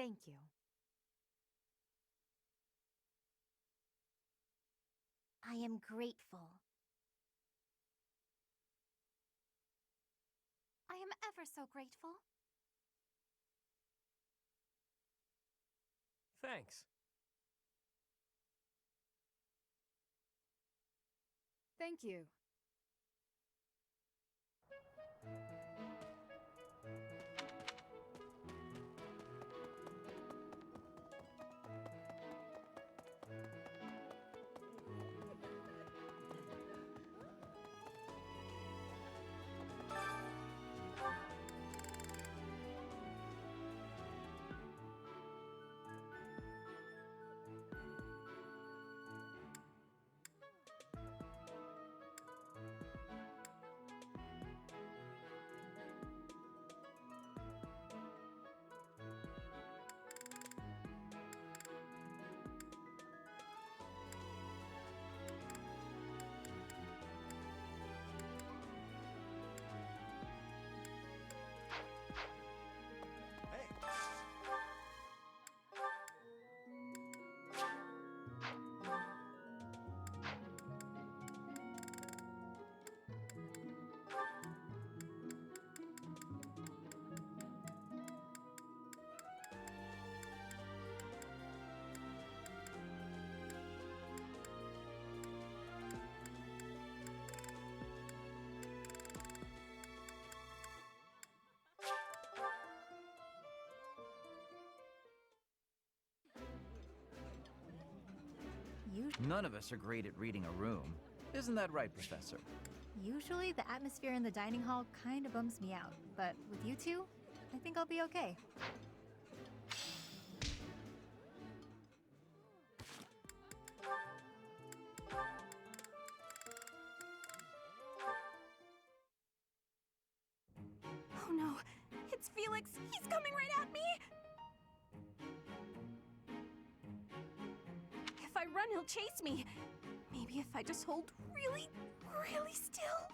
Thank you. I am grateful. I am ever so grateful. Thanks. Thank you. None of us are great at reading a room. Isn't that right, Professor? Usually, the atmosphere in the dining hall kind of bums me out, but with you two, I think I'll be okay. Oh no, it's Felix! He's coming right at me! If I run, he'll chase me. Maybe if I just hold really, really still.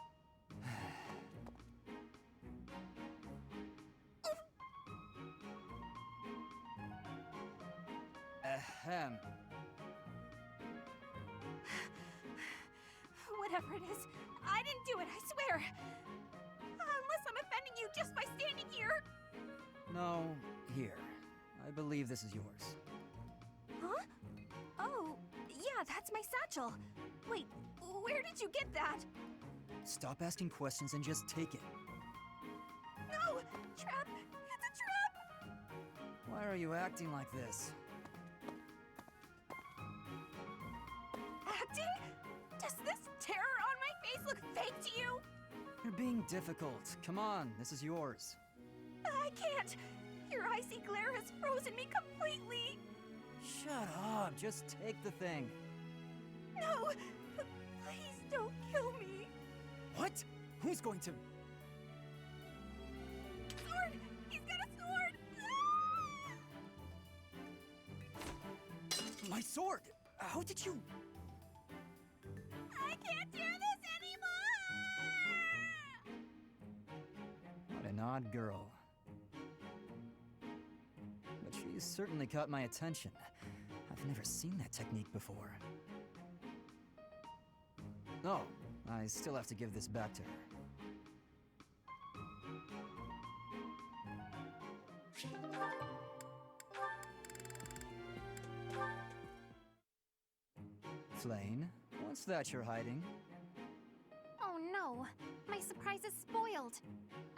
Ahem. Whatever it is, I didn't do it, I swear. Unless I'm offending you just by standing here. No, here. I believe this is yours. Huh? Oh, yeah, that's my satchel. Wait, where did you get that? Stop asking questions and just take it. No! Trap! It's a trap! Why are you acting like this? Acting? Does this terror on my face look fake to you? You're being difficult. Come on, this is yours. I can't! Your icy glare has frozen me completely! Shut up, just take the thing. No! Please don't kill me! What? Who's going to... Sword! He's got a sword! My sword! How did you... I can't do this anymore! What an odd girl. But she's certainly caught my attention. I've never seen that technique before. Oh, I still have to give this back to her. Flane, what's that you're hiding? Oh no, my surprise is spoiled.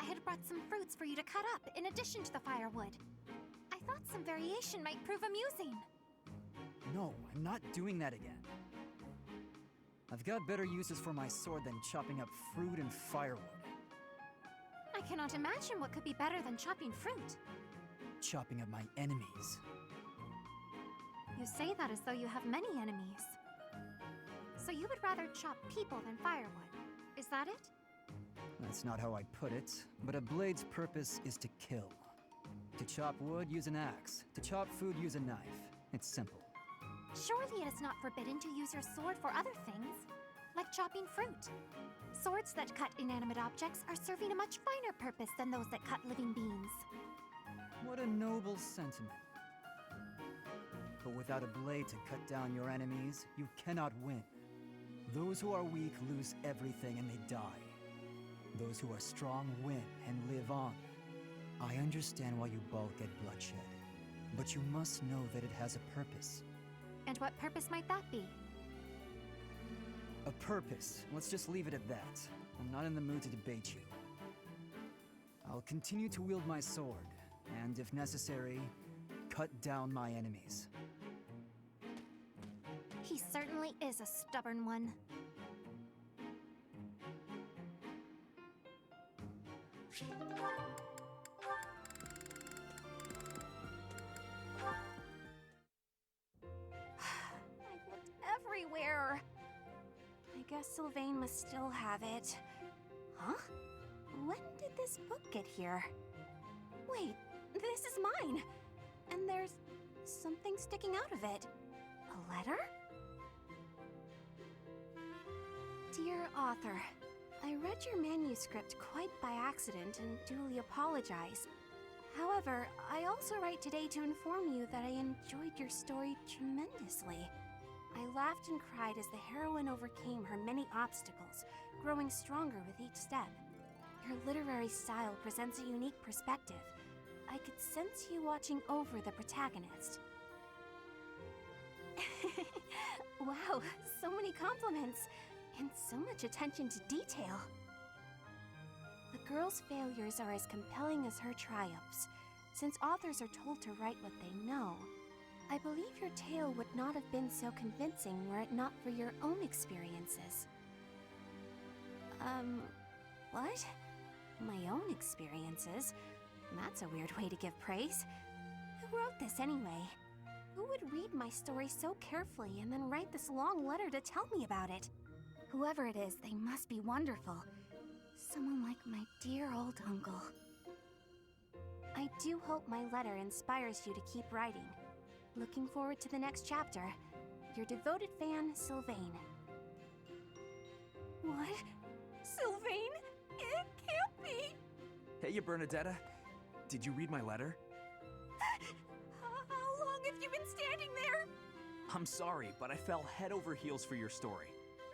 I had brought some fruits for you to cut up in addition to the firewood. I thought some variation might prove amusing. No, I'm not doing that again. I've got better uses for my sword than chopping up fruit and firewood. I cannot imagine what could be better than chopping fruit. Chopping up my enemies. You say that as though you have many enemies. So you would rather chop people than firewood, is that it? That's not how I put it, but a blade's purpose is to kill. To chop wood, use an axe. To chop food, use a knife. It's simple. Surely it is not forbidden to use your sword for other things, like chopping fruit. Swords that cut inanimate objects are serving a much finer purpose than those that cut living beings. What a noble sentiment. but without a blade to cut down your enemies, you cannot win. Those who are weak lose everything and they die. Those who are strong win and live on. I understand why you balk at bloodshed, but you must know that it has a purpose. And what purpose might that be? A purpose. Let's just leave it at that. I'm not in the mood to debate you. I'll continue to wield my sword, and if necessary, cut down my enemies. He certainly is a stubborn one. I've looked everywhere. I guess Sylvain must still have it. Huh? When did this book get here? Wait, this is mine. And there's something sticking out of it. A letter? Dear author, I read your manuscript quite by accident and duly apologize. However, I also write today to inform you that I enjoyed your story tremendously. I laughed and cried as the heroine overcame her many obstacles, growing stronger with each step. Your literary style presents a unique perspective. I could sense you watching over the protagonist. Wow, so many compliments, and so much attention to detail. The girl's failures are as compelling as her triumphs. Since authors are told to write what they know, I believe your tale would not have been so convincing were it not for your own experiences. What? My own experiences? That's a weird way to give praise. Who wrote this anyway? Who would read my story so carefully and then write this long letter to tell me about it? Whoever it is, they must be wonderful. Someone like my dear old uncle. I do hope my letter inspires you to keep writing. Looking forward to the next chapter. Your devoted fan, Sylvain. What? Sylvain? It can't be! Hey, Bernadetta. Did you read my letter? How long have you been standing there? I'm sorry, but I fell head over heels for your story.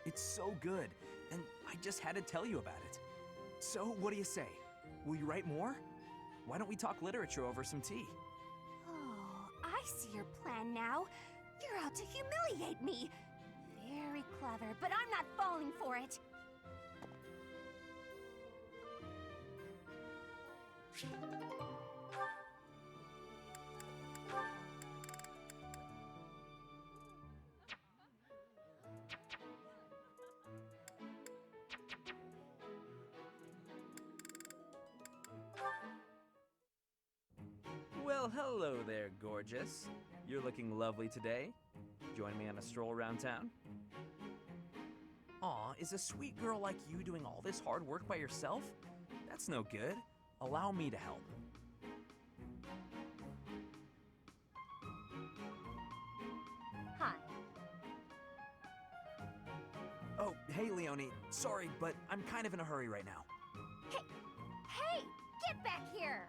It's so good, and I just had to tell you about it. So, what do you say? Will you write more? Why don't we talk literature over some tea? Oh, I see your plan now. You're out to humiliate me. Very clever, but I'm not falling for it. Well, hello there, gorgeous. You're looking lovely today. Join me on a stroll around town? Aw, is a sweet girl like you doing all this hard work by yourself? That's no good. Allow me to help. Hi. Oh, hey, Leonie. Sorry, but I'm kind of in a hurry right now. Hey! Get back here!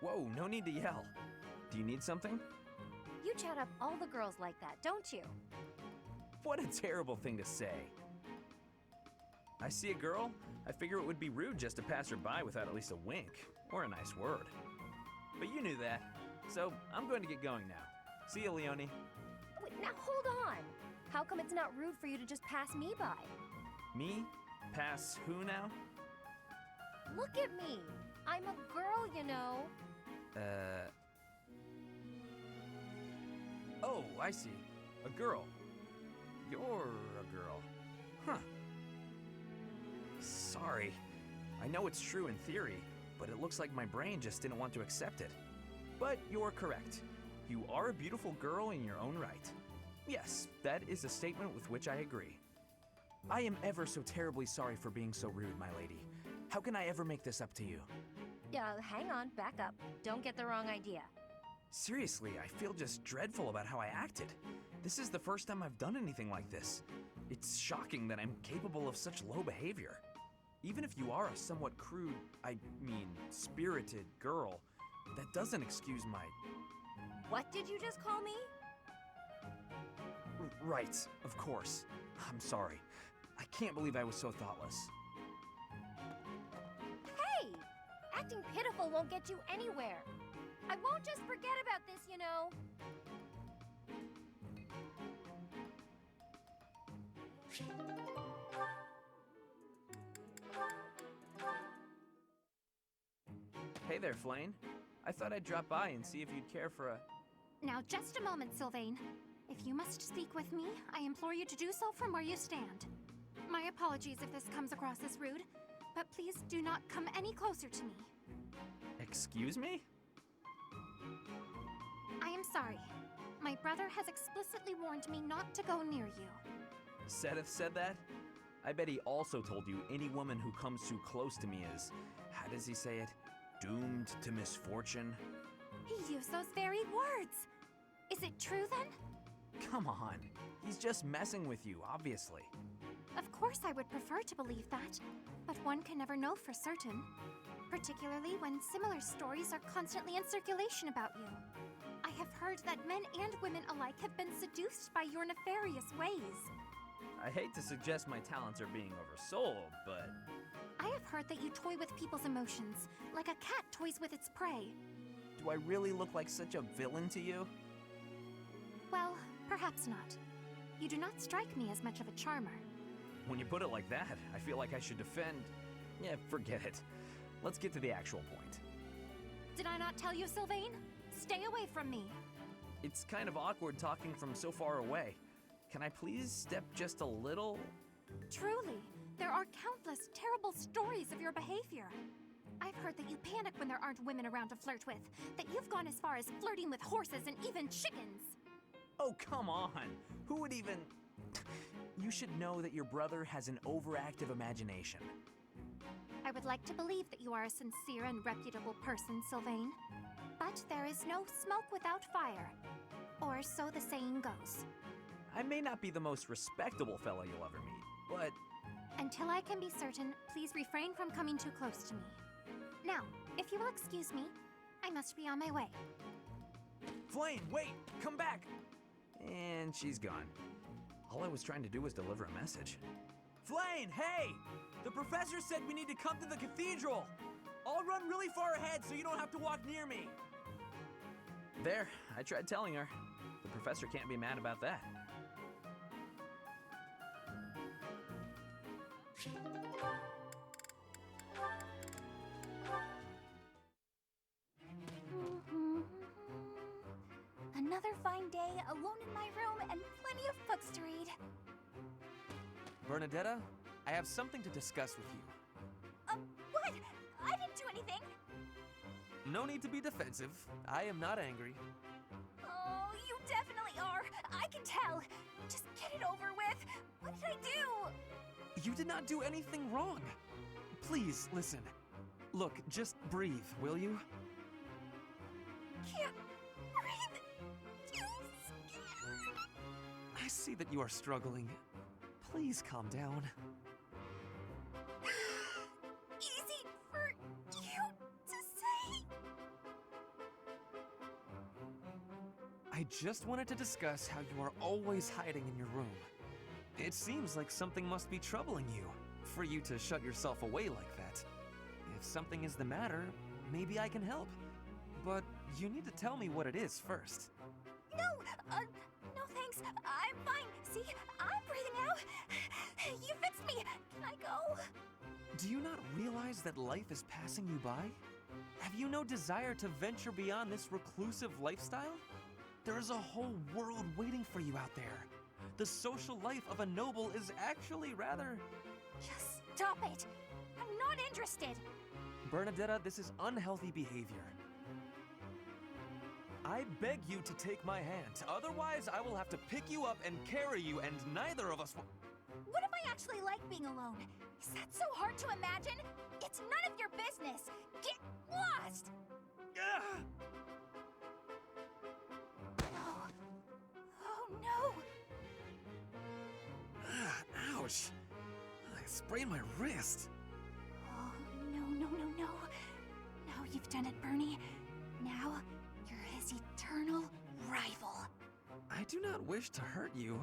Whoa, no need to yell. Do you need something? You chat up all the girls like that, don't you? What a terrible thing to say. I see a girl, I figure it would be rude just to pass her by without at least a wink or a nice word. But you knew that, so I'm going to get going now. See you, Leonie. Wait, now hold on! How come it's not rude for you to just pass me by? Me? Pass who now? Look at me! I'm a girl, you know. Oh, I see. A girl. You're a girl. Huh. Sorry. I know it's true in theory, but it looks like my brain just didn't want to accept it. But you're correct. You are a beautiful girl in your own right. Yes, that is a statement with which I agree. I am ever so terribly sorry for being so rude, my lady. How can I ever make this up to you? Yeah, hang on, back up. Don't get the wrong idea. Seriously, I feel just dreadful about how I acted. This is the first time I've done anything like this. It's shocking that I'm capable of such low behavior. Even if you are a somewhat crude, spirited girl, that doesn't excuse my... What did you just call me? Right, of course. I'm sorry. I can't believe I was so thoughtless. Hey! Acting pitiful won't get you anywhere. I won't just forget about this, you know. Hey there, Flayn. I thought I'd drop by and see if you'd care for a... Now, just a moment, Sylvain. If you must speak with me, I implore you to do so from where you stand. My apologies if this comes across as rude, but please do not come any closer to me. Excuse me? I am sorry. My brother has explicitly warned me not to go near you. Seth said that? I bet he also told you any woman who comes too close to me is, how does he say it? Doomed to misfortune? He used those very words. Is it true then? Come on. He's just messing with you, obviously. Of course I would prefer to believe that, but one can never know for certain. Particularly when similar stories are constantly in circulation about you. I have heard that men and women alike have been seduced by your nefarious ways. I hate to suggest my talents are being oversold, but... I have heard that you toy with people's emotions, like a cat toys with its prey. do I really look like such a villain to you? Well, perhaps not. You do not strike me as much of a charmer. When you put it like that, I feel like I should defend... Yeah, forget it. Let's get to the actual point. Did I not tell you, Sylvain? Stay away from me. It's kind of awkward talking from so far away. Can I please step just a little? Truly, there are countless terrible stories of your behavior. I've heard that you panic when there aren't women around to flirt with, that you've gone as far as flirting with horses and even chickens. Oh, come on! Who would even... You should know that your brother has an overactive imagination. I would like to believe that you are a sincere and reputable person, Sylvain. But there is no smoke without fire. Or so the saying goes. I may not be the most respectable fellow you'll ever meet, but... Until I can be certain, please refrain from coming too close to me. Now, if you will excuse me, I must be on my way. Flame, wait! Come back! And she's gone. All I was trying to do was deliver a message. Flame, hey! The professor said we need to come to the cathedral! I'll run really far ahead so you don't have to walk near me! There, I tried telling her. The professor can't be mad about that. Another fine day, alone in my room, and plenty of books to read. Bernadetta, I have something to discuss with you. What? I didn't do anything! No need to be defensive. I am not angry. Oh, you definitely are! I can tell! Just get it over with! What did I do? You did not do anything wrong. Please, listen. Look, just breathe, will you? Can't breathe! Too scared! I see that you are struggling. Please calm down. Easy for you to say. I just wanted to discuss how you are always hiding in your room. It seems like something must be troubling you, for you to shut yourself away like that. If something is the matter, maybe I can help. But you need to tell me what it is first. No, no thanks. I'm fine. See, I'm breathing out. You fixed me. Can I go? Do you not realize that life is passing you by? Have you no desire to venture beyond this reclusive lifestyle? There is a whole world waiting for you out there. The social life of a noble is actually rather... Just stop it. I'm not interested. Bernadetta, this is unhealthy behavior. I beg you to take my hand, otherwise I will have to pick you up and carry you, and neither of us will... What if I actually like being alone? Is that so hard to imagine? It's none of your business. Get lost! Ugh! No. Oh no! Ouch! I sprained my wrist. Oh no, no, no, no. Now you've done it, Bernie. Now you're his eternal rival. I do not wish to hurt you.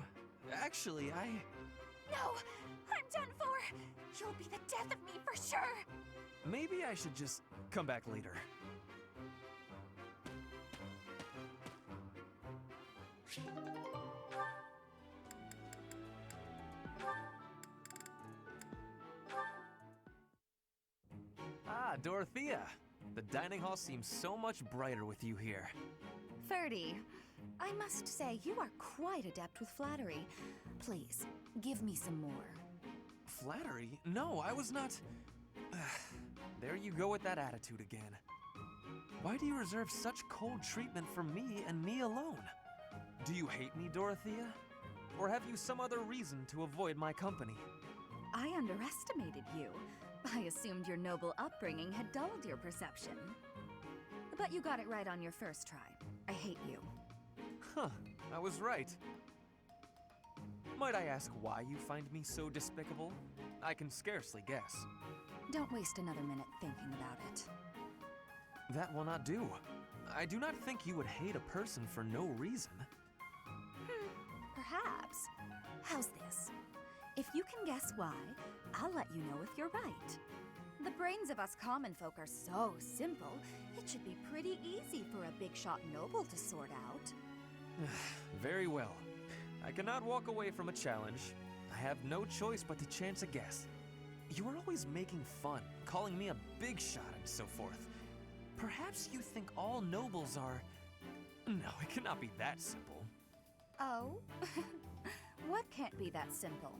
Actually, No! I'm done for! You'll be the death of me for sure! maybe I should just come back later. Ah, Dorothea! The dining hall seems so much brighter with you here. 30. I must say, you are quite adept with flattery. Please, give me some more. Flattery? No, I was not. There you go with that attitude again. Why do you reserve such cold treatment for me and me alone? Do you hate me, Dorothea? Or have you some other reason to avoid my company? I underestimated you. I assumed your noble upbringing had dulled your perception. But you got it right on your first try. I hate you. Huh, I was right. Might I ask why you find me so despicable? I can scarcely guess. Don't waste another minute thinking about it. That will not do. I do not think you would hate a person for no reason. Perhaps. How's this? If you can guess why, I'll let you know if you're right. The brains of us common folk are so simple, it should be pretty easy for a big shot noble to sort out. Very well. I cannot walk away from a challenge. I have no choice but to chance a guess. You are always making fun, calling me a big shot and so forth. Perhaps you think all nobles are... No, it cannot be that simple. Oh? What can't be that simple?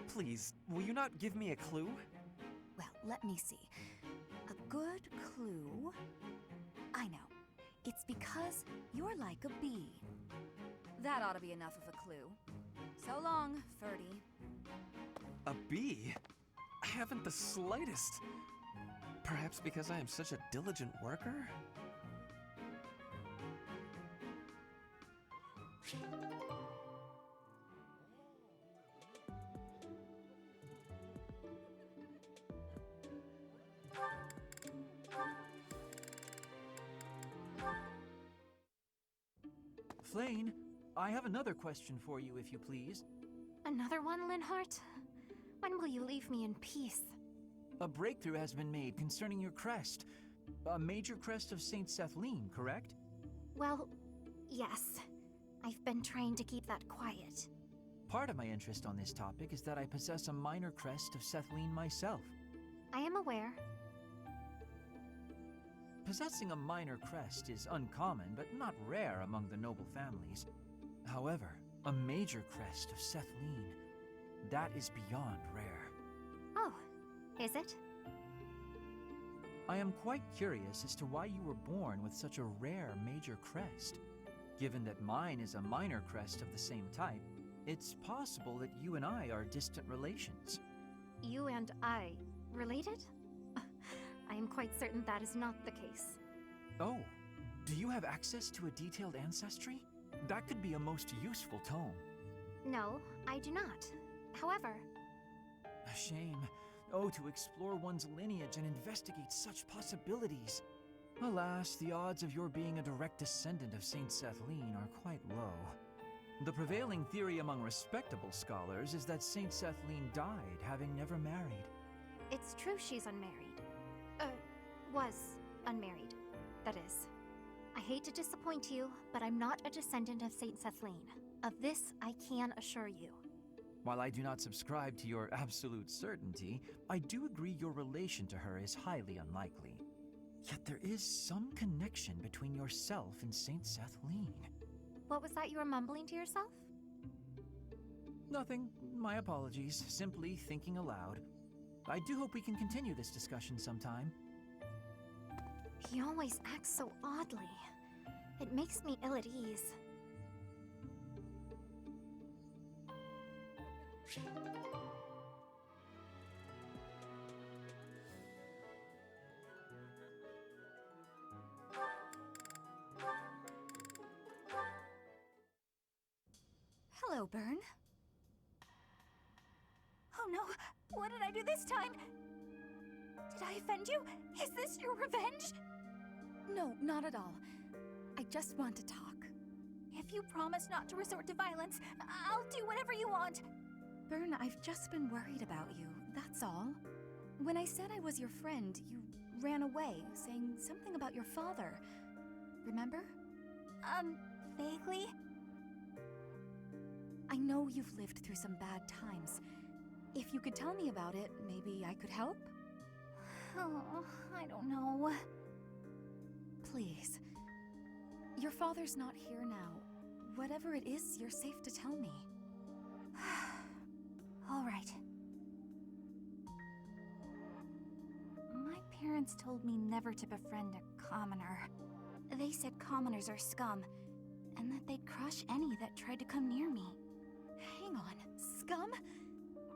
Please, will you not give me a clue? Well, let me see. A good clue? I know. It's because you're like a bee. That ought to be enough of a clue. So long, Ferdy. A bee? I haven't the slightest. Perhaps because I am such a diligent worker? Flayn, I have another question for you, if you please. Another one, Linhart? When will you leave me in peace? A breakthrough has been made concerning your crest. A major crest of Saint Sethleen, correct? Well, yes. I've been trying to keep that quiet. Part of my interest on this topic is that I possess a minor crest of Sethleen myself. I am aware. Possessing a minor crest is uncommon, but not rare among the noble families. However, a major crest of Sethleen, that is beyond rare. Oh, is it? I am quite curious as to why you were born with such a rare major crest. Given that mine is a minor crest of the same type, it's possible that you and I are distant relations. You and I related? I am quite certain that is not the case. Oh, do you have access to a detailed ancestry? That could be a most useful tome. No, I do not. However... A shame. Oh, to explore one's lineage and investigate such possibilities. Alas, the odds of your being a direct descendant of Saint Sethleen are quite low. The prevailing theory among respectable scholars is that Saint Sethleen died having never married. It's true she's unmarried. Was unmarried, that is. I hate to disappoint you, but I'm not a descendant of Saint Sethleen. Of this, I can assure you. While I do not subscribe to your absolute certainty, I do agree your relation to her is highly unlikely. Yet there is some connection between yourself and Saint Sethleen. What was that you were mumbling to yourself? Nothing. My apologies. Simply thinking aloud. I do hope we can continue this discussion sometime. He always acts so oddly. It makes me ill at ease. Hello, Byrne. Oh no! What did I do this time? Did I offend you? Is this your revenge? No, not at all. I just want to talk. If you promise not to resort to violence, I'll do whatever you want. Bern, I've just been worried about you, that's all. When I said I was your friend, you ran away, saying something about your father. Remember? Vaguely? I know you've lived through some bad times. If you could tell me about it, maybe I could help? Oh, I don't know. Please. Your father's not here now. Whatever it is, you're safe to tell me. All right. My parents told me never to befriend a commoner. They said commoners are scum, and that they'd crush any that tried to come near me. Hang on, scum?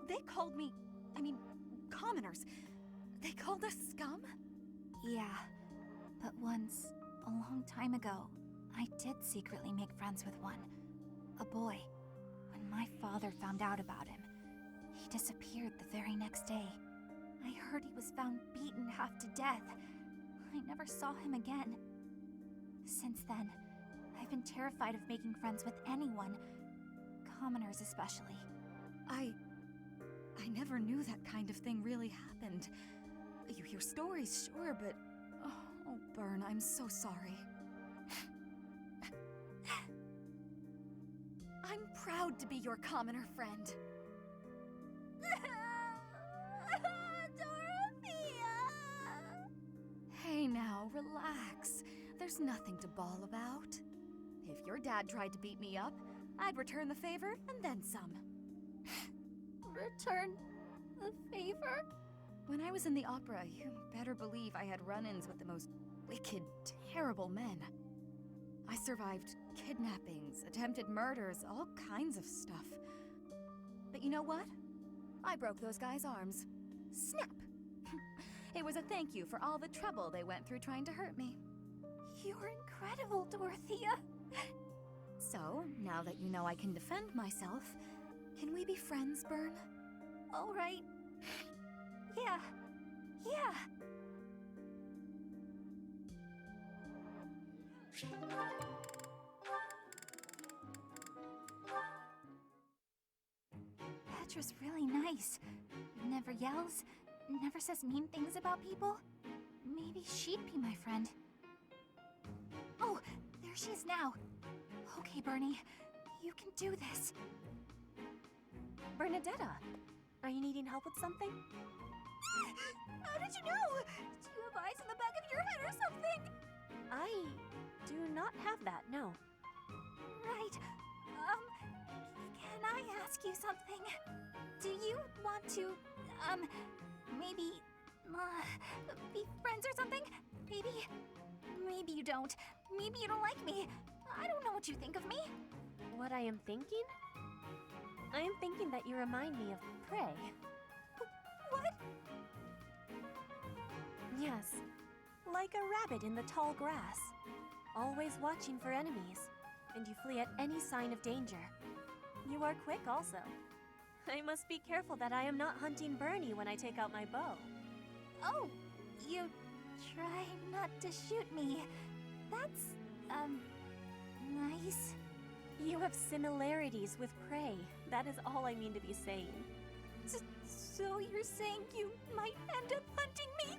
They called me... commoners. They called us scum? Yeah, but once, a long time ago, I did secretly make friends with one. A boy. When my father found out about him, he disappeared the very next day. I heard he was found beaten half to death. I never saw him again. Since then, I've been terrified of making friends with anyone, commoners especially. I never knew that kind of thing really happened. You hear stories, sure, but... Oh, Bern, I'm so sorry. I'm proud to be your commoner friend. Dorothea! Hey now, relax. There's nothing to bawl about. If your dad tried to beat me up, I'd return the favor and then some. Return the favor? When I was in the opera, you better believe I had run-ins with the most wicked, terrible men. I survived kidnappings, attempted murders, all kinds of stuff. But you know what? I broke those guys' arms. Snap! It was a thank you for all the trouble they went through trying to hurt me. You're incredible, Dorothea. So, now that you know I can defend myself, can we be friends, Bern? All right. Yeah. Petra's really nice. Never yells, never says mean things about people. Maybe she'd be my friend. Oh, there she is now. Okay, Bernie, you can do this. Bernadetta, are you needing help with something? How did you know? Do you have eyes in the back of your head or something? I do not have that, no. Right. Can I ask you something? Do you want to, maybe, be friends or something? Maybe you don't. Maybe you don't like me. I don't know what you think of me. What I am thinking? I am thinking that you remind me of prey. What? Yes, like a rabbit in the tall grass. Always watching for enemies, and you flee at any sign of danger. You are quick also. I must be careful that I am not hunting Bernie when I take out my bow. Oh, you try not to shoot me. That's, nice. You have similarities with prey. That is all I mean to be saying. So you're saying you might end up hunting me?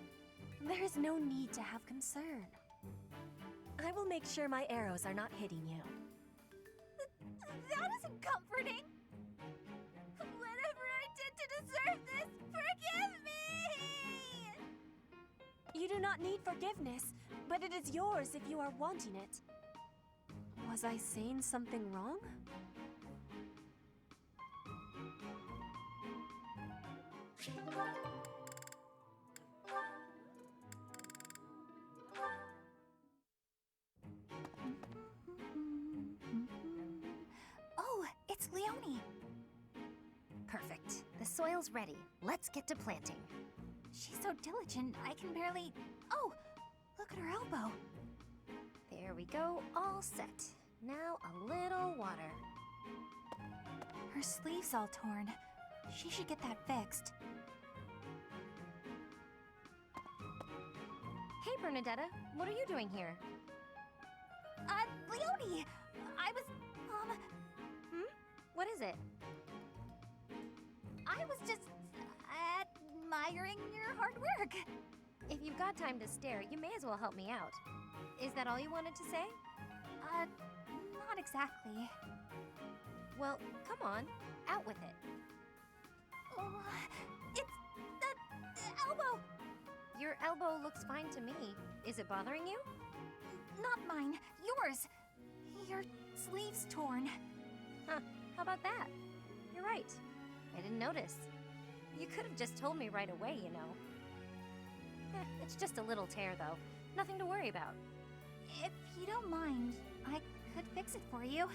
There is no need to have concern. I will make sure my arrows are not hitting you. That isn't comforting. Whatever I did to deserve this, forgive me! You do not need forgiveness, but it is yours if you are wanting it. Was I saying something wrong? Oh, it's Leonie. Perfect. The soil's ready. Let's get to planting. She's so diligent, I can barely... Oh, look at her elbow. There we go, all set. Now a little water. Her sleeve's all torn. She should get that fixed. Hey, Bernadetta, what are you doing here? Leonie! I I was, What is it? I was just admiring your hard work. If you've got time to stare, you may as well help me out. Is that all you wanted to say? Not exactly. Well, come on, out with it. Oh, it's the elbow. Your elbow looks fine to me. Is it bothering you? Not mine, yours. Your sleeve's torn. Huh, how about that? You're right. I didn't notice. You could have just told me right away, you know. It's just a little tear, though. Nothing to worry about. If you don't mind, I could fix it for you.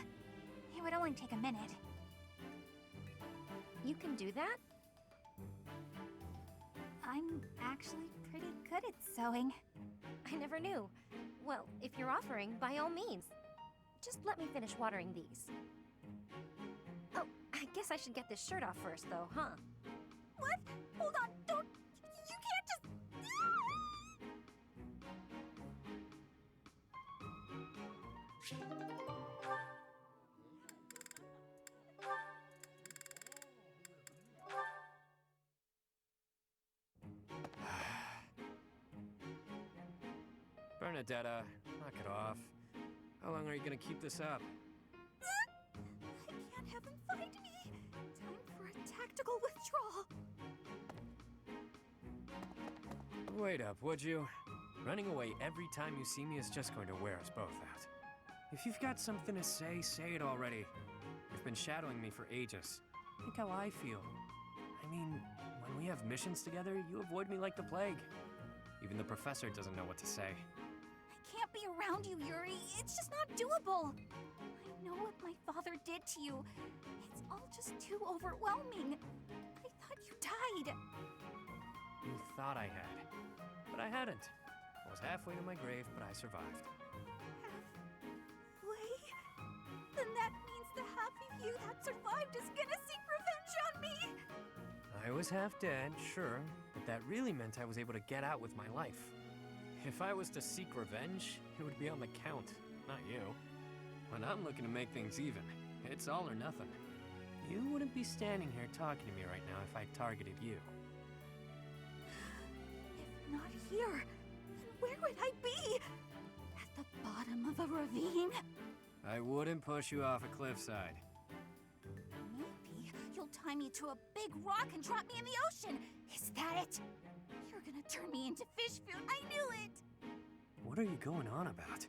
It would only take a minute. You can do that? I'm actually pretty good at sewing. I never knew. Well, if you're offering, by all means. Just let me finish watering these. Oh, I guess I should get this shirt off first, though, huh? What? Hold on, don't... You can't just... Bernadetta, knock it off. How long are you gonna keep this up? I can't have him find me. Time for a tactical withdrawal. Wait up, would you? Running away every time you see me is just going to wear us both out. If you've got something to say, say it already. You've been shadowing me for ages. Think how I feel. I mean, when we have missions together, you avoid me like the plague. Even the professor doesn't know what to say. I can't be around you, Yuri. It's just not doable. I know what my father did to you. It's all just too overwhelming. I thought you died. You thought I had, but I hadn't. I was halfway to my grave, but I survived. Halfway? Then that means the half of you that survived is gonna seek revenge on me. I was half dead, sure, but that really meant I was able to get out with my life. If I was to seek revenge, it would be on the Count, not you. When I'm looking to make things even, it's all or nothing. You wouldn't be standing here talking to me right now if I targeted you. If not here, then where would I be? At the bottom of a ravine? I wouldn't push you off a cliffside. Maybe you'll tie me to a big rock and drop me in the ocean. Is that it? You're gonna turn me into fish food. I knew it. What are you going on about?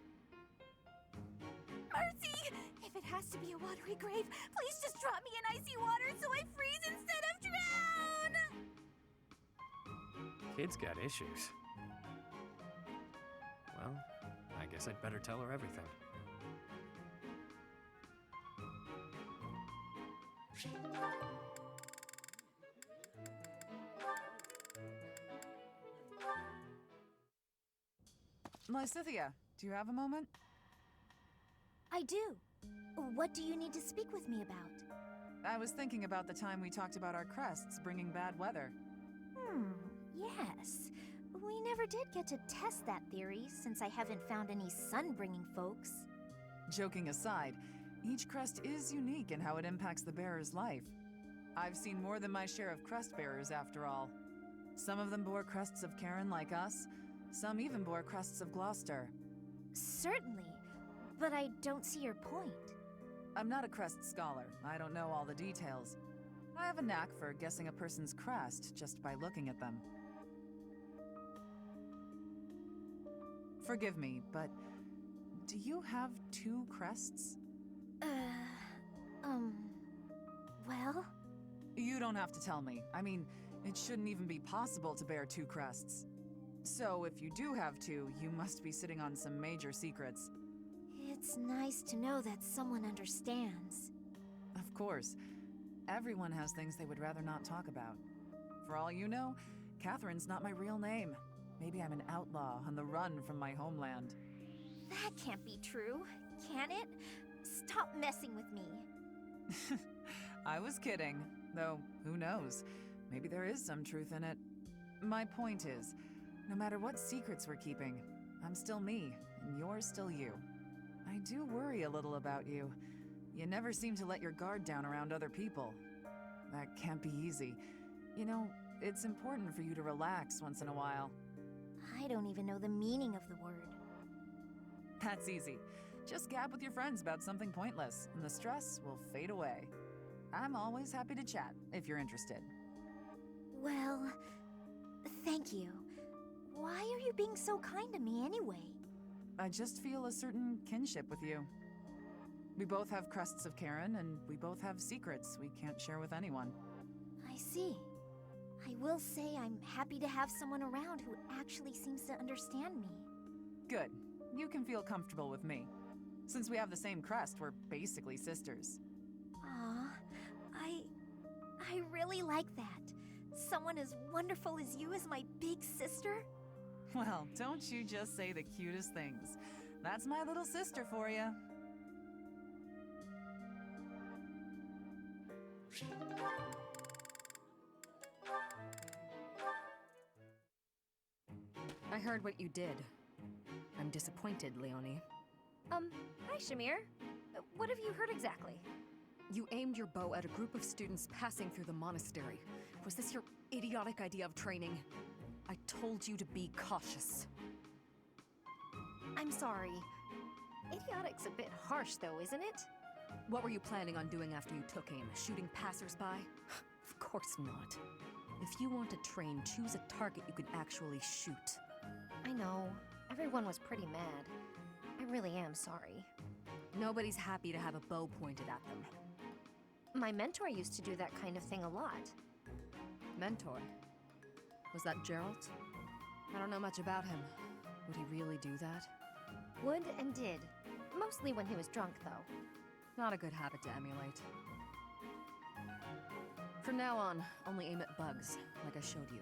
Mercy! If it has to be a watery grave, please just drop me in icy water so I freeze instead of drown! Kid's got issues. Well, I guess I'd better tell her everything. Lysithia, do you have a moment? I do. What do you need to speak with me about? I was thinking about the time we talked about our crests bringing bad weather. Yes. We never did get to test that theory since I haven't found any sun-bringing folks. Joking aside, each crest is unique in how it impacts the bearer's life. I've seen more than my share of crest bearers, after all. Some of them bore crests of Karen like us. Some even bore crests of Gloucester. Certainly, but I don't see your point. I'm not a crest scholar. I don't know all the details. I have a knack for guessing a person's crest just by looking at them. Forgive me, but do you have 2 crests? Well? You don't have to tell me. I mean, it shouldn't even be possible to bear 2 crests. So if you do have 2, you must be sitting on some major secrets. It's nice to know that someone understands. Of course. Everyone has things they would rather not talk about. For all you know, Catherine's not my real name. Maybe I'm an outlaw on the run from my homeland. That can't be true, can it? Stop messing with me. I was kidding, though who knows? Maybe there is some truth in it. My point is, no matter what secrets we're keeping, I'm still me, and you're still you. I do worry a little about you. You never seem to let your guard down around other people. That can't be easy. You know, it's important for you to relax once in a while. I don't even know the meaning of the word. That's easy. Just gab with your friends about something pointless, and the stress will fade away. I'm always happy to chat, if you're interested. Well, thank you. Why are you being so kind to me anyway? I just feel a certain kinship with you. We both have crests of Karen, and we both have secrets we can't share with anyone. I see. I will say I'm happy to have someone around who actually seems to understand me. Good. You can feel comfortable with me. Since we have the same crest, we're basically sisters. Aw, I really like that. Someone as wonderful as you is my big sister? Well, don't you just say the cutest things. That's my little sister for you. I heard what you did. I'm disappointed, Leonie. Hi, Shamir. What have you heard exactly? You aimed your bow at a group of students passing through the monastery. Was this your idiotic idea of training? I told you to be cautious. I'm sorry. Idiotic's a bit harsh, though, isn't it? What were you planning on doing after you took aim? Shooting passersby? Of course not. If you want to train, choose a target you can actually shoot. I know. Everyone was pretty mad. I really am sorry. Nobody's happy to have a bow pointed at them. My mentor used to do that kind of thing a lot. Mentor? Was that Geralt? I don't know much about him. Would he really do that? Would and did. Mostly when he was drunk, though. Not a good habit to emulate. From now on, only aim at bugs, like I showed you.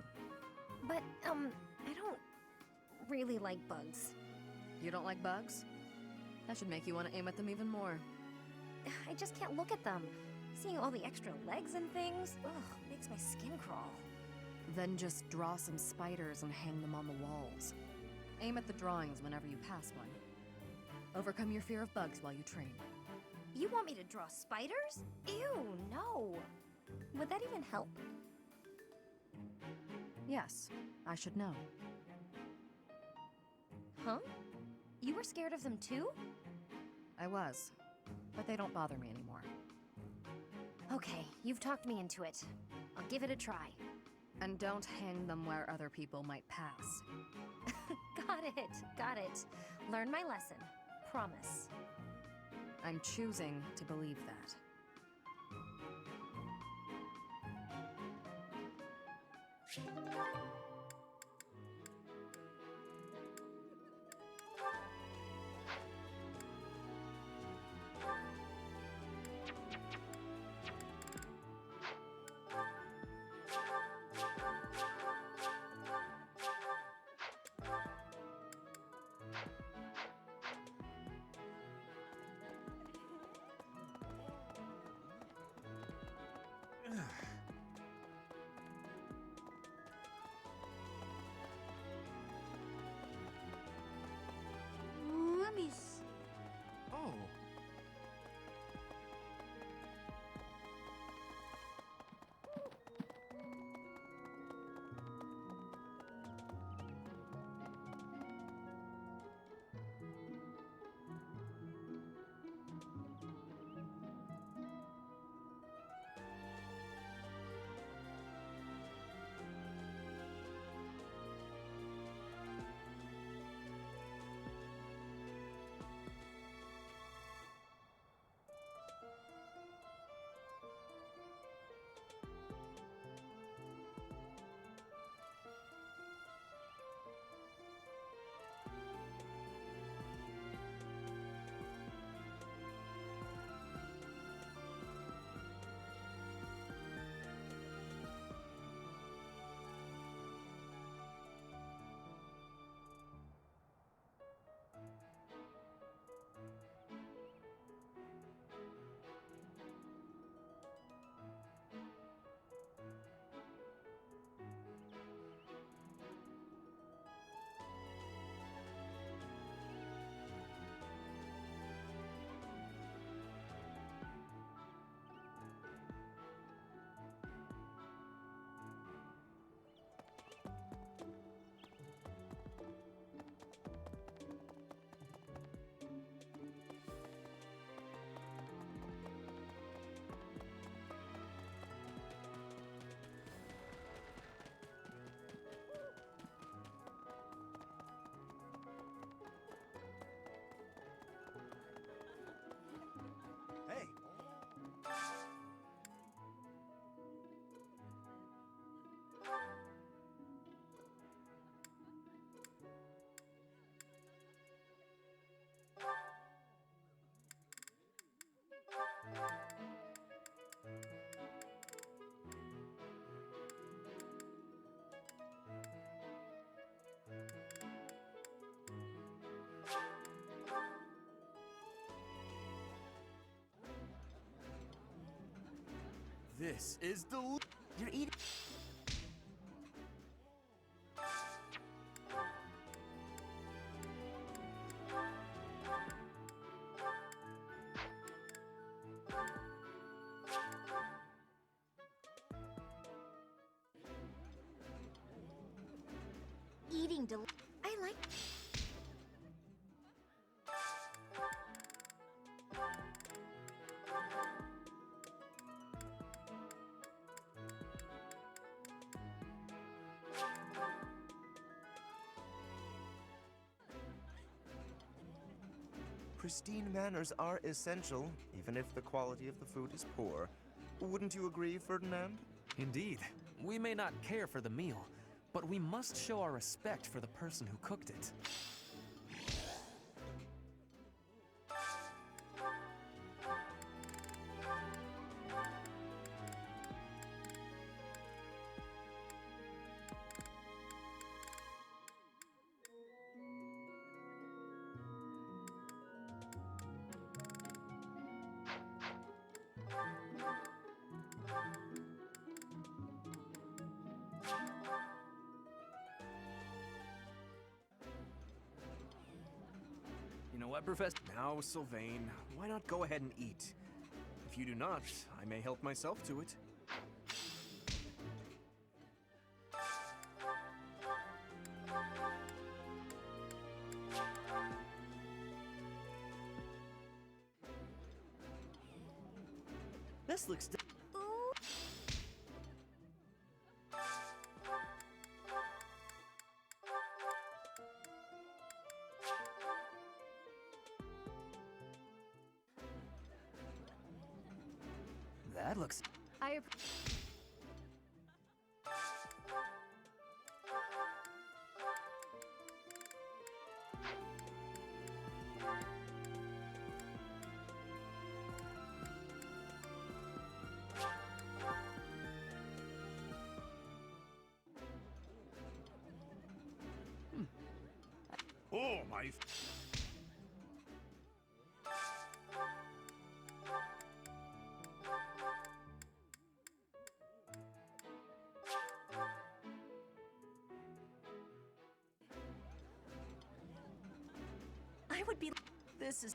But, I don't really like bugs. You don't like bugs? That should make you want to aim at them even more. I just can't look at them. Seeing all the extra legs and things, ugh, makes my skin crawl. Then just draw some spiders and hang them on the walls. Aim at the drawings whenever you pass one. Overcome your fear of bugs while you train. You want me to draw spiders? Ew, no. Would that even help? Yes, I should know. Huh? You were scared of them too? I was, but they don't bother me anymore. Okay, you've talked me into it. I'll give it a try. And don't hang them where other people might pass. Got it. Learn my lesson. Promise. I'm choosing to believe that. This is You're eating. Eating I like. Pristine manners are essential, even if the quality of the food is poor. Wouldn't you agree, Ferdinand? Indeed. We may not care for the meal, but we must show our respect for the person who cooked it. You know what, Professor? Now, Sylvain, why not go ahead and eat? If you do not, I may help myself to it. This looks. That looks. Oh, my. I would be. This is.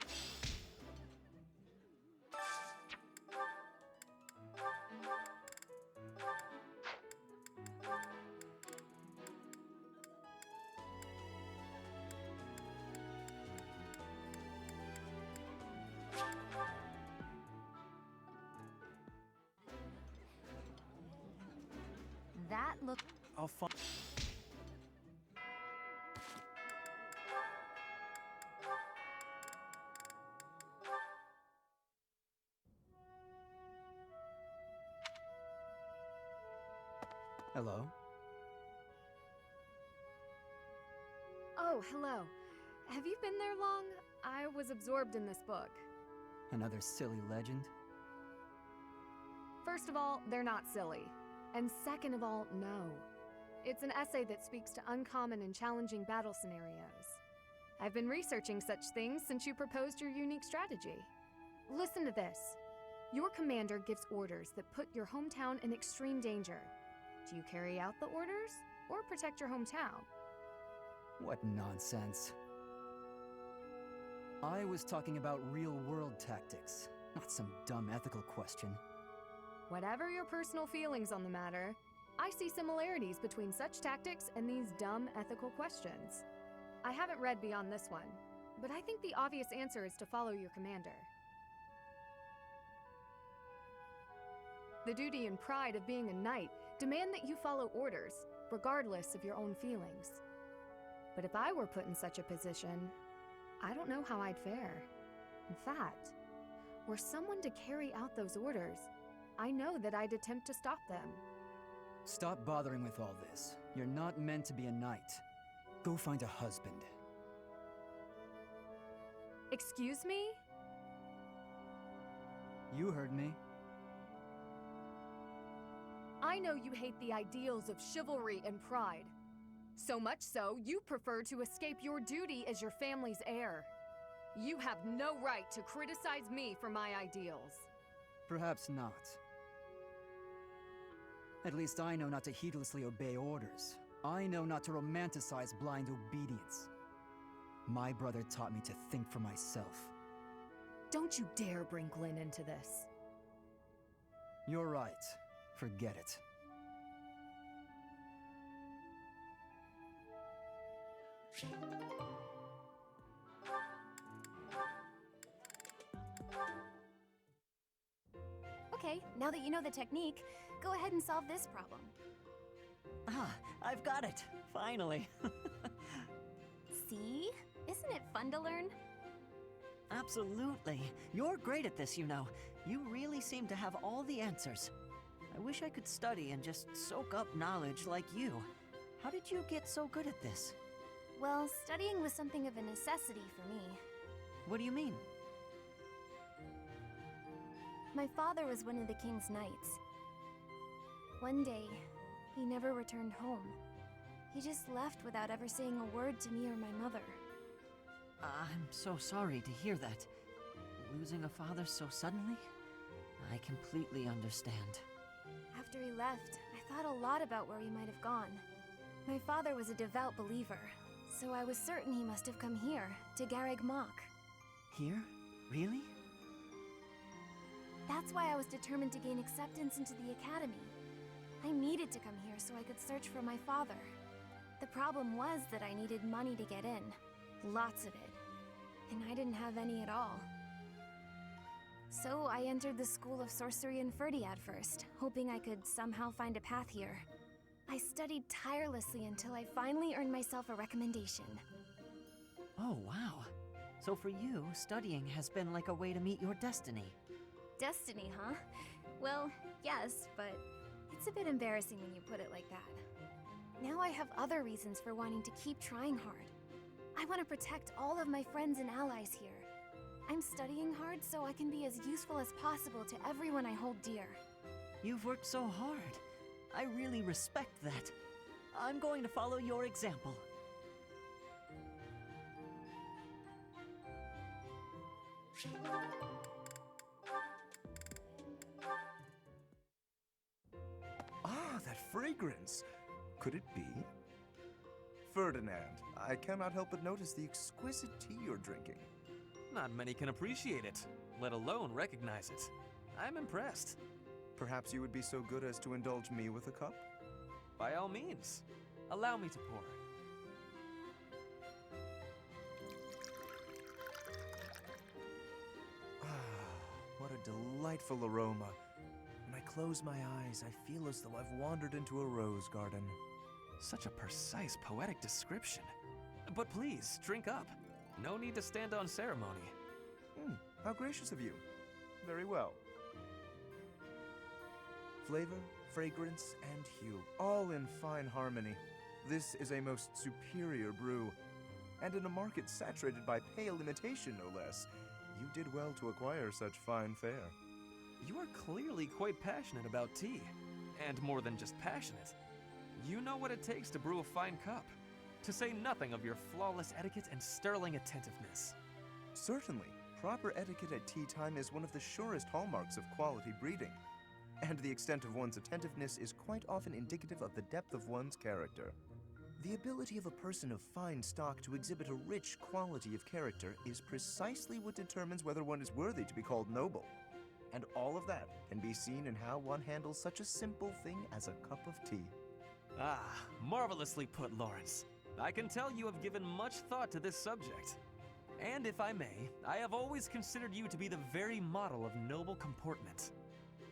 That look. I'll find. Hello? Oh, hello. Have you been there long? I was absorbed in this book. Another silly legend? First of all, they're not silly. And second of all, no. It's an essay that speaks to uncommon and challenging battle scenarios. I've been researching such things since you proposed your unique strategy. Listen to this. Your commander gives orders that put your hometown in extreme danger. Do you carry out the orders or protect your hometown? What nonsense. I was talking about real-world tactics, not some dumb ethical question. Whatever your personal feelings on the matter, I see similarities between such tactics and these dumb ethical questions. I haven't read beyond this one, but I think the obvious answer is to follow your commander. The duty and pride of being a knight demand that you follow orders, regardless of your own feelings. But if I were put in such a position, I don't know how I'd fare. In fact, were someone to carry out those orders, I know that I'd attempt to stop them. Stop bothering with all this. You're not meant to be a knight. Go find a husband. Excuse me? You heard me. I know you hate the ideals of chivalry and pride. So much so, you prefer to escape your duty as your family's heir. You have no right to criticize me for my ideals. Perhaps not. At least I know not to heedlessly obey orders. I know not to romanticize blind obedience. My brother taught me to think for myself. Don't you dare bring Glenn into this. You're right. Forget it. Okay, now that you know the technique, go ahead and solve this problem. Ah, I've got it. Finally. See? Isn't it fun to learn? Absolutely. You're great at this, you know. You really seem to have all the answers. I wish I could study and just soak up knowledge like you. How did you get so good at this? Well, studying was something of a necessity for me. What do you mean? My father was one of the king's knights. One day, he never returned home. He just left without ever saying a word to me or my mother. I'm so sorry to hear that. Losing a father so suddenly? I completely understand. After he left, I thought a lot about where he might have gone. My father was a devout believer, so I was certain he must have come here, to Garreg Mach. Here? Really? That's why I was determined to gain acceptance into the academy. I needed to come here so I could search for my father. The problem was that I needed money to get in. Lots of it. And I didn't have any at all. So I entered the School of Sorcery in Ferdiad first, hoping I could somehow find a path here. I studied tirelessly until I finally earned myself a recommendation. Oh, wow. So for you, studying has been like a way to meet your destiny. Destiny, huh? Well, yes, but it's a bit embarrassing when you put it like that. Now I have other reasons for wanting to keep trying hard. I want to protect all of my friends and allies here. I'm studying hard so I can be as useful as possible to everyone I hold dear. You've worked so hard. I really respect that. I'm going to follow your example. Ah, that fragrance! Could it be? Ferdinand, I cannot help but notice the exquisite tea you're drinking. Not many can appreciate it, let alone recognize it. I'm impressed. Perhaps you would be so good as to indulge me with a cup? By all means. Allow me to pour. Ah, what a delightful aroma. When I close my eyes, I feel as though I've wandered into a rose garden. Such a precise, poetic description. But please, drink up. No need to stand on ceremony. How gracious of you. Very well. Flavor, fragrance, and hue, all in fine harmony. This is a most superior brew. And in a market saturated by pale imitation, no less. You did well to acquire such fine fare. You are clearly quite passionate about tea. And more than just passionate. You know what it takes to brew a fine cup. To say nothing of your flawless etiquette and sterling attentiveness. Certainly. Proper etiquette at tea time is one of the surest hallmarks of quality breeding. And the extent of one's attentiveness is quite often indicative of the depth of one's character. The ability of a person of fine stock to exhibit a rich quality of character is precisely what determines whether one is worthy to be called noble. And all of that can be seen in how one handles such a simple thing as a cup of tea. Ah, marvelously put, Lawrence. I can tell you have given much thought to this subject. And if I may, I have always considered you to be the very model of noble comportment.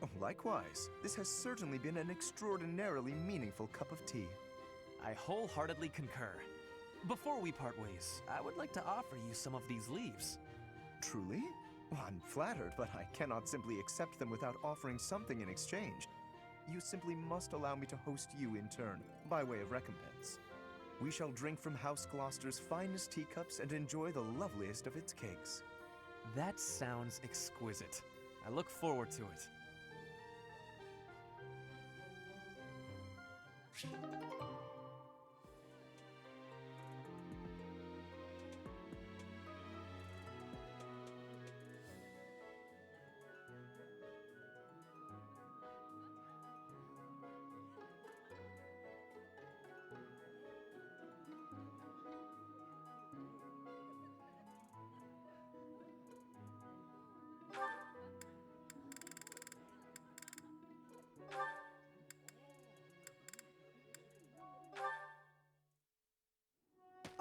Oh, likewise, this has certainly been an extraordinarily meaningful cup of tea. I wholeheartedly concur. Before we part ways, I would like to offer you some of these leaves. Truly? Well, I'm flattered, but I cannot simply accept them without offering something in exchange. You simply must allow me to host you in turn, by way of recompense. We shall drink from House Gloucester's finest teacups and enjoy the loveliest of its cakes. That sounds exquisite. I look forward to it.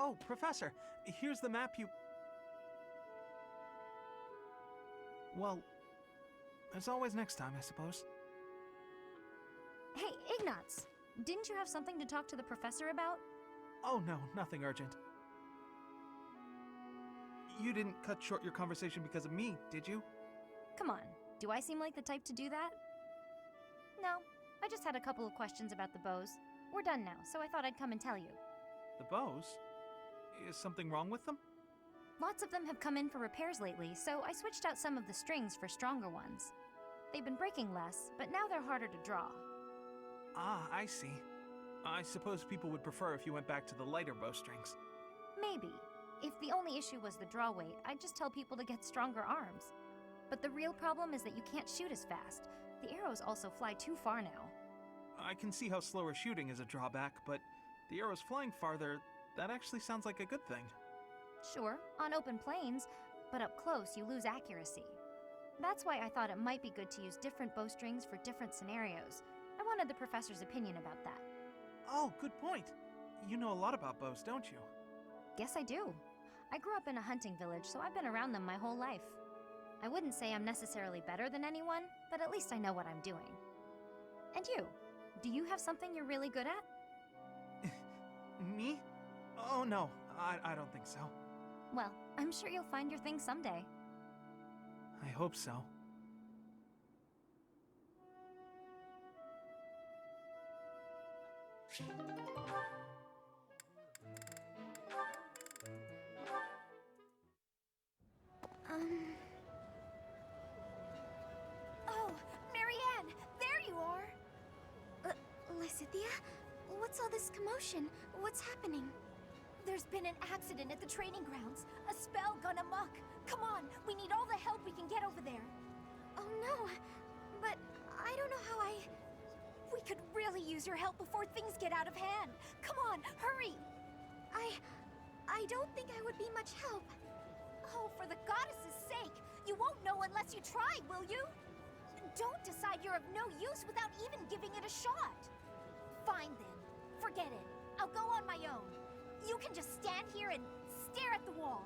Oh, Professor, here's the map you... Well, there's always next time, I suppose. Hey, Ignatz! Didn't you have something to talk to the professor about? Oh no, nothing urgent. You didn't cut short your conversation because of me, did you? Come on, do I seem like the type to do that? No, I just had a couple of questions about the bows. We're done now, so I thought I'd come and tell you. The bows? Is something wrong with them? Lots of them have come in for repairs lately, so I switched out some of the strings for stronger ones. They've been breaking less, but now they're harder to draw. Ah, I see. I suppose people would prefer if you went back to the lighter bowstrings. Maybe. If the only issue was the draw weight, I'd just tell people to get stronger arms. But the real problem is that you can't shoot as fast. The arrows also fly too far now. I can see how slower shooting is a drawback, but the arrows flying farther, that actually sounds like a good thing. Sure, on open plains, but up close you lose accuracy. That's why I thought it might be good to use different bowstrings for different scenarios. I wanted the professor's opinion about that. Oh, good point. You know a lot about bows, don't you? Guess I do. I grew up in a hunting village, so I've been around them my whole life. I wouldn't say I'm necessarily better than anyone, but at least I know what I'm doing. And you? Do you have something you're really good at? Me? Oh no, I don't think so. Well, I'm sure you'll find your thing someday. I hope so. Oh, Marianne! There you are! Lysithia? What's all this commotion? What's happening? There's been an accident at the training grounds. A spell gone amok. Come on, we need all the help we can get over there. Oh no, but I don't know how We could really use your help before things get out of hand. Come on, hurry! I don't think I would be much help. Oh, for the goddess's sake! You won't know unless you try, will you? Don't decide you're of no use without even giving it a shot. Fine then. Forget it. I'll go on my own. You can just stand here and stare at the wall.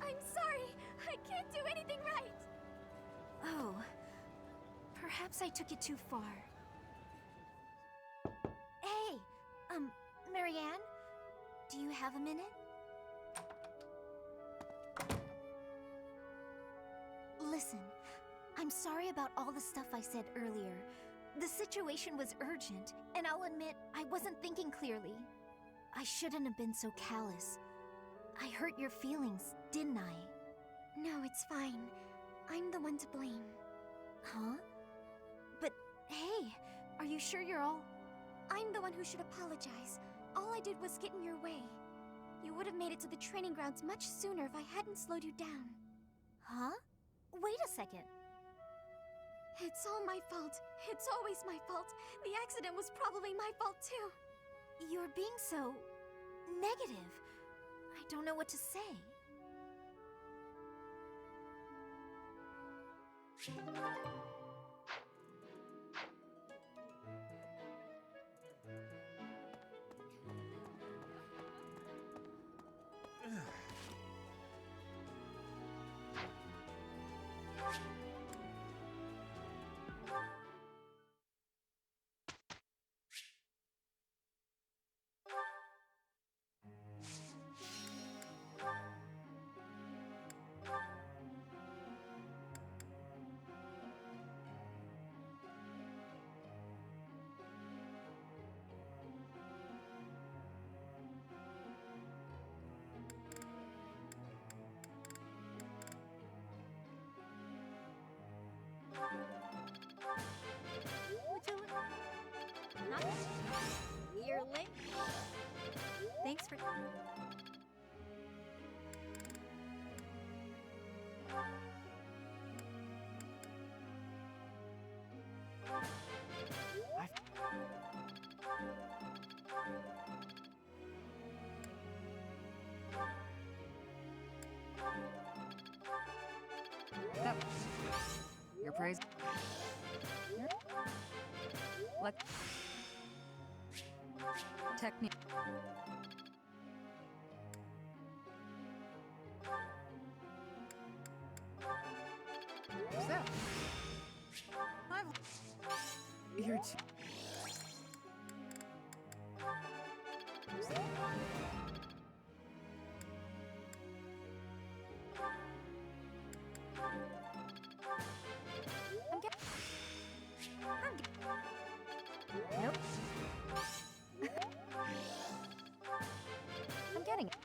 I'm sorry. I can't do anything right. Oh. Perhaps I took it too far. Hey! Marianne? Do you have a minute? Listen, I'm sorry about all the stuff I said earlier. The situation was urgent, and I'll admit I wasn't thinking clearly. I shouldn't have been so callous. I hurt your feelings, didn't I? No, it's fine. I'm the one to blame. Huh? But hey, are you sure you're all... I'm the one who should apologize. All I did was get in your way. You would have made it to the training grounds much sooner if I hadn't slowed you down. Huh? Wait a second. It's all my fault. It's always my fault. The accident was probably my fault too. You're being so... negative. I don't know what to say. You're late. Thanks for... Your praise. Select technique. So, you're too. Nope. I'm getting it.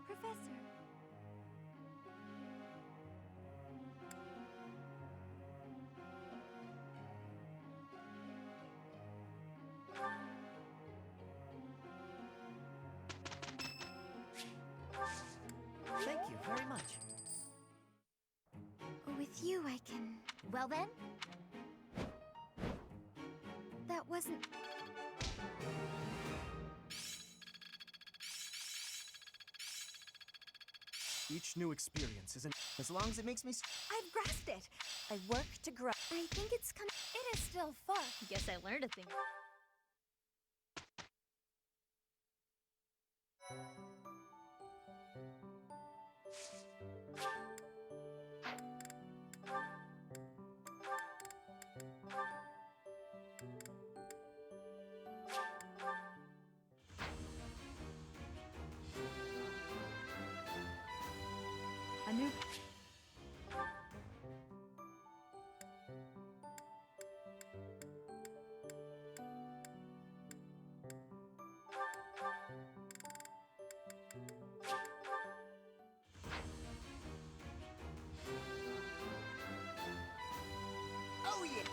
Professor. Thank you very much. With you, I can. Well then? That wasn't. Each new experience isn't as long as it makes me. I've grasped it. I work to grow. I think it's coming. It is still far. Guess I learned a thing. A new. Oh yeah!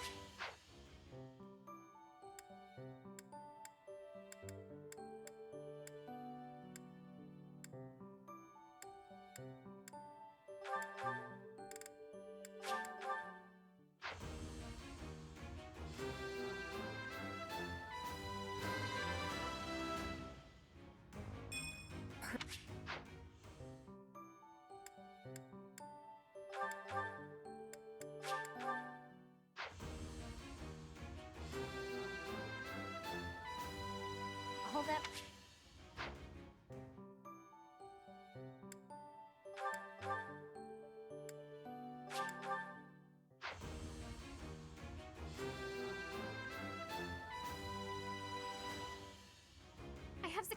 Hold up. I have the.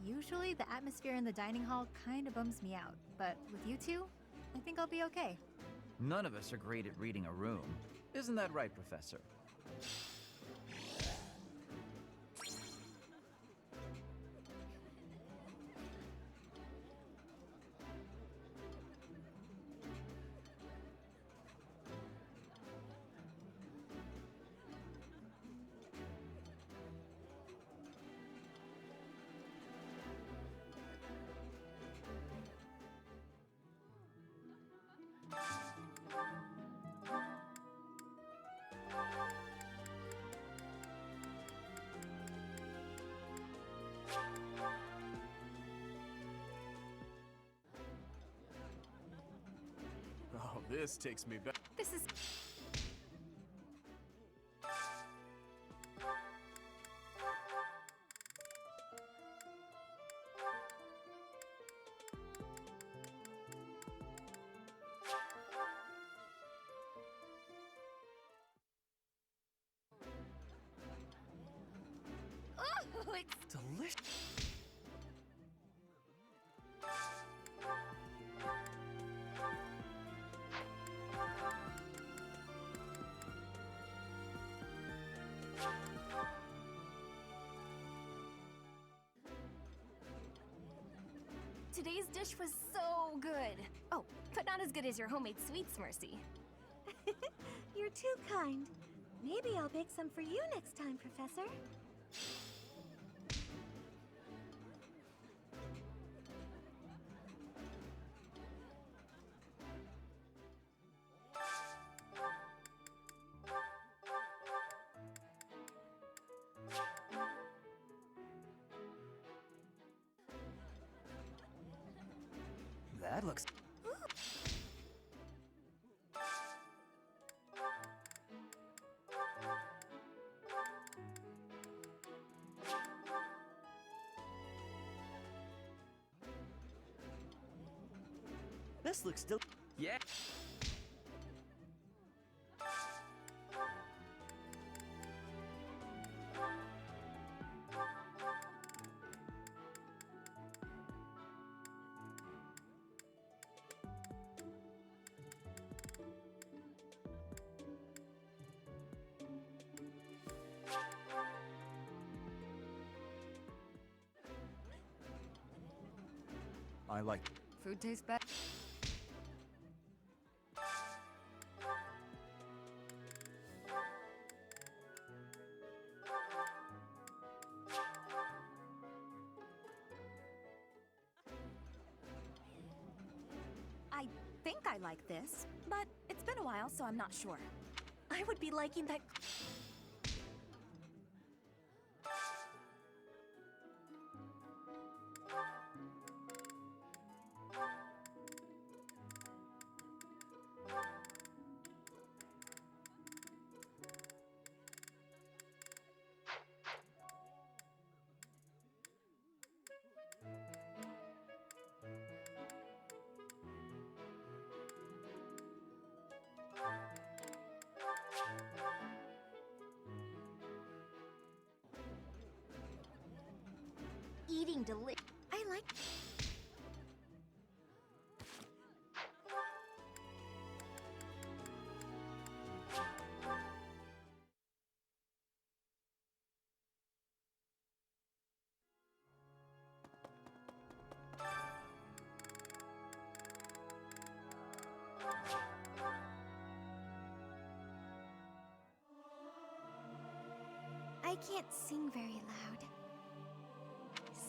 Usually, the atmosphere in the dining hall kind of bums me out, but with you two, I think I'll be okay. None of us are great at reading a room. Isn't that right, Professor? Oh, this takes me back. This is... Oh, it's delicious. Today's dish was so good. Oh, but not as good as your homemade sweets, Mercy. You're too kind. Maybe I'll bake some for you next time, Professor. That looks... This looks still. Yeah. I like. Food tastes better. I think I like this, but it's been a while, so I'm not sure. I would be liking that. Eating I like. I can't sing very loud.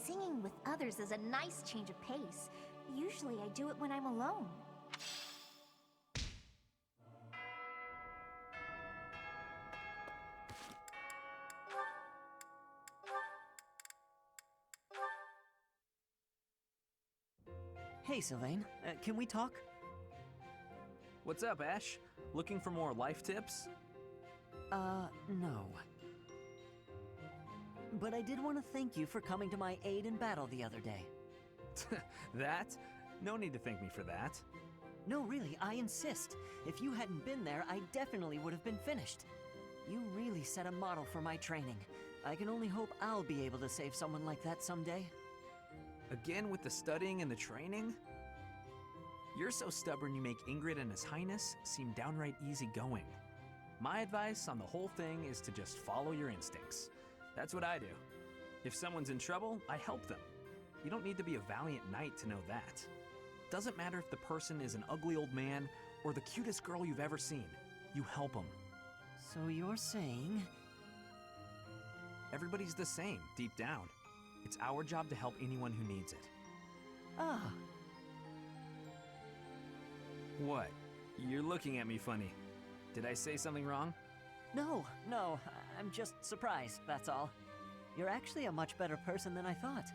Singing with others is a nice change of pace. Usually I do it when I'm alone. Hey, Sylvain, can we talk? What's up, Ash? Looking for more life tips? No. But I did want to thank you for coming to my aid in battle the other day. That? No need to thank me for that. No, really, I insist. If you hadn't been there, I definitely would have been finished. You really set a model for my training. I can only hope I'll be able to save someone like that someday. Again with the studying and the training? You're so stubborn you make Ingrid and His Highness seem downright easygoing. My advice on the whole thing is to just follow your instincts. That's what I do. If someone's in trouble, I help them. You don't need to be a valiant knight to know that. Doesn't matter if the person is an ugly old man or the cutest girl you've ever seen. You help them. So you're saying... Everybody's the same, deep down. It's our job to help anyone who needs it. Ah. What? You're looking at me funny. Did I say something wrong? No, I'm just surprised, that's all. You're actually a much better person than I thought.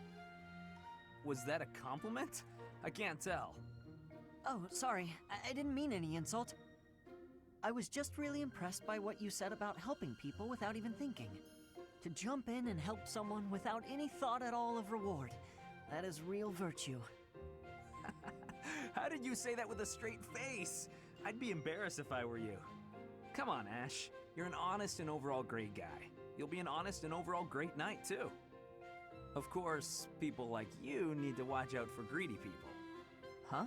Was that a compliment? I can't tell. Oh, sorry, I didn't mean any insult. I was just really impressed by what you said about helping people without even thinking. To jump in and help someone without any thought at all of reward. That is real virtue. How did you say that with a straight face? I'd be embarrassed if I were you. Come on, Ash. You're an honest and overall great guy. You'll be an honest and overall great knight, too. Of course, people like you need to watch out for greedy people. Huh?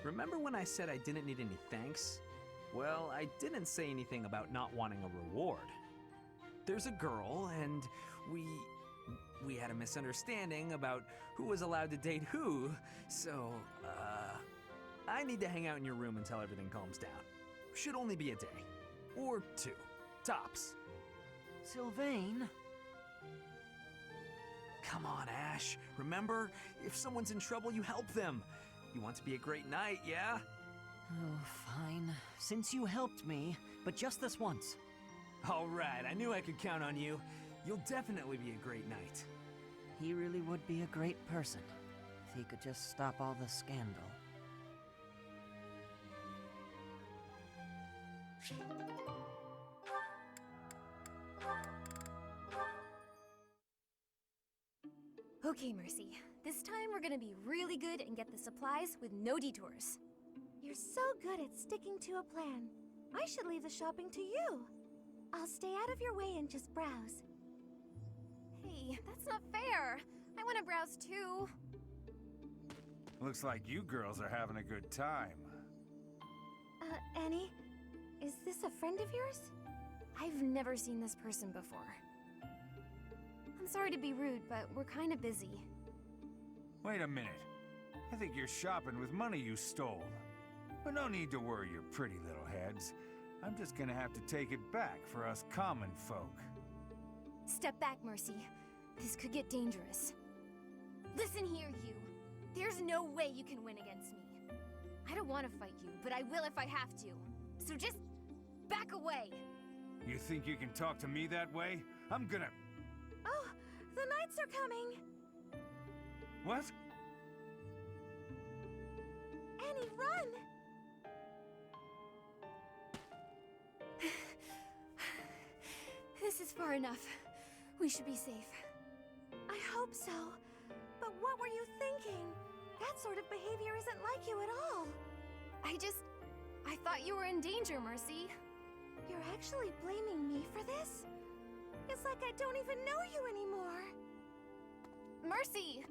Remember when I said I didn't need any thanks? Well, I didn't say anything about not wanting a reward. There's a girl, and we had a misunderstanding about who was allowed to date who, so, I need to hang out in your room until everything calms down. Should only be a day. Or 2. Tops. Sylvain? Come on, Ash. Remember, if someone's in trouble, you help them. You want to be a great knight, yeah? Oh, fine. Since you helped me, but just this once. All right, I knew I could count on you. You'll definitely be a great knight. He really would be a great person. he could just stop all the scandal. Okay, Mercy. This time we're gonna be really good and get the supplies with no detours. You're so good at sticking to a plan. I should leave the shopping to you. I'll stay out of your way and just browse. Hey, that's not fair. I wanna browse too. Looks like you girls are having a good time. Annie, is this a friend of yours? I've never seen this person before. I'm sorry to be rude, but we're kinda busy. Wait a minute. I think you're shopping with money you stole. But no need to worry your pretty little heads. I'm just gonna have to take it back for us common folk. Step back, Mercy. This could get dangerous. Listen here, you. There's no way you can win against me. I don't want to fight you, but I will if I have to. So just back away. You think you can talk to me that way? I'm gonna... Oh, the knights are coming! What? Annie, run! This is far enough. We should be safe. I hope so. But what were you thinking? That sort of behavior isn't like you at all. I thought you were in danger, Mercy. You're actually blaming me for this? It's like I don't even know you anymore. Mercy!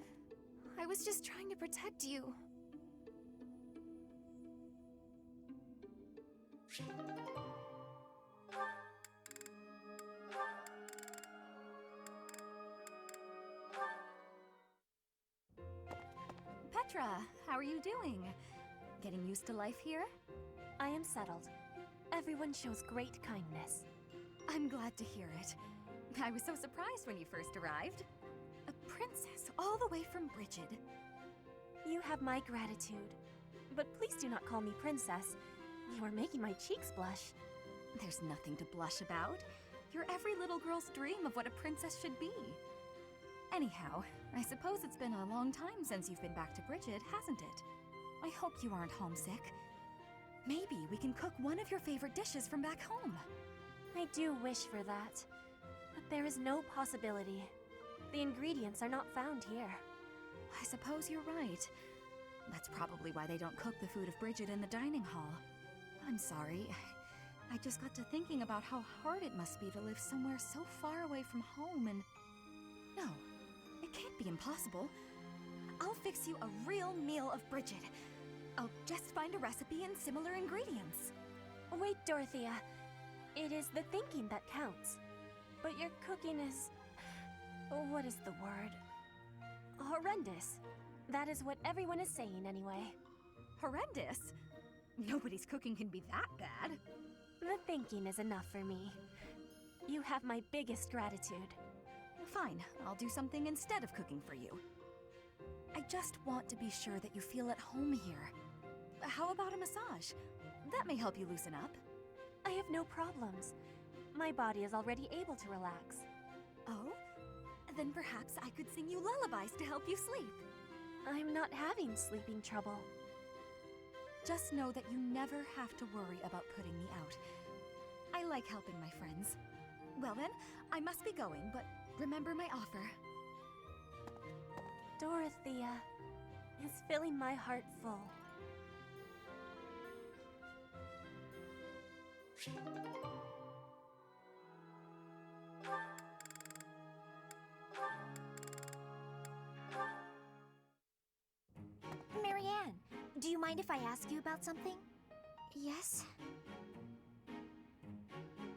I was just trying to protect you. Petra, how are you doing? Getting used to life here? I am settled. Everyone shows great kindness. I'm glad to hear it. I was so surprised when you first arrived. A princess all the way from Brigid. You have my gratitude. But please do not call me princess. You are making my cheeks blush. There's nothing to blush about. You're every little girl's dream of what a princess should be. Anyhow, I suppose it's been a long time since you've been back to Brigid, hasn't it? I hope you aren't homesick. Maybe we can cook one of your favorite dishes from back home. I do wish for that. But there is no possibility. The ingredients are not found here. I suppose you're right. That's probably why they don't cook the food of Brigid in the dining hall. I'm sorry. I just got to thinking about how hard it must be to live somewhere so far away from home and... No, it can't be impossible. I'll fix you a real meal of Brigid. I'll just find a recipe and similar ingredients. Wait, Dorothea. It is the thinking that counts. But your cooking is... what is the word? Horrendous. That is what everyone is saying anyway. Horrendous? Nobody's cooking can be that bad. The thinking is enough for me. You have my biggest gratitude. Fine, I'll do something instead of cooking for you. I just want to be sure that you feel at home here. How about a massage? That may help you loosen up. I have no problems. My body is already able to relax. Oh? Then perhaps I could sing you lullabies to help you sleep. I'm not having sleeping trouble. Just know that you never have to worry about putting me out. I like helping my friends. Well then, I must be going, but remember my offer. Dorothea is filling my heart full. Marianne, do you mind if I ask you about something? Yes?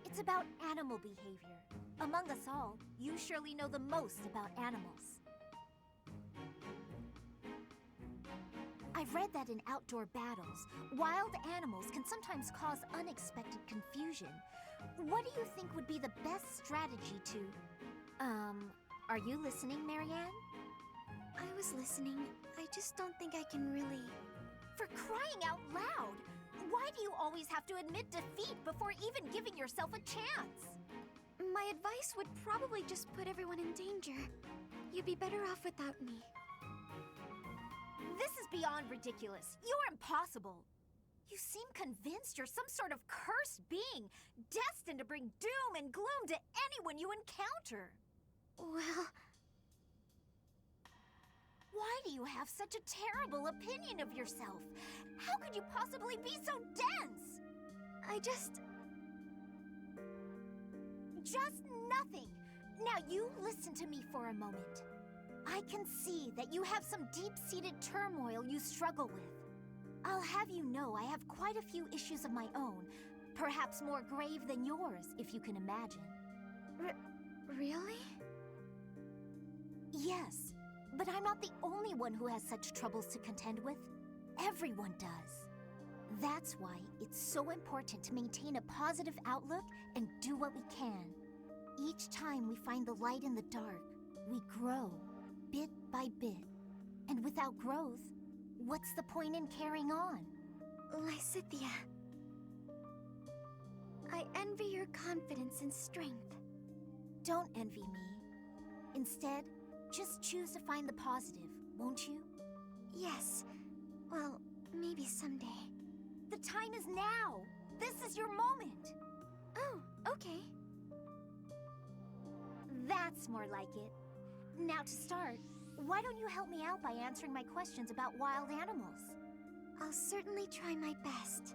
It's about animal behavior. Among us all, you surely know the most about animals. I've read that in outdoor battles, wild animals can sometimes cause unexpected confusion. What do you think would be the best strategy to... are you listening, Marianne? I was listening. I just don't think I can really... For crying out loud! Why do you always have to admit defeat before even giving yourself a chance? My advice would probably just put everyone in danger. You'd be better off without me. beyond ridiculous. You're impossible. You seem convinced you're some sort of cursed being, destined to bring doom and gloom to anyone you encounter. Well... Why do you have such a terrible opinion of yourself? How could you possibly be so dense? I just... Just nothing. Now you listen to me for a moment. I can see that you have some deep-seated turmoil you struggle with. I'll have you know I have quite a few issues of my own, perhaps more grave than yours, if you can imagine. Really? Yes, but I'm not the only one who has such troubles to contend with. Everyone does. That's why it's so important to maintain a positive outlook and do what we can. Each time we find the light in the dark, we grow, bit by bit. And without growth, what's the point in carrying on? Lysithea, I envy your confidence and strength. Don't envy me. Instead, just choose to find the positive, won't you? Yes. Well, maybe someday. The time is now! This is your moment! Oh, okay. That's more like it. Now to start, why don't you help me out by answering my questions about wild animals? I'll certainly try my best.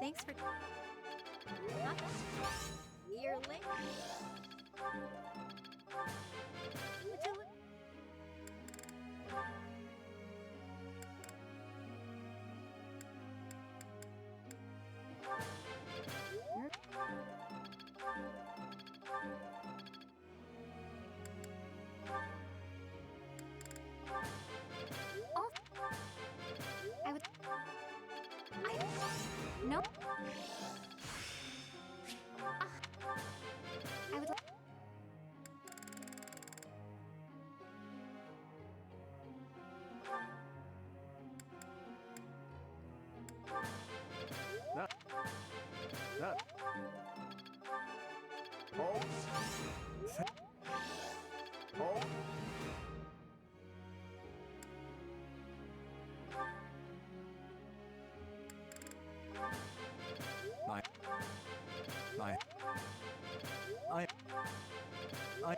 Thanks for... You're late. I would. Nope. I would. Not. Oh. Oh. I.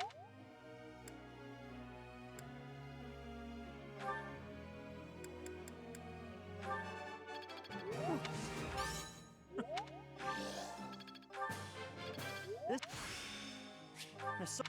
This. Professor.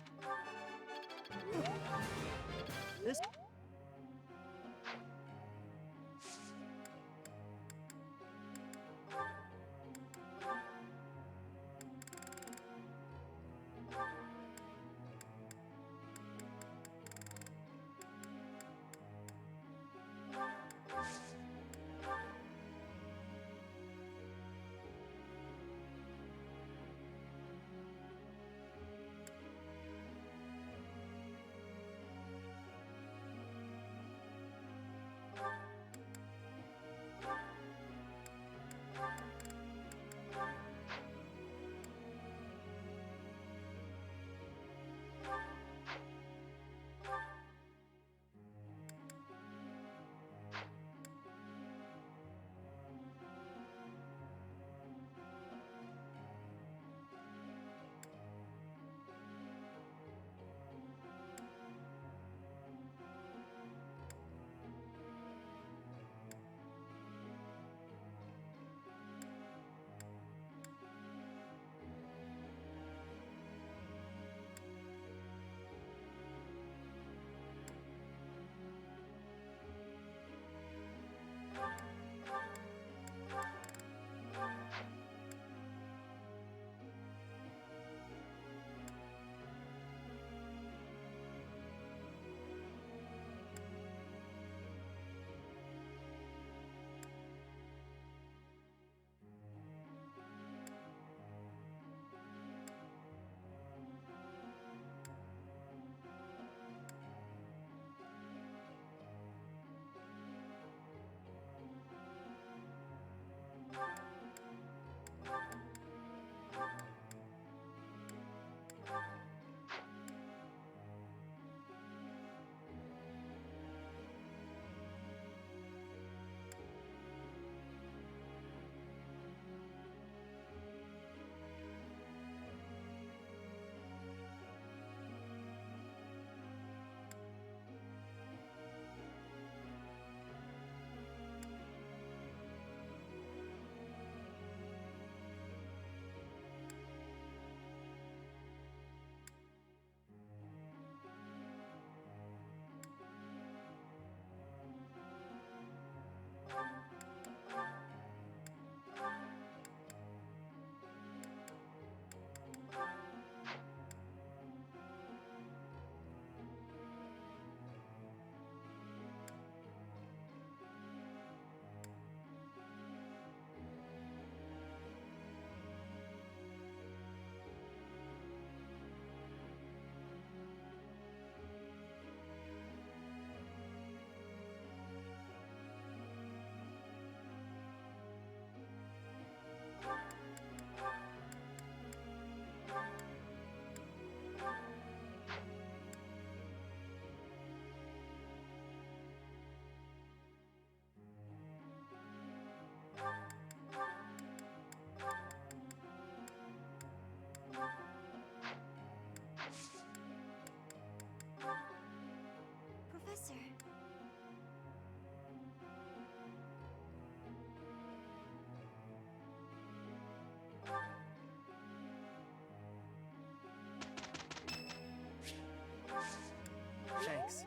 Thanks.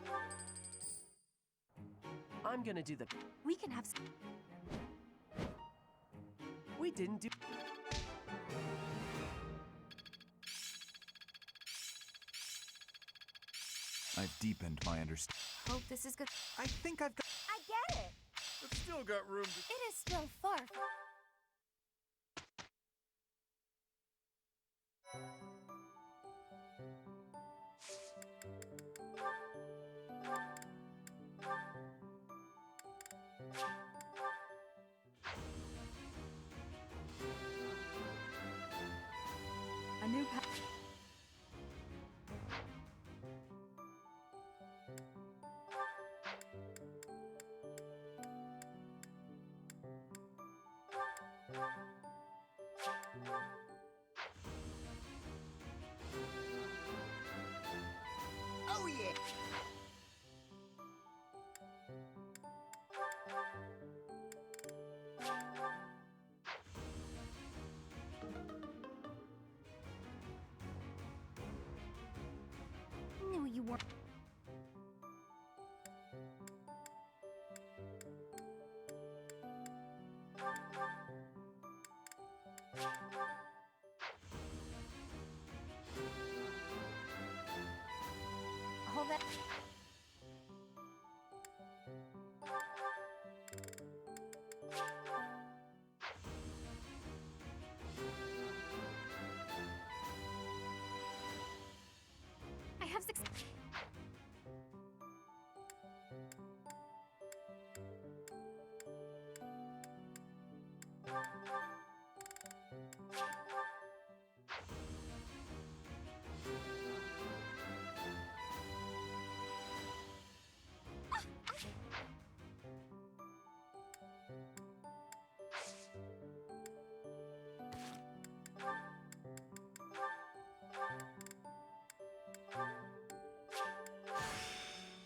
I'm gonna do the. We can have We didn't do. I've deepened my understanding. Hope this is good. I think I've got. I get it. I've still got room to... It is still far from... A new pa- Oh yeah! Knew you weren't. Hold that. I have six.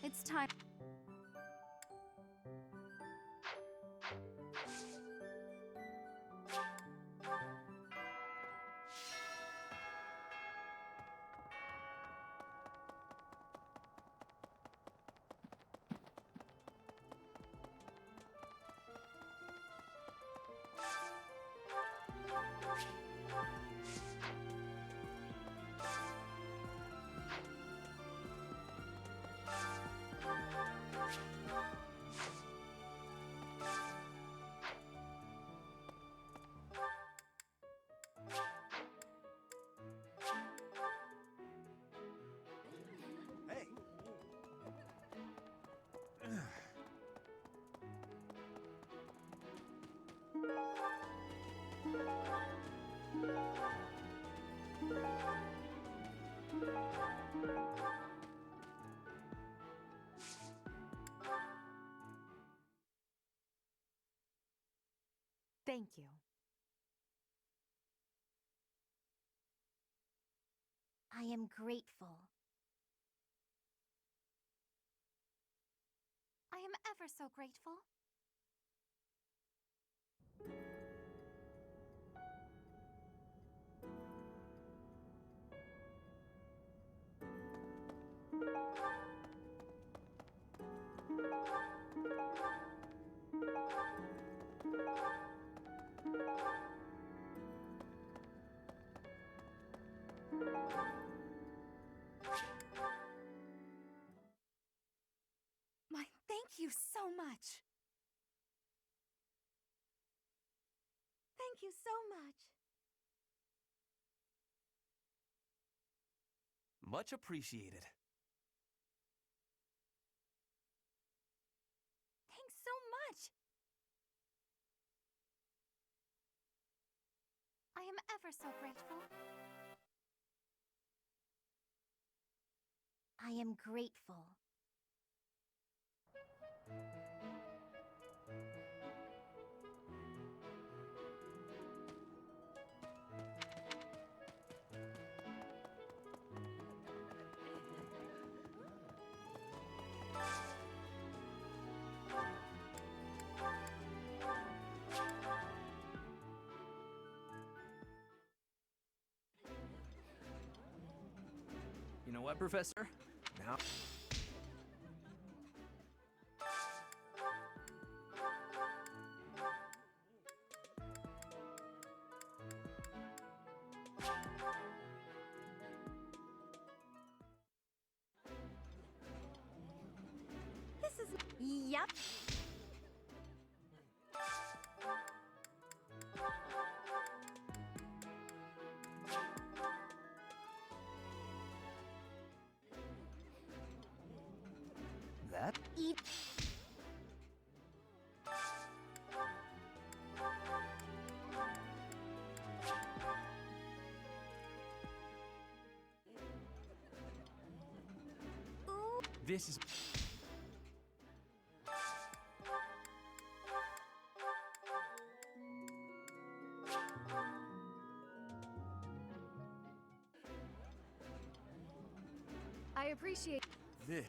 It's time. Hey! Thank you. I am grateful. I am ever so grateful. My thank you so much. Thank you so much. Much appreciated. Thanks so much. I am ever so grateful. I am grateful. You know what, Professor? Now... This is... Yep. that. Eat. This is... I appreciate... This...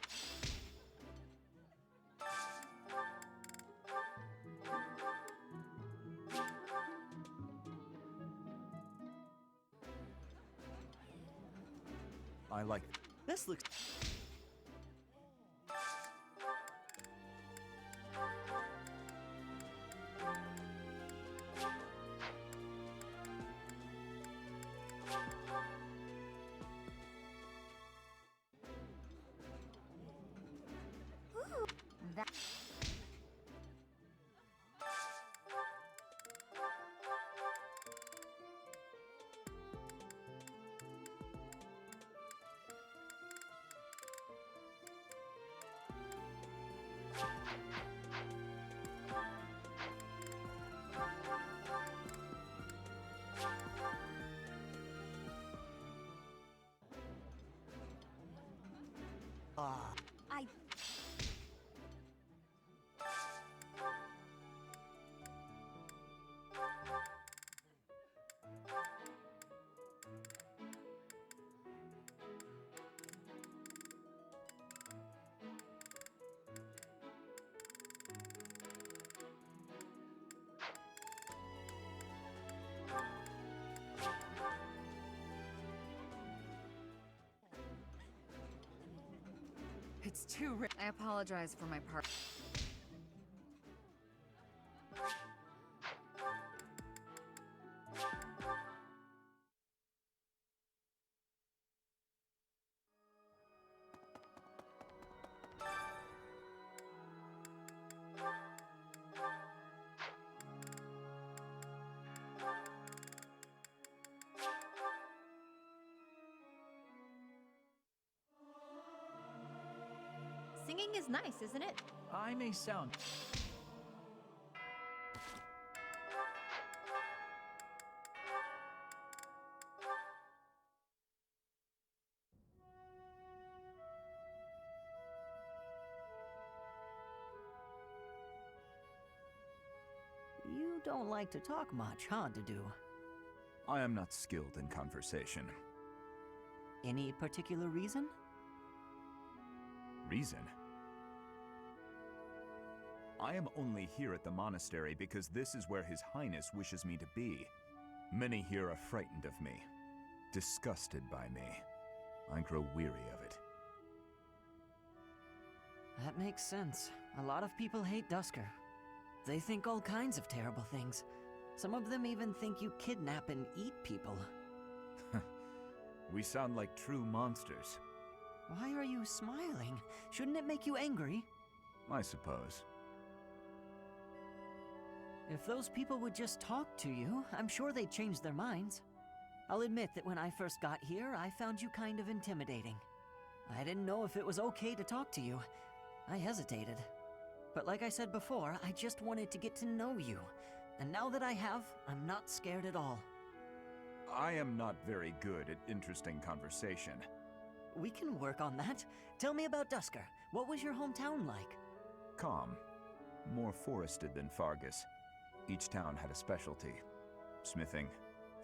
I like... This looks... That... I... It's too I apologize for my part. Singing is nice, isn't it? I may sound... You don't like to talk much, huh, Dedu? I am not skilled in conversation. Any particular reason? Reason? I am only here at the monastery because this is where His Highness wishes me to be. Many here are frightened of me, disgusted by me. I grow weary of it. That makes sense. A lot of people hate Dusker. They think all kinds of terrible things. Some of them even think you kidnap and eat people. We sound like true monsters. Why are you smiling? Shouldn't it make you angry? I suppose. If those people would just talk to you, I'm sure they'd change their minds. I'll admit that when I first got here, I found you kind of intimidating. I didn't know if it was okay to talk to you. I hesitated. But like I said before, I just wanted to get to know you. And now that I have, I'm not scared at all. I am not very good at interesting conversation. We can work on that. Tell me about Dusker. What was your hometown like? Calm. More forested than Fargus. Each town had a specialty. Smithing,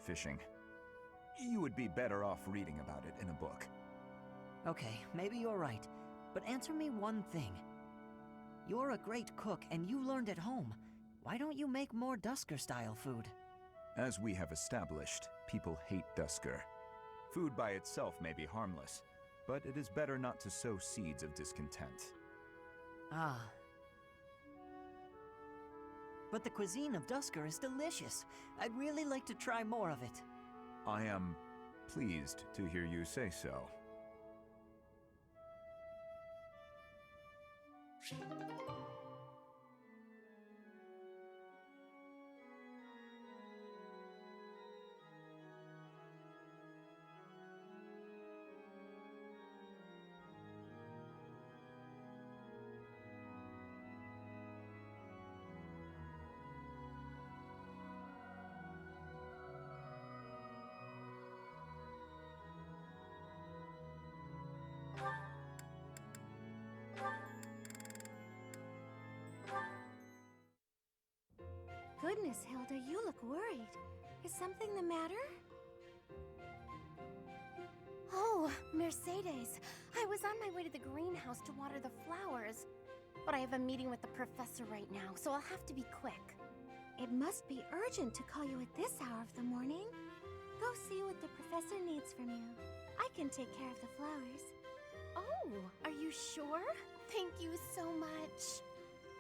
fishing. You would be better off reading about it in a book. Okay, maybe you're right. But answer me one thing. You're a great cook and you learned at home. Why don't you make more Dusker-style food? As we have established, people hate Dusker. Food by itself may be harmless, but it is better not to sow seeds of discontent. Ah. But the cuisine of Dusker is delicious. I'd really like to try more of it. I am pleased to hear you say so. goodness, Hilda, you look worried. Is something the matter? Oh, Mercedes. I was on my way to the greenhouse to water the flowers. But I have a meeting with the professor right now, so I'll have to be quick. It must be urgent to call you at this hour of the morning. Go see what the professor needs from you. I can take care of the flowers. Oh, are you sure? Thank you so much.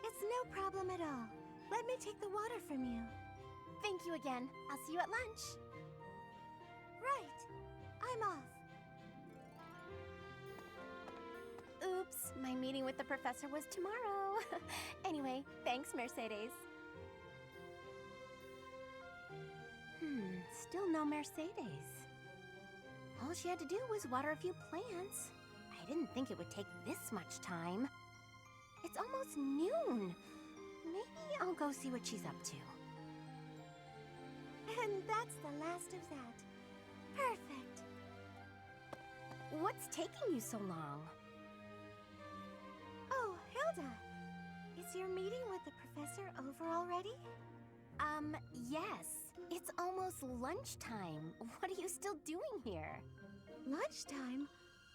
It's no problem at all. Let me take the water from you. Thank you again. I'll see you at lunch. Right. I'm off. Oops, my meeting with the professor was tomorrow. Anyway, thanks, Mercedes. Still no Mercedes. All she had to do was water a few plants. I didn't think it would take this much time. It's almost noon. Maybe I'll go see what she's up to. And that's the last of that. Perfect. What's taking you so long? Oh, Hilda. Is your meeting with the professor over already? Yes. It's almost lunchtime. What are you still doing here? Lunchtime?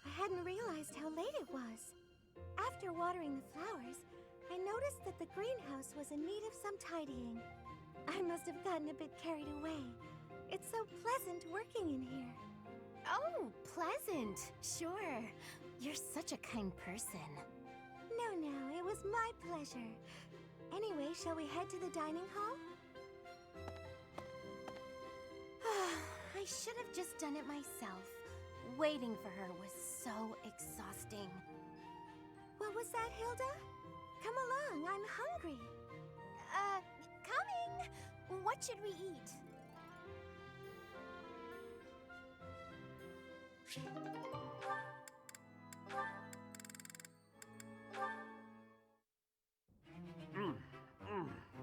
I hadn't realized how late it was. After watering the flowers, I noticed that the greenhouse was in need of some tidying. I must have gotten a bit carried away. It's so pleasant working in here. Oh, pleasant. Sure. You're such a kind person. No, it was my pleasure. Anyway, shall we head to the dining hall? I should have just done it myself. Waiting for her was so exhausting. What was that, Hilda? Come along, I'm hungry. Coming! What should we eat?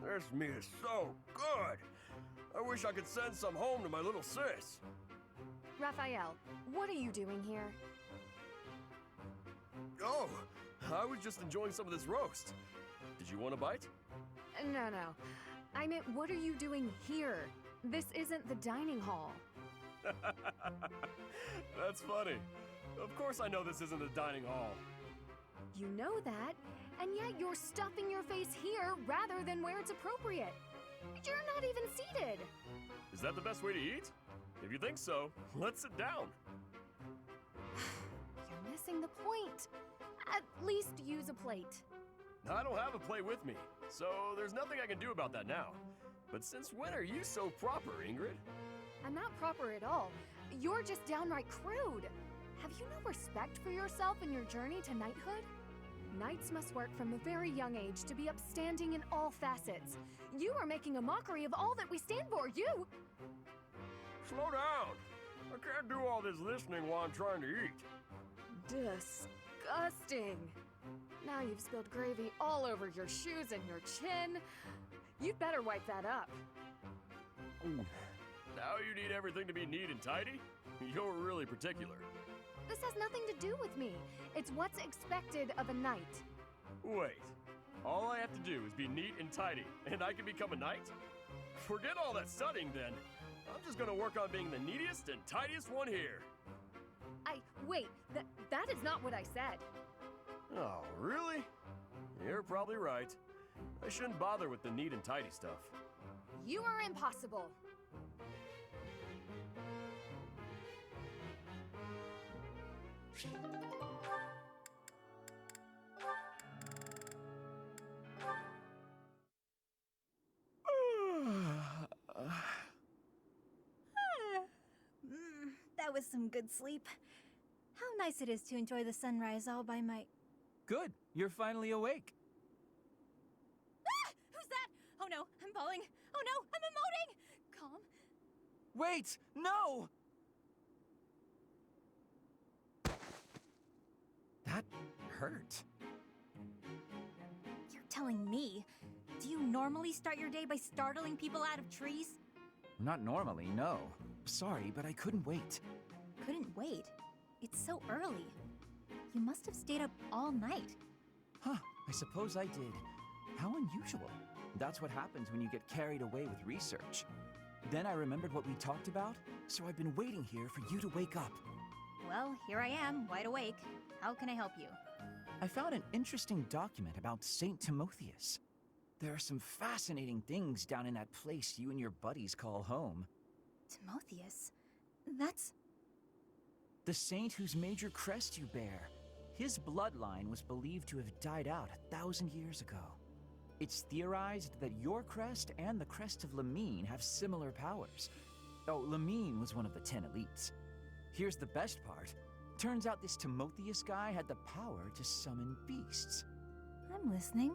This meat is so good. I wish I could send some home to my little sis. Raphael, what are you doing here? Oh, I was just enjoying some of this roast. Did you want a bite? No. I meant, what are you doing here? This isn't the dining hall. That's funny. Of course I know this isn't the dining hall. You know that, and yet you're stuffing your face here rather than where it's appropriate. You're not even seated. Is that the best way to eat? If you think so, let's sit down. You're missing the point. At least use a plate. I don't have a plate with me, so there's nothing I can do about that now. But since when are you so proper, Ingrid? I'm not proper at all. You're just downright crude. Have you no respect for yourself in your journey to knighthood? Knights must work from a very young age to be upstanding in all facets. You are making a mockery of all that we stand for, you! Slow down. I can't do all this listening while I'm trying to eat. Disgusting. Now you've spilled gravy all over your shoes and your chin. You'd better wipe that up. Now you need everything to be neat and tidy? You're really particular. This has nothing to do with me. It's what's expected of a knight. Wait. All I have to do is be neat and tidy, and I can become a knight? Forget all that studying then. I'm just gonna work on being the neatest and tidiest one here. Wait, that is not what I said. Oh, really? You're probably right. I shouldn't bother with the neat and tidy stuff. You are impossible. That was some good sleep. How nice it is to enjoy the sunrise all by my... Good. You're finally awake. Ah! Who's that? Oh no, I'm falling. Oh no, I'm emoting! Calm. Wait! No! That hurt. You're telling me? Do you normally start your day by startling people out of trees? Not normally, no. Sorry, but I couldn't wait. Couldn't wait? It's so early. You must have stayed up all night. Huh, I suppose I did. How unusual. That's what happens when you get carried away with research. Then I remembered what we talked about, so I've been waiting here for you to wake up. Well, here I am, wide awake. How can I help you? I found an interesting document about Saint Timotheus. There are some fascinating things down in that place you and your buddies call home. Timotheus? That's... The saint whose major crest you bear. His bloodline was believed to have died out 1,000 years ago. It's theorized that your crest and the crest of Lamine have similar powers. Oh, Lamine was one of the 10 elites. Here's the best part. Turns out this Timotheus guy had the power to summon beasts. I'm listening.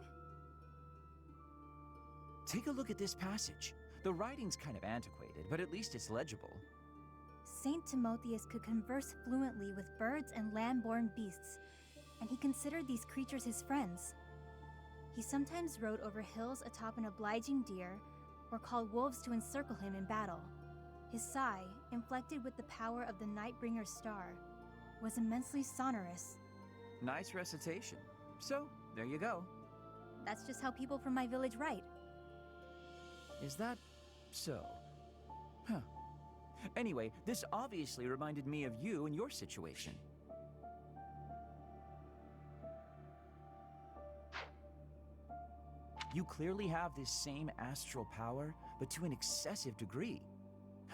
Take a look at this passage. The writing's kind of antiquated, but at least it's legible. Saint Timotheus could converse fluently with birds and land-born beasts, and he considered these creatures his friends. He sometimes rode over hills atop an obliging deer, or called wolves to encircle him in battle. His sigh, inflected with the power of the Nightbringer's star, was immensely sonorous. Nice recitation. So, there you go. That's just how people from my village write. Is that so? Huh. Anyway, this obviously reminded me of you and your situation. You clearly have this same astral power, but to an excessive degree.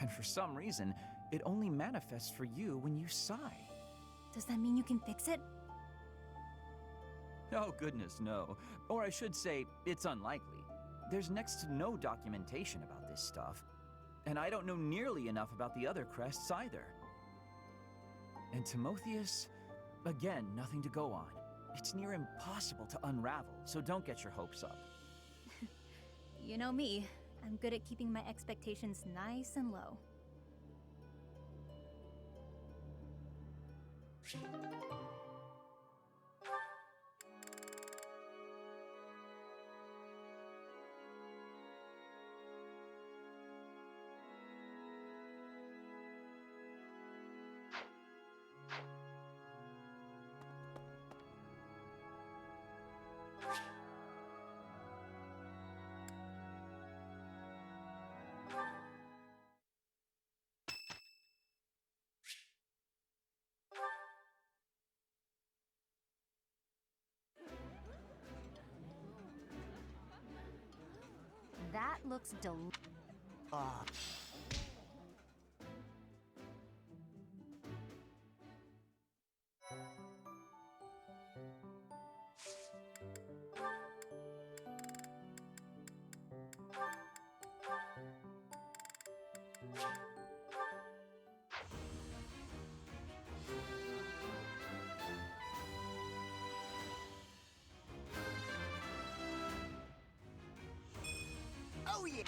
And for some reason, it only manifests for you when you sigh. Does that mean you can fix it? Oh goodness, no. Or I should say, it's unlikely. There's next to no documentation about this stuff. And I don't know nearly enough about the other crests either. And Timotheus, again, nothing to go on. It's near impossible to unravel, so don't get your hopes up. You know me. I'm good at keeping my expectations nice and low. That looks Oh yeah!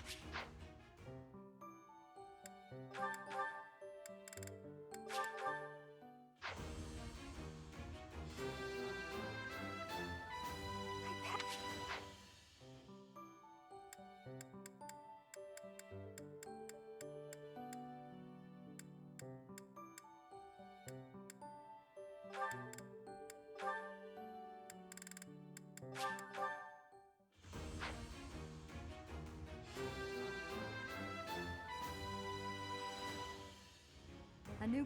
A new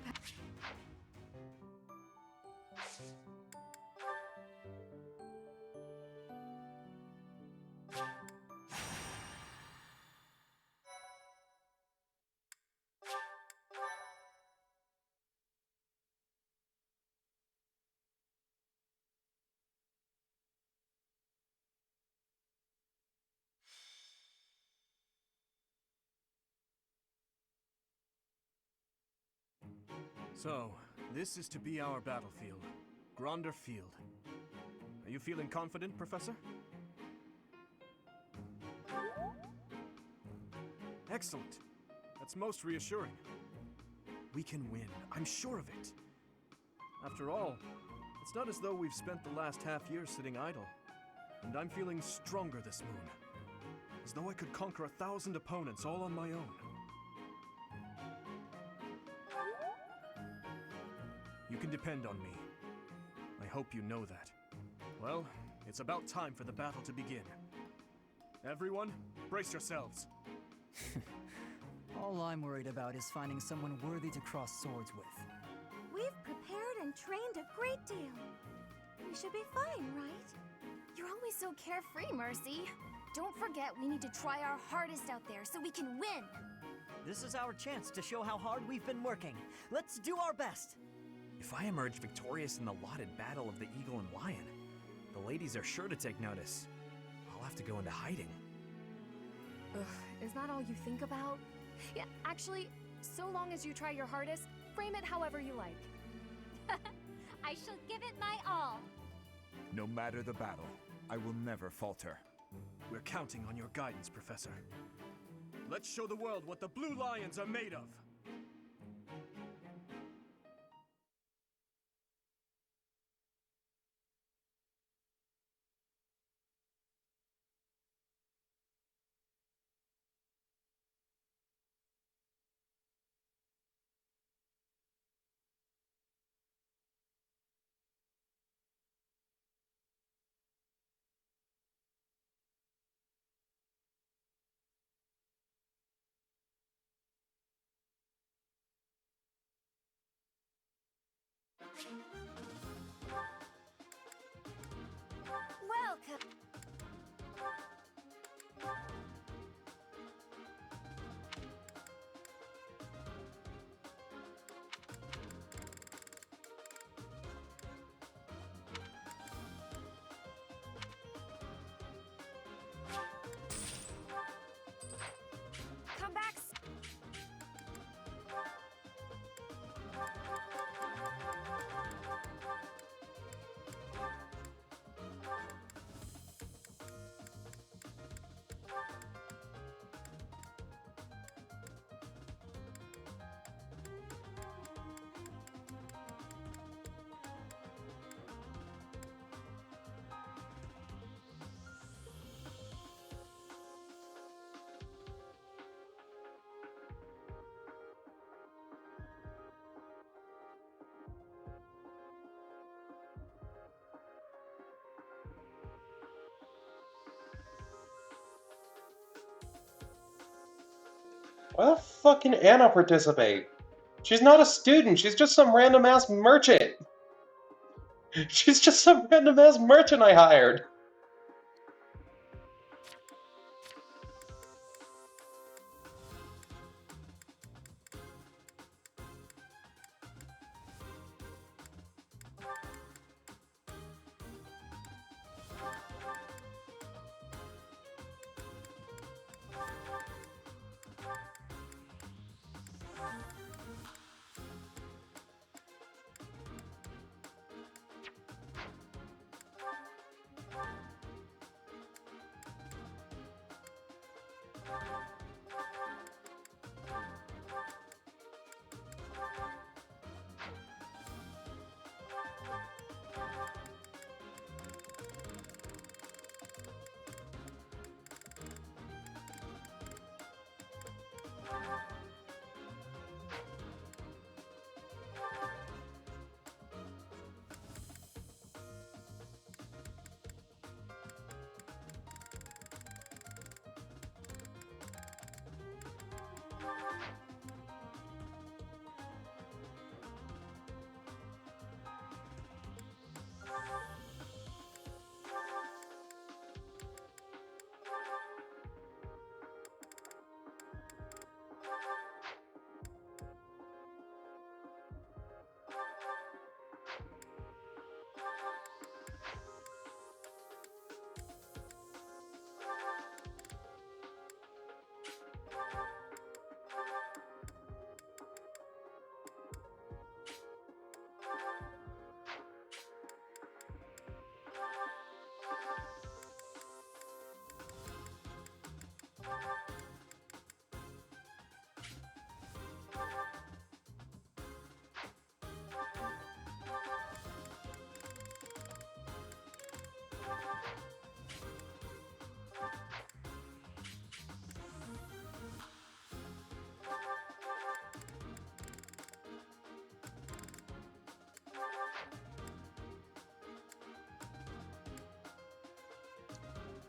So, this is to be our battlefield. Gronder Field. Are you feeling confident, Professor? Excellent. That's most reassuring. We can win. I'm sure of it. After all, it's not as though we've spent the last half-year sitting idle. And I'm feeling stronger this moon. As though I could conquer 1,000 opponents all on my own. You can depend on me. I hope you know that. Well, it's about time for the battle to begin. Everyone, brace yourselves. All I'm worried about is finding someone worthy to cross swords with. We've prepared and trained a great deal. We should be fine, right? You're always so carefree, Mercy. Don't forget we need to try our hardest out there so we can win. This is our chance to show how hard we've been working. Let's do our best. If I emerge victorious in the lauded battle of the Eagle and Lion, the ladies are sure to take notice. I'll have to go into hiding. Ugh, is that all you think about? Yeah, actually, so long as you try your hardest, frame it however you like. I shall give it my all. No matter the battle, I will never falter. We're counting on your guidance, Professor. Let's show the world what the Blue Lions are made of. Welcome. Come back. Why the fuck can Anna participate? She's not a student, she's just some random ass merchant. She's just some random ass merchant I hired.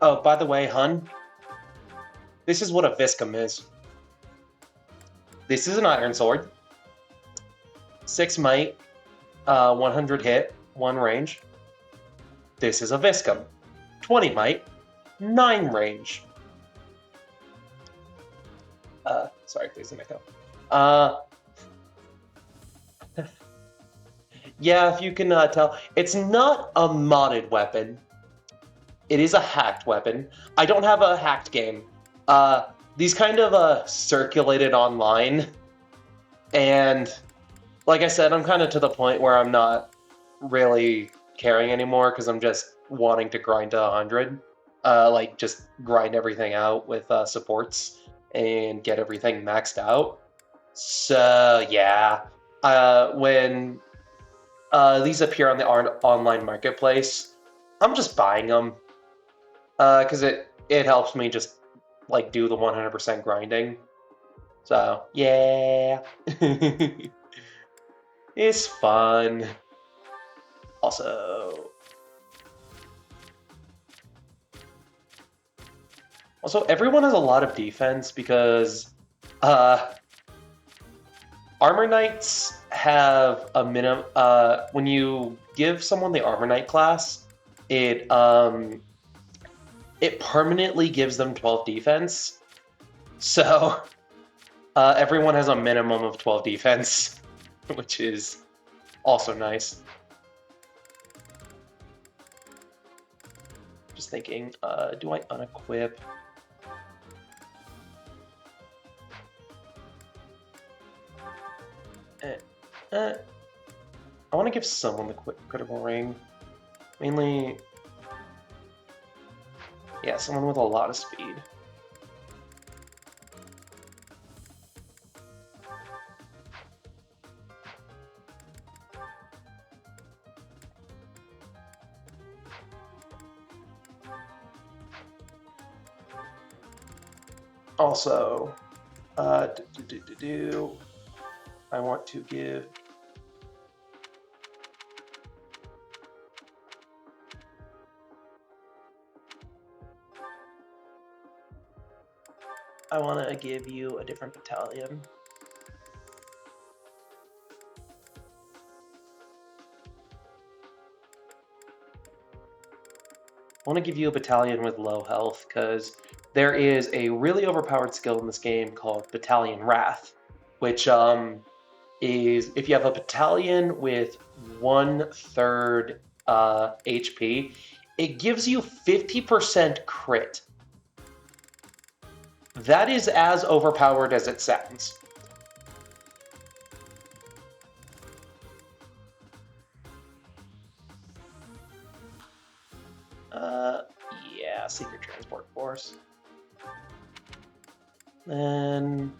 Oh, by the way, hun, This is what a Viscum is. This is an iron sword. 6 might, 100 hit, 1 range. This is a Viscum. 20 might, 9 range. Sorry, there's an echo. Yeah, if you can tell, it's not a modded weapon. It is a hacked weapon. I don't have a hacked game. These kind of circulated online, and like I said, I'm kind of to the point where I'm not really caring anymore because I'm just wanting to grind to 100. Like, just grind everything out with supports and get everything maxed out. So, yeah. When these appear on the online marketplace, I'm just buying them because it helps me just like do the 100% grinding. So, yeah. It's fun. Also, everyone has a lot of defense because Armor Knights have a minimum. When you give someone the Armor Knight class, it permanently gives them 12 defense. So everyone has a minimum of 12 defense, which is also nice. Just thinking, do I unequip? I want to give someone the critical ring. Mainly, yeah, someone with a lot of speed. Also, I want to give you a different battalion. I want to give you a battalion with low health because there is a really overpowered skill in this game called Battalion Wrath, which is if you have a battalion with 1/3 HP, it gives you 50% crit. That is as overpowered as it sounds. Yeah, Secret Transport Force. Then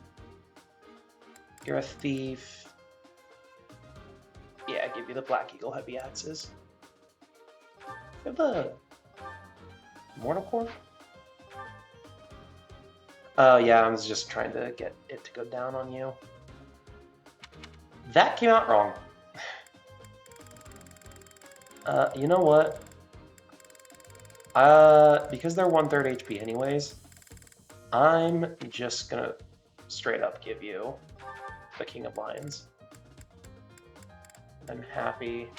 you're a thief. Yeah, give you the Black Eagle heavy axes. You have the Mortal Core? Oh yeah, I was just trying to get it to go down on you. That came out wrong. You know what? Because they're 1/3 HP anyways, I'm just gonna straight up give you the King of Lions. I'm happy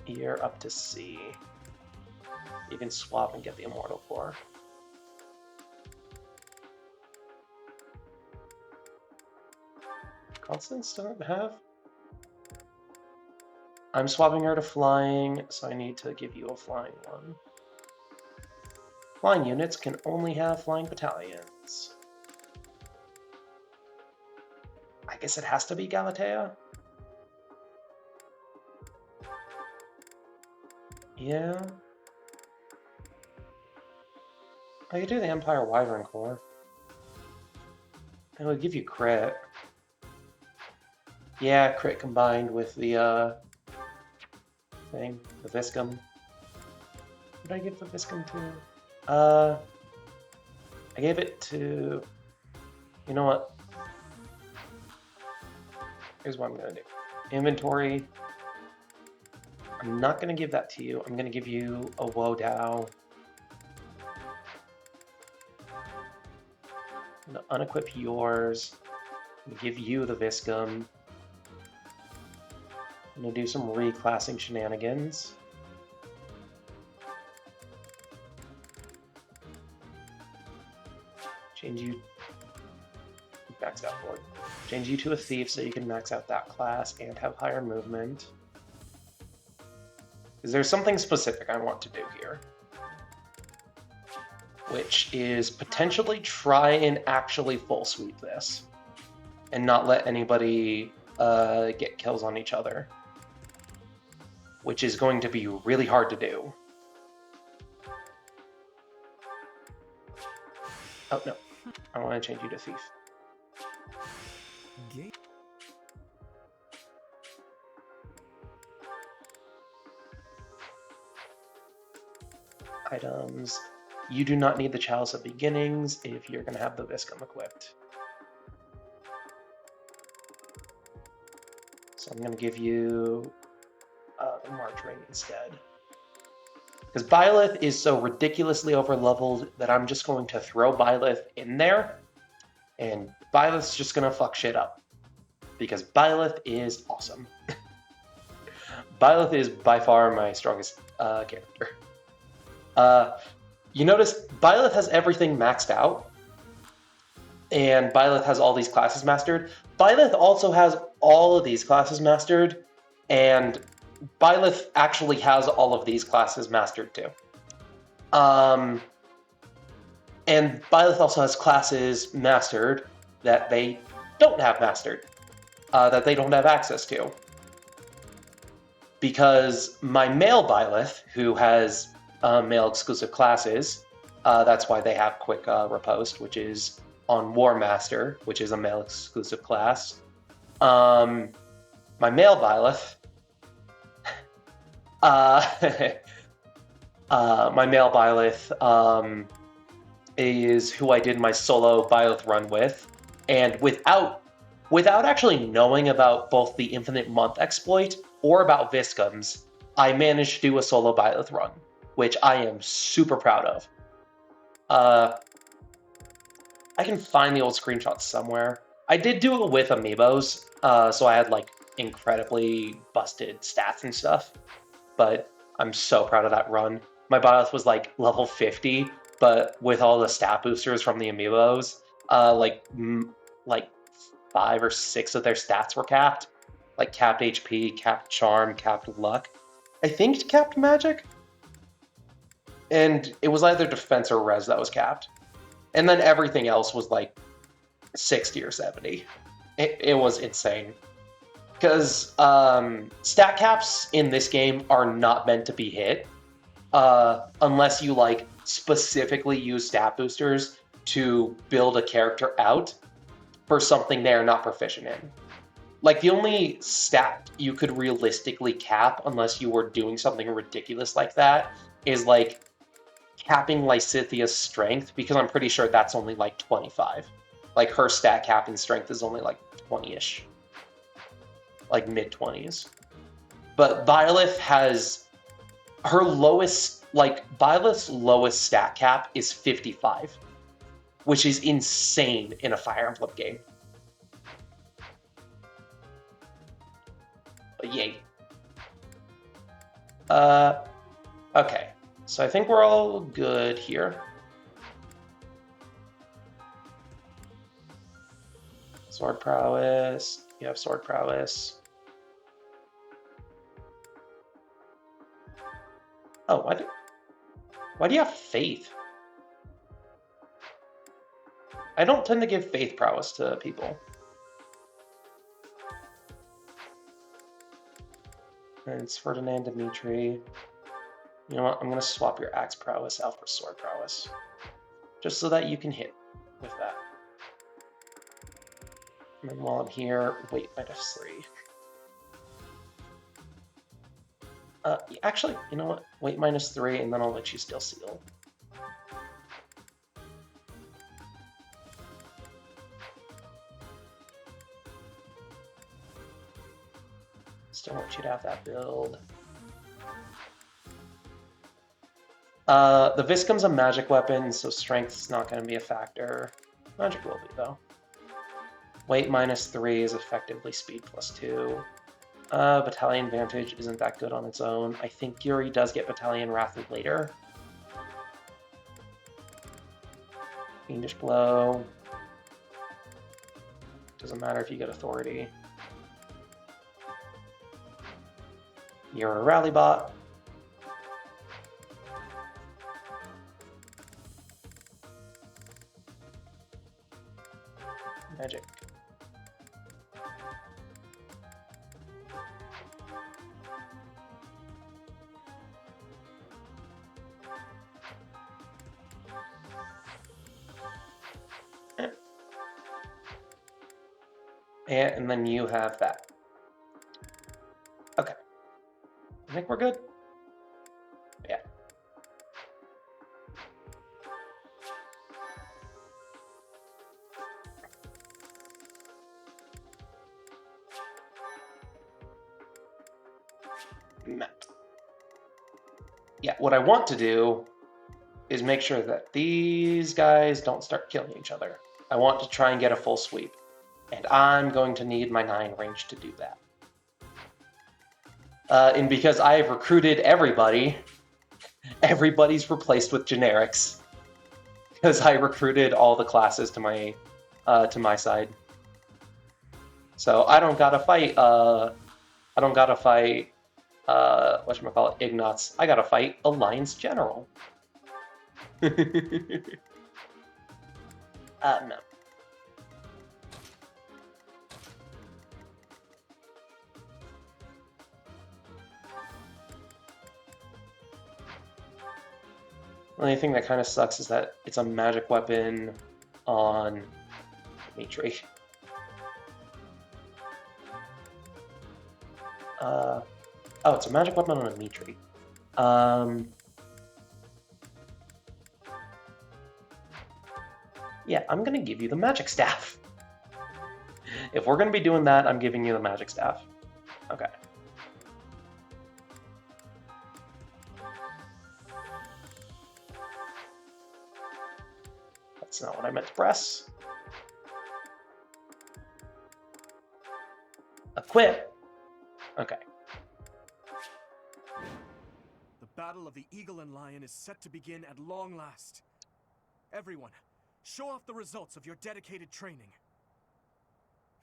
you're up to C. You can swap and get the Immortal Core. Constance doesn't have? I'm swapping her to flying, so I need to give you a flying one. Flying units can only have flying battalions. I guess it has to be Galatea? Yeah. I could do the Empire Wyvern Corps. It would give you crit. Yeah, crit combined with the thing, the Viscum. What did I give the Viscum to? I gave it to. You know what? Here's what I'm gonna do. Inventory. I'm not gonna give that to you. I'm gonna give you a Wodao. Unequip yours. Give you the Viscum. I'm gonna do some reclassing shenanigans. Change you. Max out for it. Change you to a thief so you can max out that class and have higher movement. Because there's something specific I want to do here, which is potentially try and actually full sweep this and not let anybody get kills on each other, which is going to be really hard to do. Oh no, I want to change you to thief. Items. You do not need the Chalice of Beginnings if you're going to have the Viscum equipped. So I'm going to give you the March Ring instead. Because Byleth is so ridiculously overleveled that I'm just going to throw Byleth in there, and Byleth's just going to fuck shit up. Because Byleth is awesome. Byleth is by far my strongest character. You notice Byleth has everything maxed out, and Byleth has all these classes mastered. Byleth also has all of these classes mastered, and Byleth actually has all of these classes mastered too. And Byleth also has classes mastered that they don't have mastered, that they don't have access to. Because my male Byleth, who has male exclusive classes, that's why they have quick riposte, which is on War Master, which is a male exclusive class. My male Byleth, is who I did my solo Byleth run with, and without actually knowing about both the Infinite Month exploit or about Viscums, I managed to do a solo Byleth run, which I am super proud of. I can find the old screenshots somewhere. I did do it with amiibos, so I had like incredibly busted stats and stuff, but I'm so proud of that run. My Byleth was like level 50, but with all the stat boosters from the amiibos, like 5 or 6 of their stats were capped. Like capped HP, capped Charm, capped Luck. I think capped Magic? And it was either Defense or Res that was capped. And then everything else was like 60 or 70. It was insane. Because stat caps in this game are not meant to be hit. Unless you like specifically use stat boosters to build a character out for something they're not proficient in. Like, the only stat you could realistically cap, unless you were doing something ridiculous like that, is like capping Lysithia's strength, because I'm pretty sure that's only like 25. Like, her stat cap in strength is only like 20-ish. Like mid-20s. But Byleth has her lowest, like, Byleth's lowest stat cap is 55, which is insane in a Fire Emblem game. But yay. Okay. So I think we're all good here. Sword prowess. You have sword prowess. Oh, why do you have faith? I don't tend to give faith prowess to people. And it's Ferdinand Dimitri. You know what? I'm going to swap your axe prowess out for sword prowess. Just so that you can hit with that. And then while I'm here, weight -3. Actually, you know what? Weight -3, and then I'll let you still seal. Still want you to have that build. The Viscum's a magic weapon, so strength's not going to be a factor. Magic will be, though. Weight -3 is effectively speed +2. Battalion Vantage isn't that good on its own. I think Yuri does get Battalion Wrath later. Fiendish Blow. Doesn't matter if you get Authority. You're a Rally Bot. Magic. And then you have that. Okay. I think we're good. Yeah. Yeah, what I want to do is make sure that these guys don't start killing each other. I want to try and get a full sweep. And I'm going to need my 9 range to do that. And because I have recruited everybody, everybody's replaced with generics. Because I recruited all the classes to my side. So I don't gotta fight whatchamacallit, Ignatz. I gotta fight Alliance General. No. The only thing that kind of sucks is that it's a magic weapon on Dimitri. Oh, it's a magic weapon on Dimitri. Yeah, I'm gonna give you the magic staff. If we're gonna be doing that, I'm giving you the magic staff. Okay. That's not what I meant to press. Equip. Okay. The battle of the Eagle and Lion is set to begin at long last. Everyone, show off the results of your dedicated training.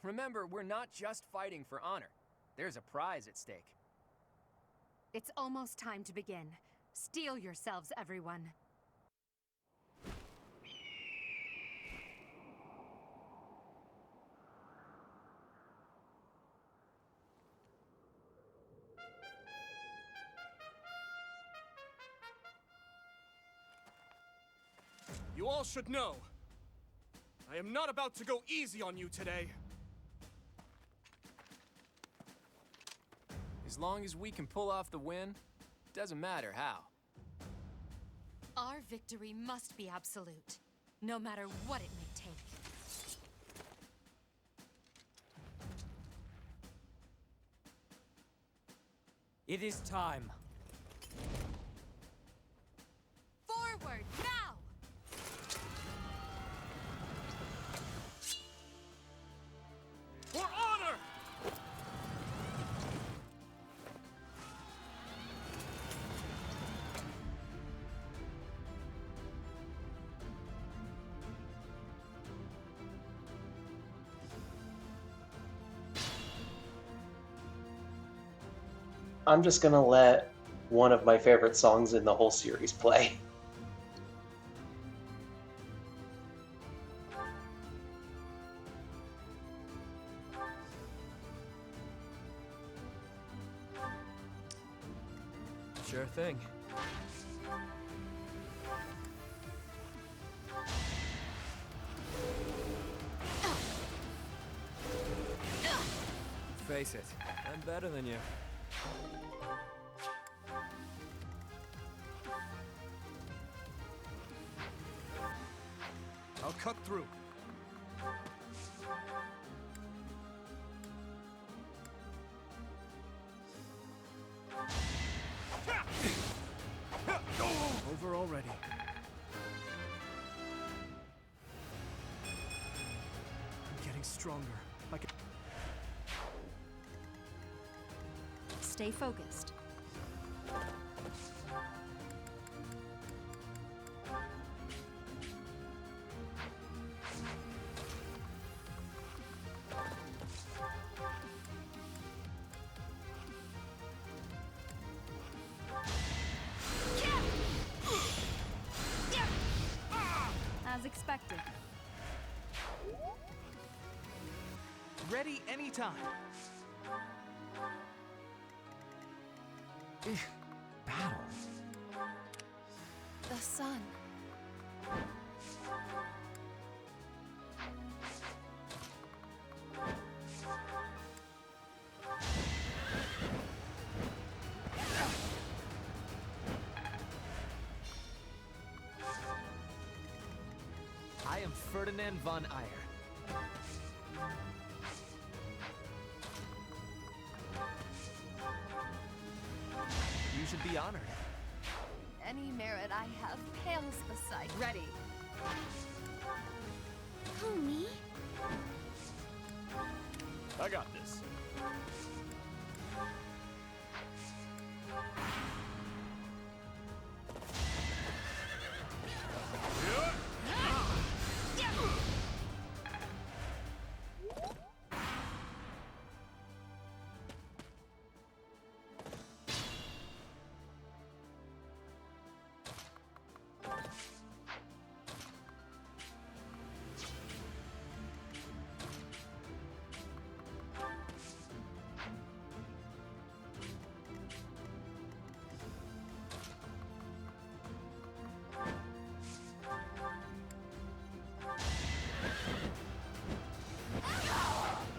Remember, we're not just fighting for honor. There's a prize at stake. It's almost time to begin. Steel yourselves, everyone. You all should know, I am not about to go easy on you today. As long as we can pull off the win, doesn't matter how. Our victory must be absolute, no matter what it may take. It is time. Forward, now! For honor! I'm just gonna let one of my favorite songs in the whole series play. Sure thing. Face it, I'm better than you. I'll cut through. Over already. getting stronger. I can... Stay focused. As expected. Ready anytime. Battle? The sun. I am Ferdinand von Eyre. You should be honored. Any merit I have pales beside. Ready. Who, me? I got this.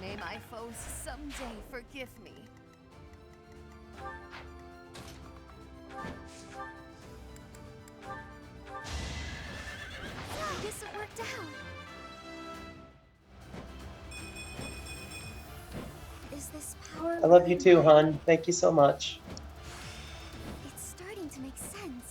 May my foes someday forgive me. I guess it worked out. Is this power? I love you too, hon. Thank you so much. It's starting to make sense.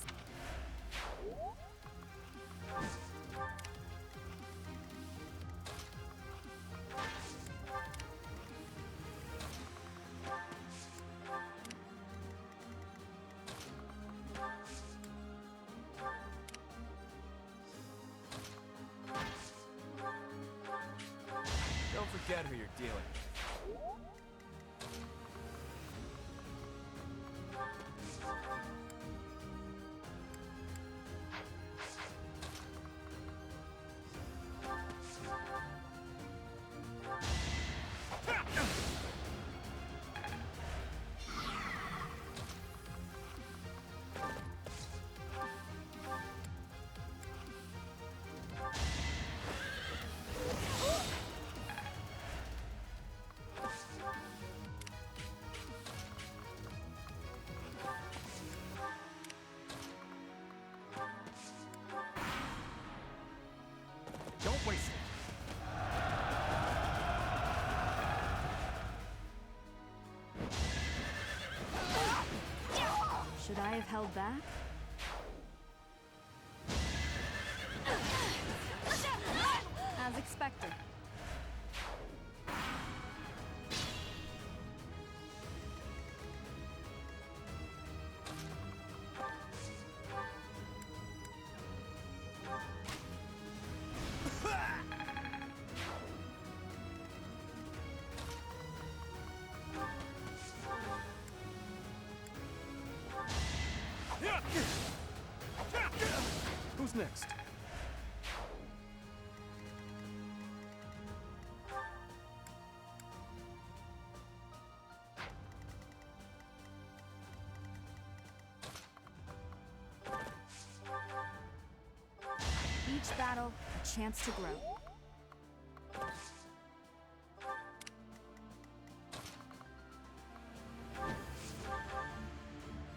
Don't forget who you're dealing with. Don't waste it. Should I have held back? As expected. Who's next? Each battle, a chance to grow.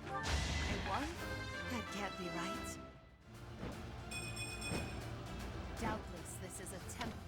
I won? That can't be right. Doubtless this is a temple.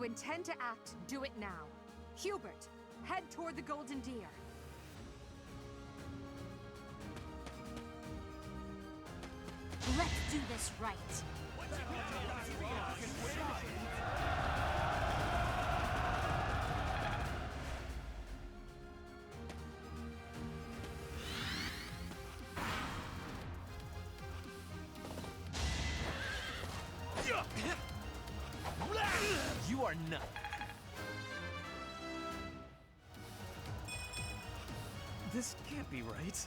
intend to act, do it now. Hubert, head toward the Golden Deer. Let's do this right. You are not. This can't be right.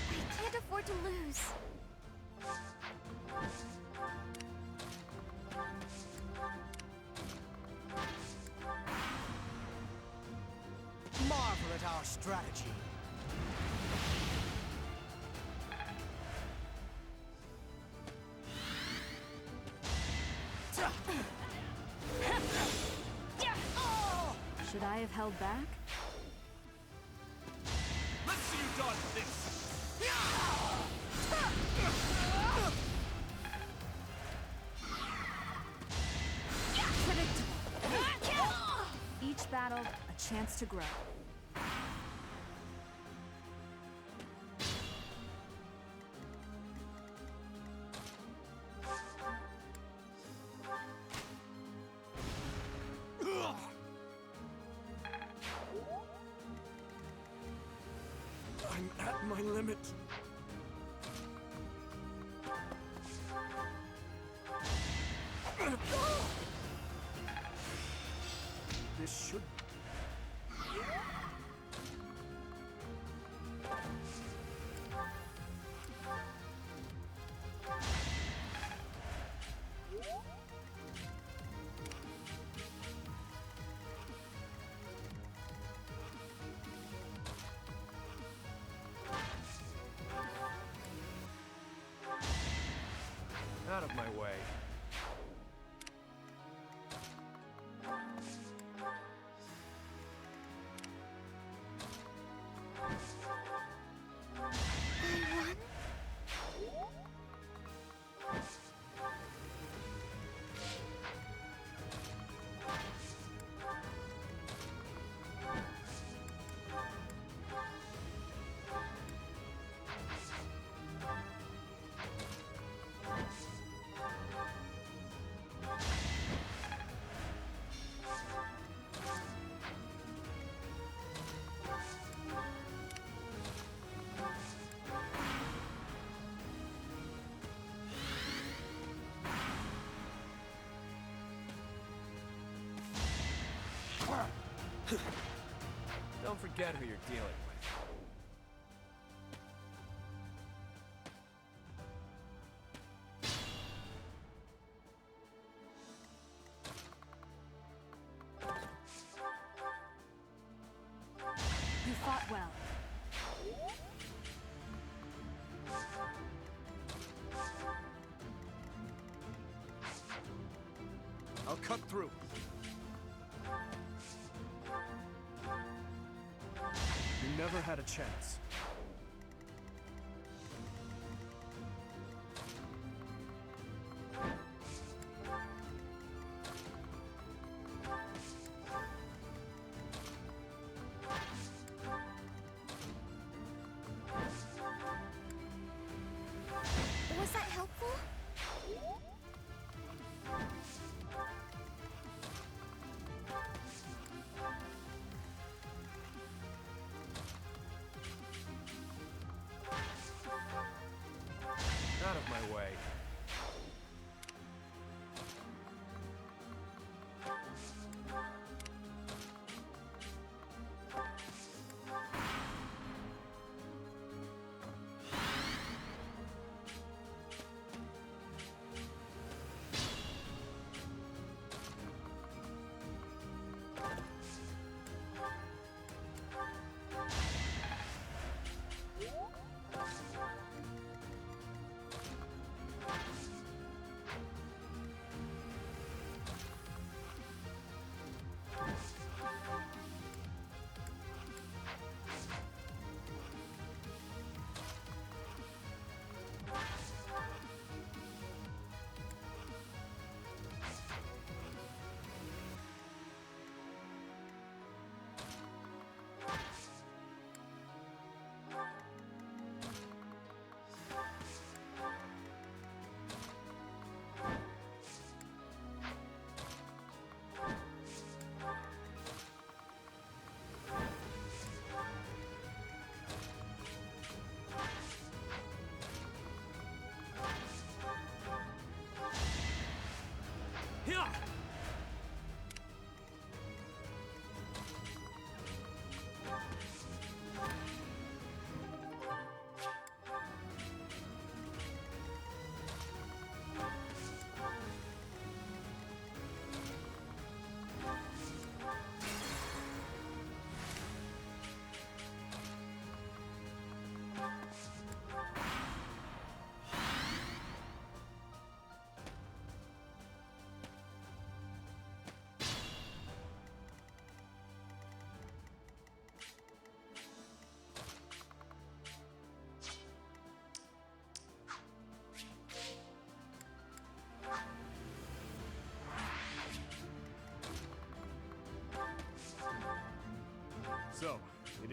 I can't afford to lose. Marvel at our strategy. Should I have held back? Let's see you dodge this. Each battle, a chance to grow. I'm at my limit. This should... Out of my way. Don't forget who you're dealing with. You fought well. I'll cut through. You never had a chance.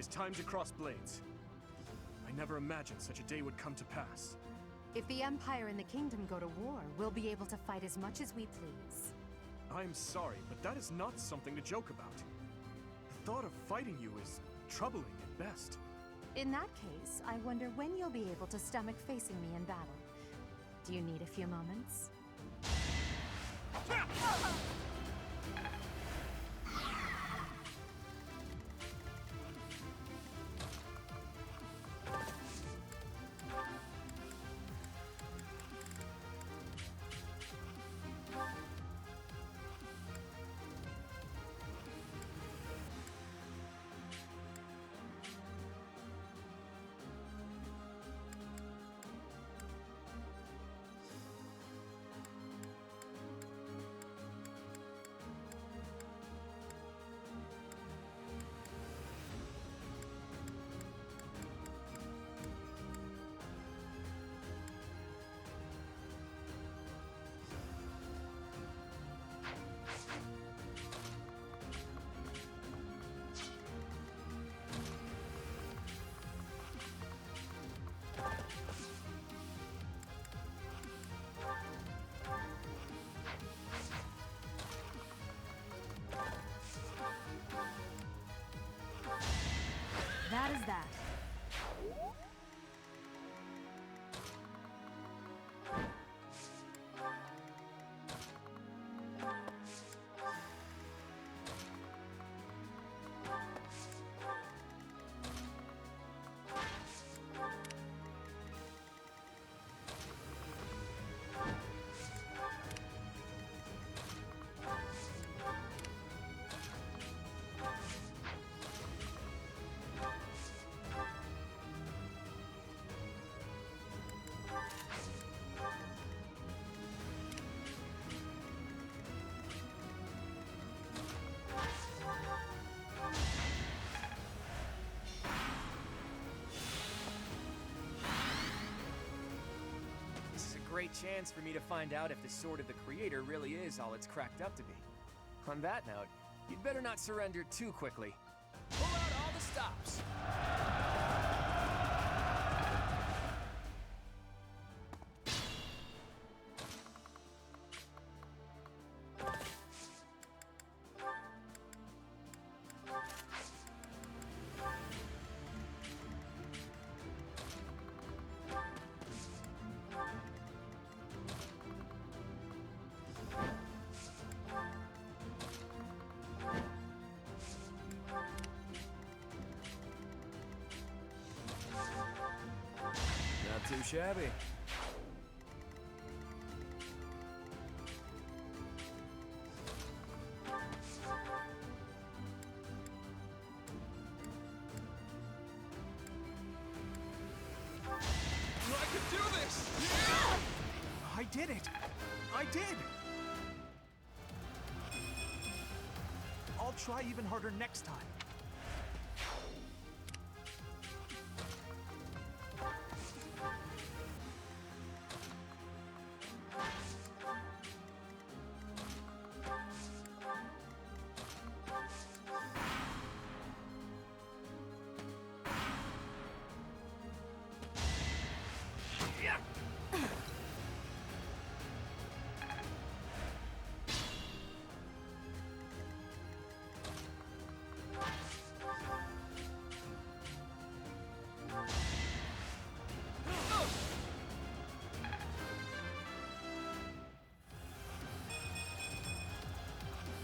is time to cross blades. I never imagined such a day would come to pass. If the Empire and the Kingdom go to war, we'll be able to fight as much as we please. I'm sorry, but that is not something to joke about. The thought of fighting you is troubling at best. In that case, I wonder when you'll be able to stomach facing me in battle. Do you need a few moments? That is that. Great chance for me to find out if the Sword of the Creator really is all it's cracked up to be. On that note, you'd better not surrender too quickly. Pull out all the stops! Not too shabby. I could do this! I did it! I did! I'll try even harder next time.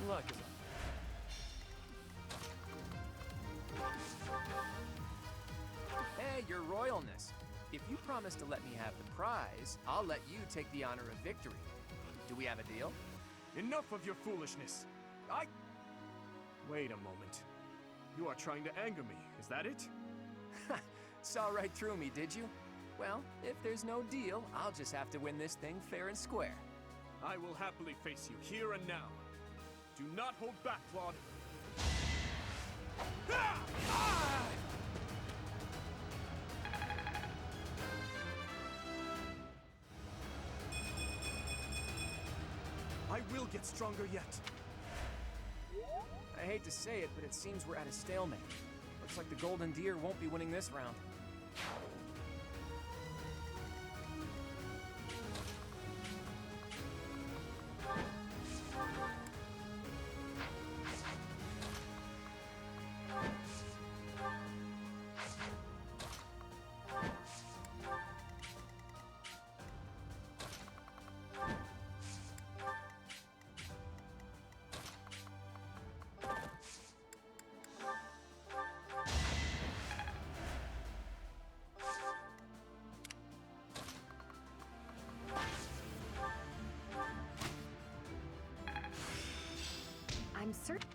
Luck is Hey, your royalness. If you promise to let me have the prize, I'll let you take the honor of victory. Do we have a deal? Enough of your foolishness. Wait a moment. You are trying to anger me, is that it? Saw right through me, did you? Well, if there's no deal, I'll just have to win this thing fair and square. I will happily face you here and now. Do not hold back, Claude. I will get stronger yet. I hate to say it, but it seems we're at a stalemate. Looks like the Golden Deer won't be winning this round. I'm certain.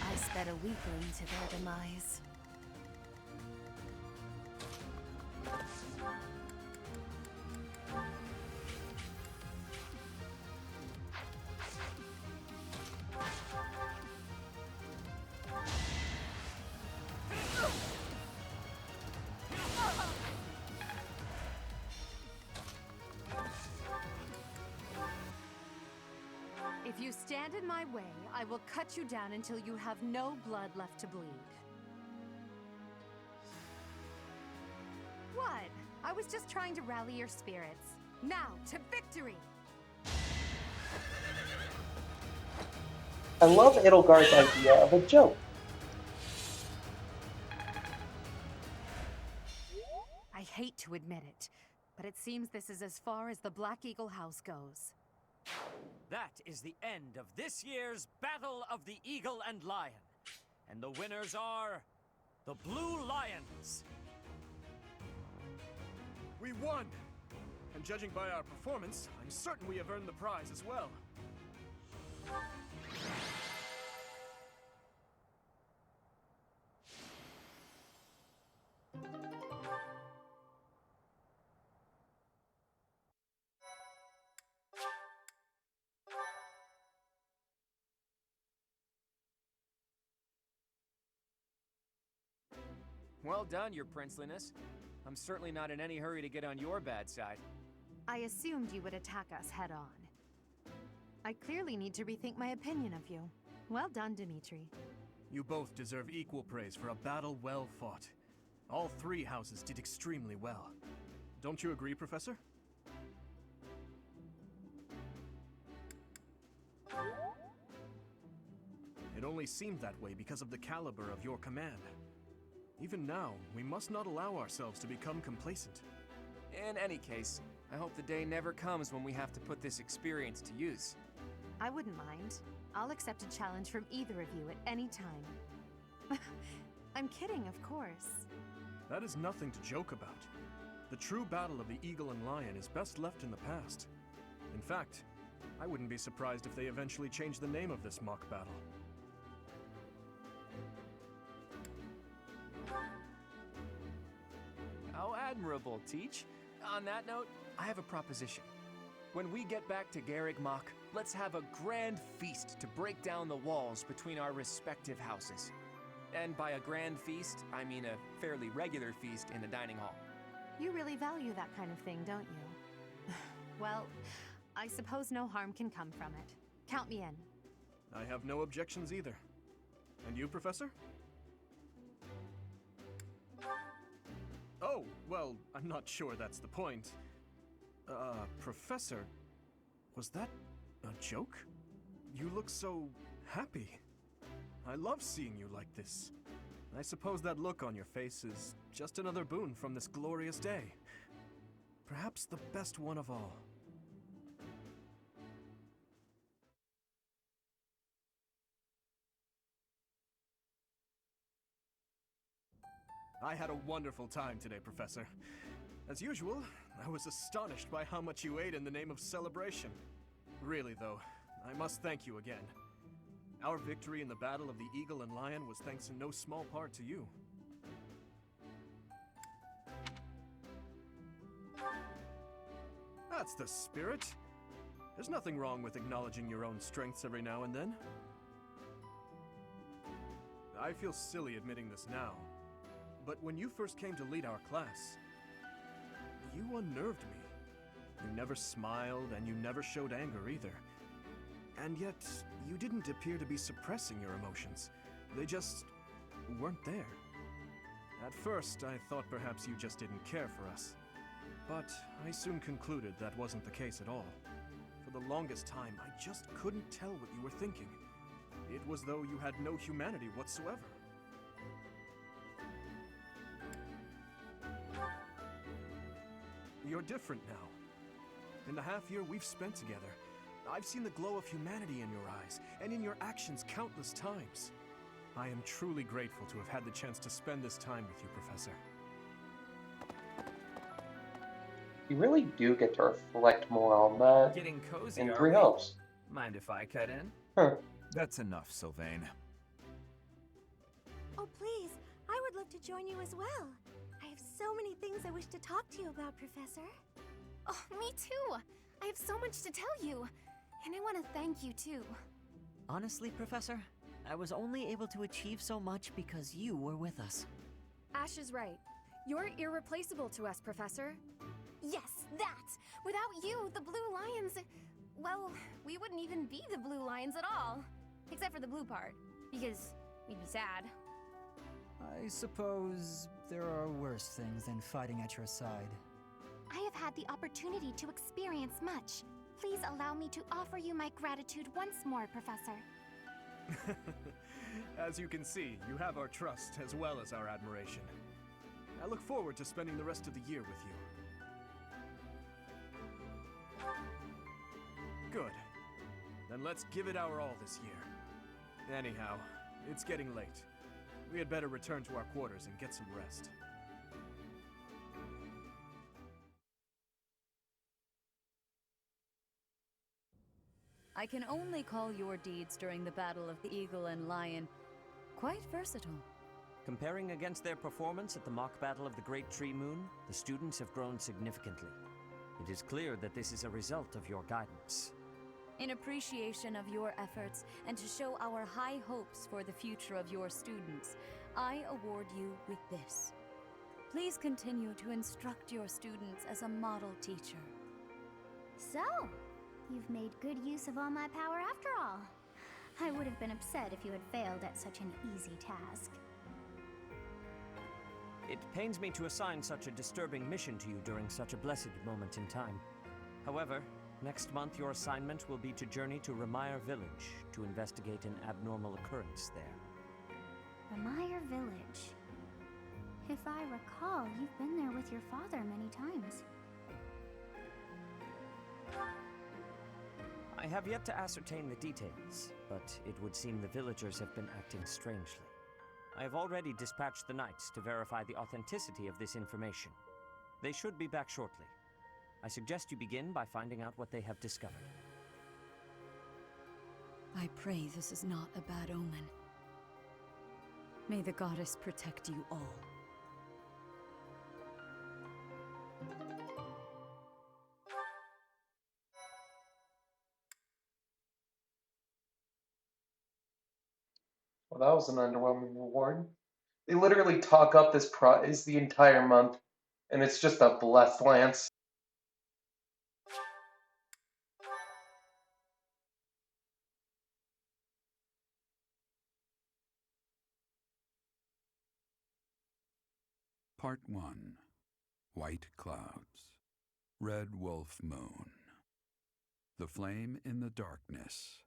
I sped a weakling to their demise. If you stand in my way, I will cut you down until you have no blood left to bleed. What? I was just trying to rally your spirits. Now, to victory! I love Edelgard's idea of a joke. I hate to admit it, but it seems this is as far as the Black Eagle House goes. That is the end of this year's Battle of the Eagle and Lion. And the winners are the Blue Lions. We won! And judging by our performance, I'm certain we have earned the prize as well. Well done, your princeliness. I'm certainly not in any hurry to get on your bad side. I assumed you would attack us head-on. I clearly need to rethink my opinion of you. Well done, Dimitri. You both deserve equal praise for a battle well fought. All three houses did extremely well. Don't you agree, Professor? It only seemed that way because of the caliber of your command. Even now, we must not allow ourselves to become complacent. In any case, I hope the day never comes when we have to put this experience to use. I wouldn't mind. I'll accept a challenge from either of you at any time. I'm kidding, of course. That is nothing to joke about. The true battle of the Eagle and Lion is best left in the past. In fact, I wouldn't be surprised if they eventually change the name of this mock battle. How admirable, Teach. On that note, I have a proposition. When we get back to Garreg Mach, let's have a grand feast to break down the walls between our respective houses. And by a grand feast, I mean a fairly regular feast in the dining hall. You really value that kind of thing, don't you? Well, I suppose no harm can come from it. Count me in. I have no objections either. And you, Professor? Oh, well, I'm not sure that's the point. Professor, Was that a joke? You look so happy. I love seeing you like this. I suppose that look on your face is just another boon from this glorious day. Perhaps the best one of all. I had a wonderful time today, Professor. As usual, I was astonished by how much you ate in the name of celebration. Really, though, I must thank you again. Our victory in the Battle of the Eagle and Lion was thanks in no small part to you. That's the spirit. There's nothing wrong with acknowledging your own strengths every now and then. I feel silly admitting this now, but when you first came to lead our class, you unnerved me. You never smiled, and you never showed anger either. And yet, you didn't appear to be suppressing your emotions. They just weren't there. At first, I thought perhaps you just didn't care for us. But I soon concluded that wasn't the case at all. For the longest time, I just couldn't tell what you were thinking. It was though you had no humanity whatsoever. You're different now. In the half year we've spent together, I've seen the glow of humanity in your eyes, and in your actions countless times. I am truly grateful to have had the chance to spend this time with you, Professor. You really do get to reflect more on that. Getting cozy, in are Three we? Hopes. Mind if I cut in? Huh. That's enough, Sylvain. Oh, please, I would love to join you as well. I have so many things I wish to talk to you about, Professor. Oh, me too! I have so much to tell you. And I want to thank you too. Honestly, Professor, I was only able to achieve so much because you were with us. Ash is right. You're irreplaceable to us, Professor. Yes, that! Without you, the Blue Lions... Well, we wouldn't even be the Blue Lions at all. Except for the blue part. Because we'd be sad. I suppose there are worse things than fighting at your side. I have had the opportunity to experience much. Please allow me to offer you my gratitude once more, Professor. As you can see, you have our trust as well as our admiration. I look forward to spending the rest of the year with you. Good. Then let's give it our all this year. Anyhow, it's getting late. We had better return to our quarters and get some rest. I can only call your deeds during the Battle of the Eagle and Lion quite versatile. Comparing against their performance at the mock battle of the Great Tree Moon, the students have grown significantly. It is clear that this is a result of your guidance. In appreciation of your efforts and to show our high hopes for the future of your students, I award you with this. Please continue to instruct your students as a model teacher. So, you've made good use of all my power after all. I would have been upset if you had failed at such an easy task. It pains me to assign such a disturbing mission to you during such a blessed moment in time. However, next month your assignment will be to journey to Ramire Village to investigate an abnormal occurrence there. Ramire Village. If I recall, you've been there with your father many times. I have yet to ascertain the details, but it would seem the villagers have been acting strangely. I have already dispatched the knights to verify the authenticity of this information. They should be back shortly. I suggest you begin by finding out what they have discovered. I pray this is not a bad omen. May the goddess protect you all. Well, that was an underwhelming reward. They literally talk up this prize the entire month, and it's just a blessed lance. Part 1. White Clouds. Red Wolf Moon. The Flame in the Darkness.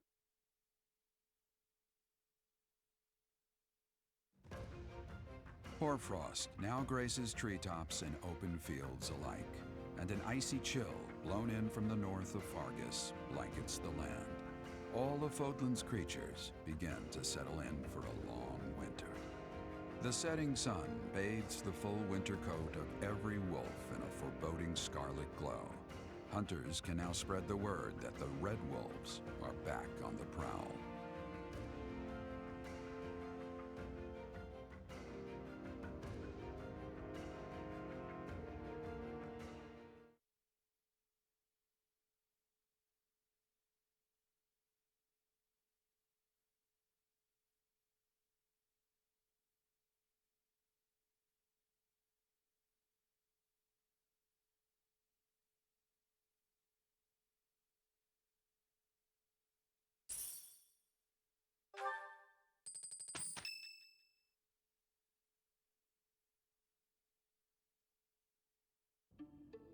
Hoarfrost now graces treetops and open fields alike, and an icy chill, blown in from the north of Fargus, blankets the land. All of Fodlan's creatures begin to settle in for a long winter. The setting sun bathes the full winter coat of every wolf in a foreboding scarlet glow. Hunters can now spread the word that the Red Wolves are back on the prowl.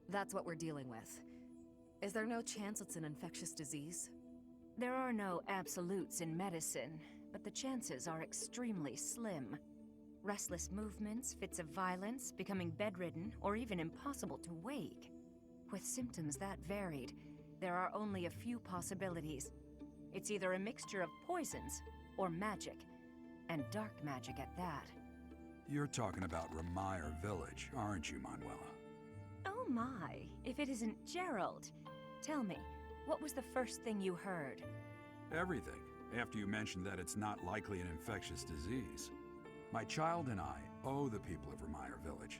That's what we're dealing with. Is there no chance it's an infectious disease? There are no absolutes in medicine, but the chances are extremely slim. Restless movements, fits of violence, becoming bedridden, or even impossible to wake. With symptoms that varied, there are only a few possibilities. It's either a mixture of poisons or magic, and dark magic at that. You're talking about Remire Village, aren't you, Manuela? Oh my, if it isn't Gerald. Tell me, what was the first thing you heard? Everything, after you mentioned that it's not likely an infectious disease. My child and I owe the people of Remire Village.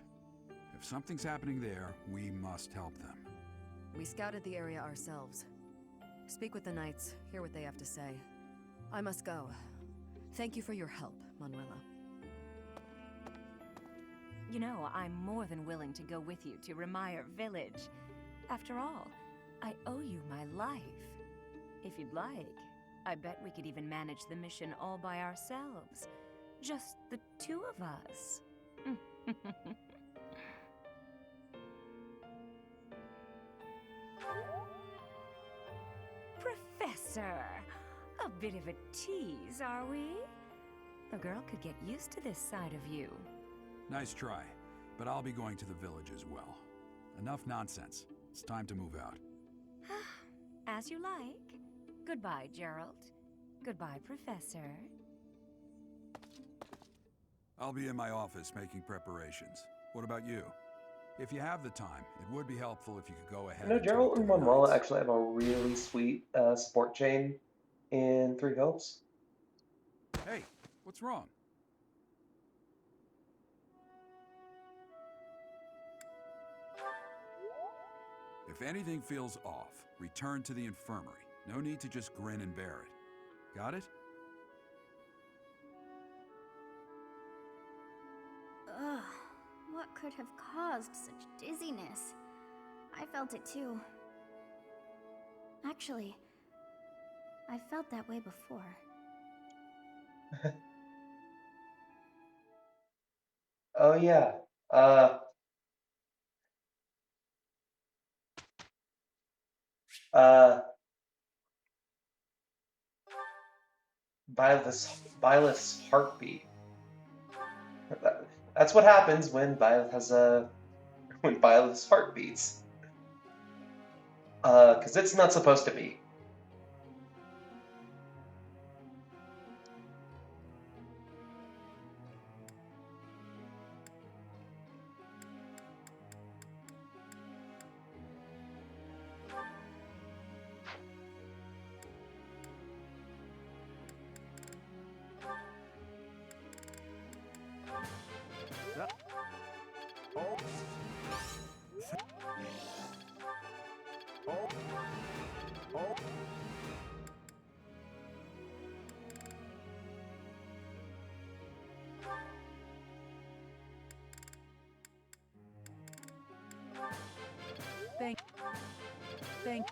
If something's happening there, we must help them. We scouted the area ourselves. Speak with the knights, hear what they have to say. I must go. Thank you for your help, Manuela. You know, I'm more than willing to go with you to Remire Village. After all, I owe you my life. If you'd like, I bet we could even manage the mission all by ourselves. Just the two of us. Professor! A bit of a tease, are we? A girl could get used to this side of you. Nice try, but I'll be going to the village as well. Enough nonsense. It's time to move out. As you like. Goodbye, Gerald. Goodbye, Professor. I'll be in my office making preparations. What about you? If you have the time, it would be helpful if you could go ahead. You know, Gerald and Manuela actually have a really sweet sport chain in Three Hopes. Hey, what's wrong? If anything feels off, return to the infirmary. No need to just grin and bear it. Got it? Ugh, what could have caused such dizziness? I felt it too. Actually, I felt that way before. Oh yeah. Byleth's heartbeat. That's what happens when Byleth has when Byleth's heart beats. Because it's not supposed to be. Thank.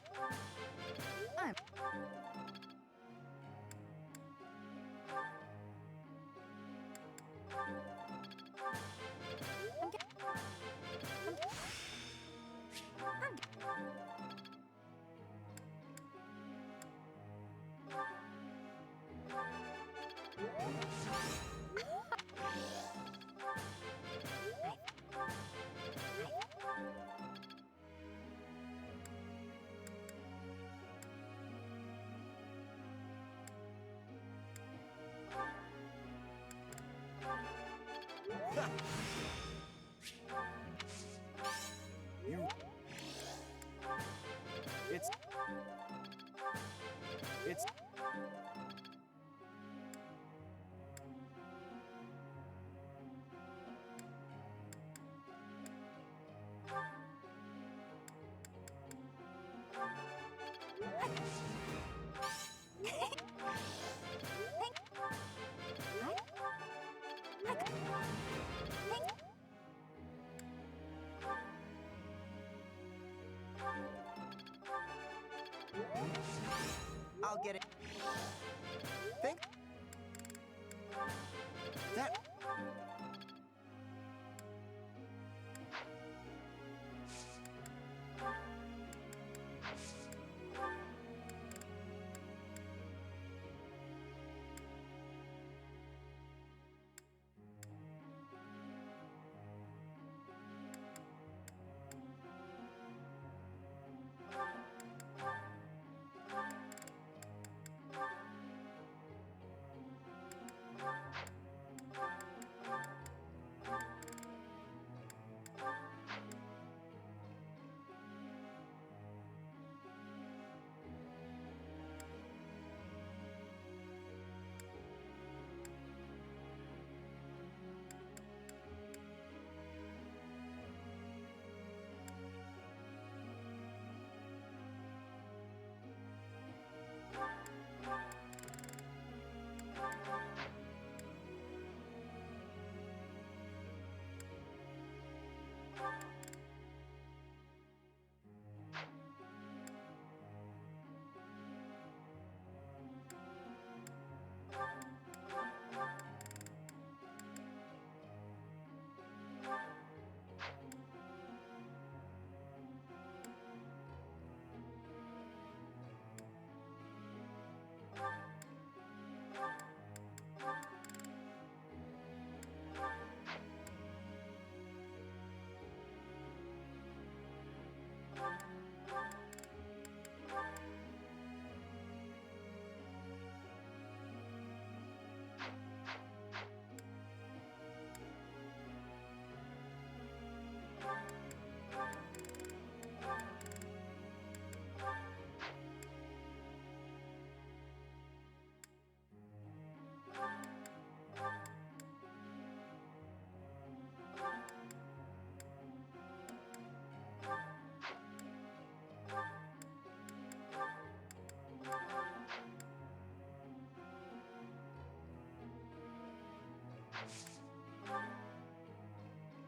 You... It's... I'll get it. Think that.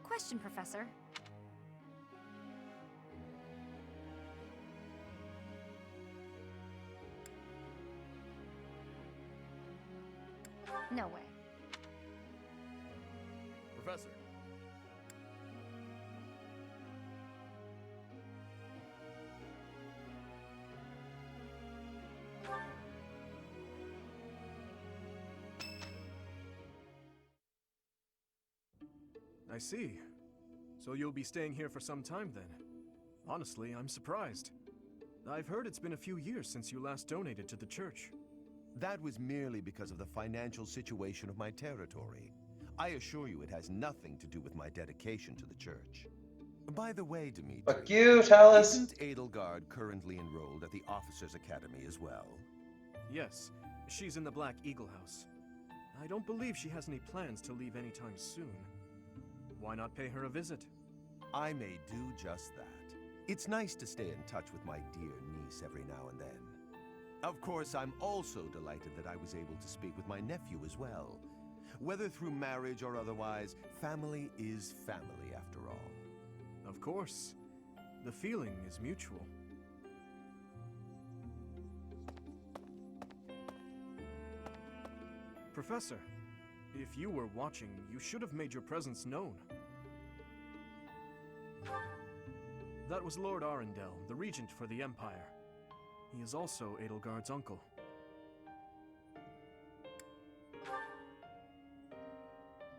Question, Professor. No way. Professor. I see. So you'll be staying here for some time then. Honestly, I'm surprised. I've heard it's been a few years since you last donated to the church. That was merely because of the financial situation of my territory. I assure you it has nothing to do with my dedication to the church. By the way, Dimitri, Fuck you, Talus. Isn't Edelgard currently enrolled at the Officers' Academy as well? Yes, she's in the Black Eagle House. I don't believe she has any plans to leave anytime soon. Why not pay her a visit? I may do just that. It's nice to stay in touch with my dear niece every now and then. Of course, I'm also delighted that I was able to speak with my nephew as well. Whether through marriage or otherwise, family is family after all. Of course. The feeling is mutual. Professor, if you were watching, you should have made your presence known. That was Lord Arundel, the regent for the Empire. He is also Edelgard's uncle.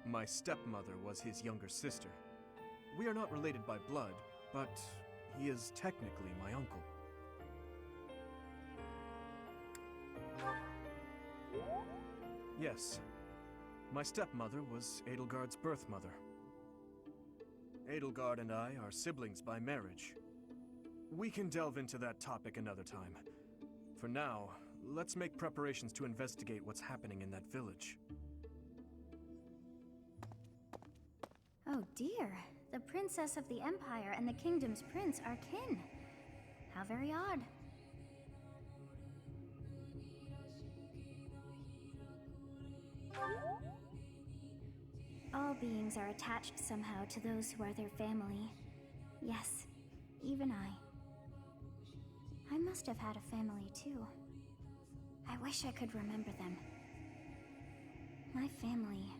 My stepmother was his younger sister. We are not related by blood, but he is technically my uncle. Yes. My stepmother was Edelgard's birth mother. Edelgard and I are siblings by marriage. We can delve into that topic another time. For now, let's make preparations to investigate what's happening in that village. Oh dear, the princess of the Empire and the kingdom's prince are kin. How very odd. All beings are attached somehow to those who are their family. Yes, even I. I must have had a family too. I wish I could remember them. My family.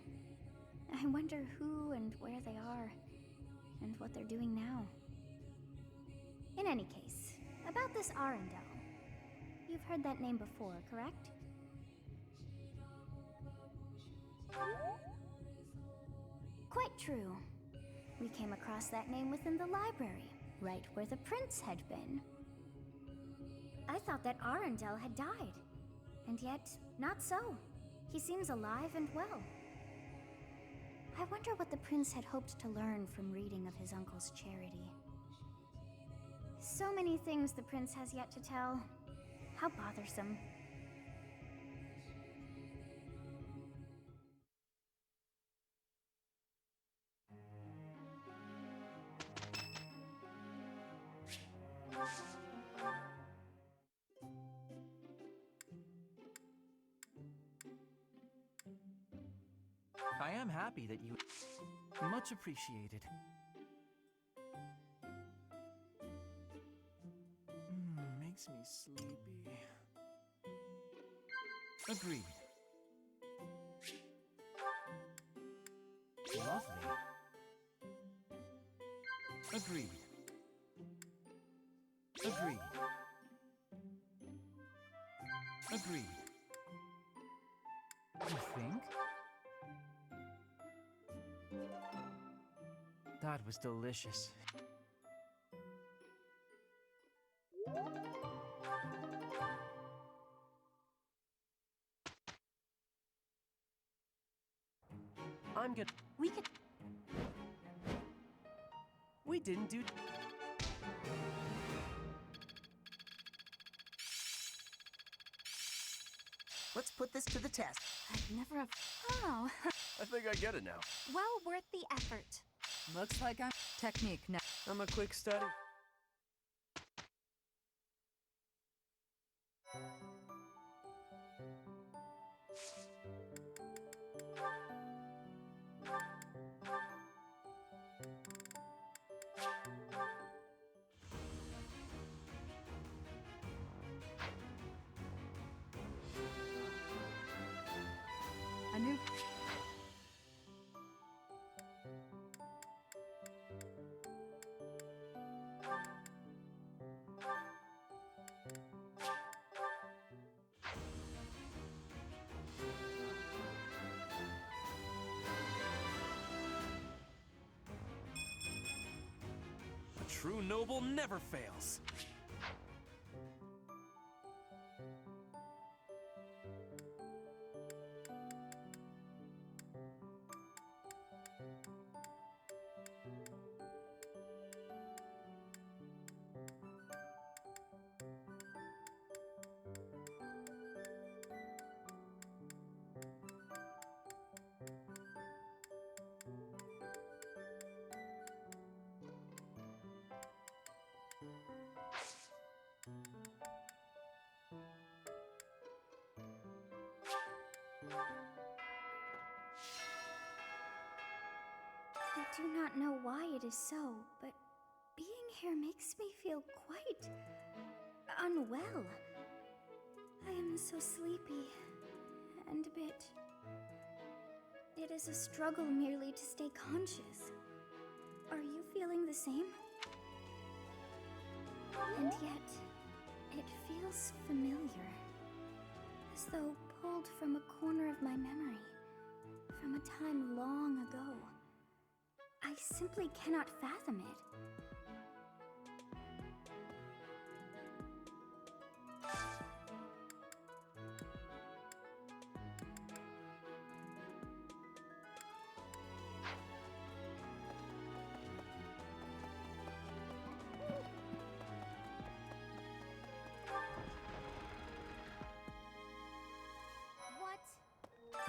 I wonder who and where they are, and what they're doing now. In any case, about this Arundel. You've heard that name before, correct? Quite true. We came across that name within the library, right where the prince had been. I thought that Arundel had died, and yet, not so. He seems alive and well. I wonder what the prince had hoped to learn from reading of his uncle's charity. So many things the prince has yet to tell. How bothersome. I am happy that you... Much appreciated. Makes me sleepy. Agreed. Lovely. Agreed. Agreed. Agreed. You think? That was delicious. I'm good. We didn't do... Let's put this to the test. I'd never have... Oh. I think I get it now. Well worth the effort. Looks like I'm... Technique now. I'm a quick study. A new... A true noble never fails. I do not know why it is so, but being here makes me feel quite unwell. I am so sleepy and a bit... It is a struggle merely to stay conscious. Are you feeling the same? And yet, it feels familiar. As though pulled from a corner of my memory, from a time long ago. I simply cannot fathom it.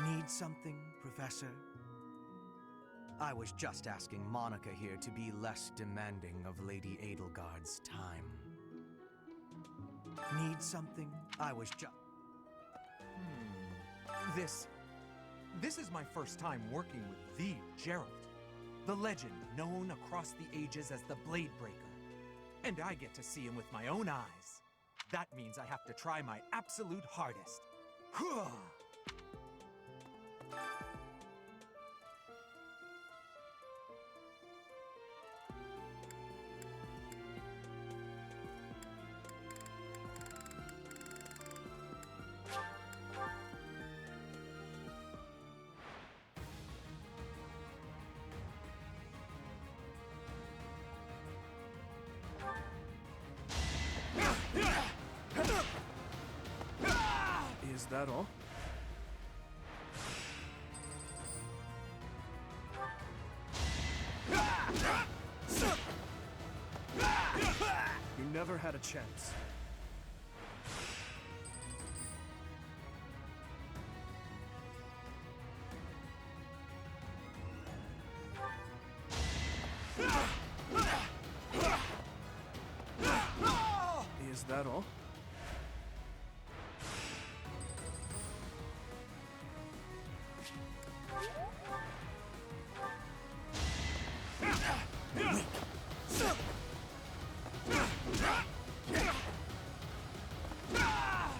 Need something, Professor? I was just asking Monica here to be less demanding of Lady Edelgard's time. Need something? I was just... This is my first time working with the Gerald, the legend known across the ages as the Blade Breaker. And I get to see him with my own eyes. That means I have to try my absolute hardest. Hooah! Is that all? You never had a chance. Is that all?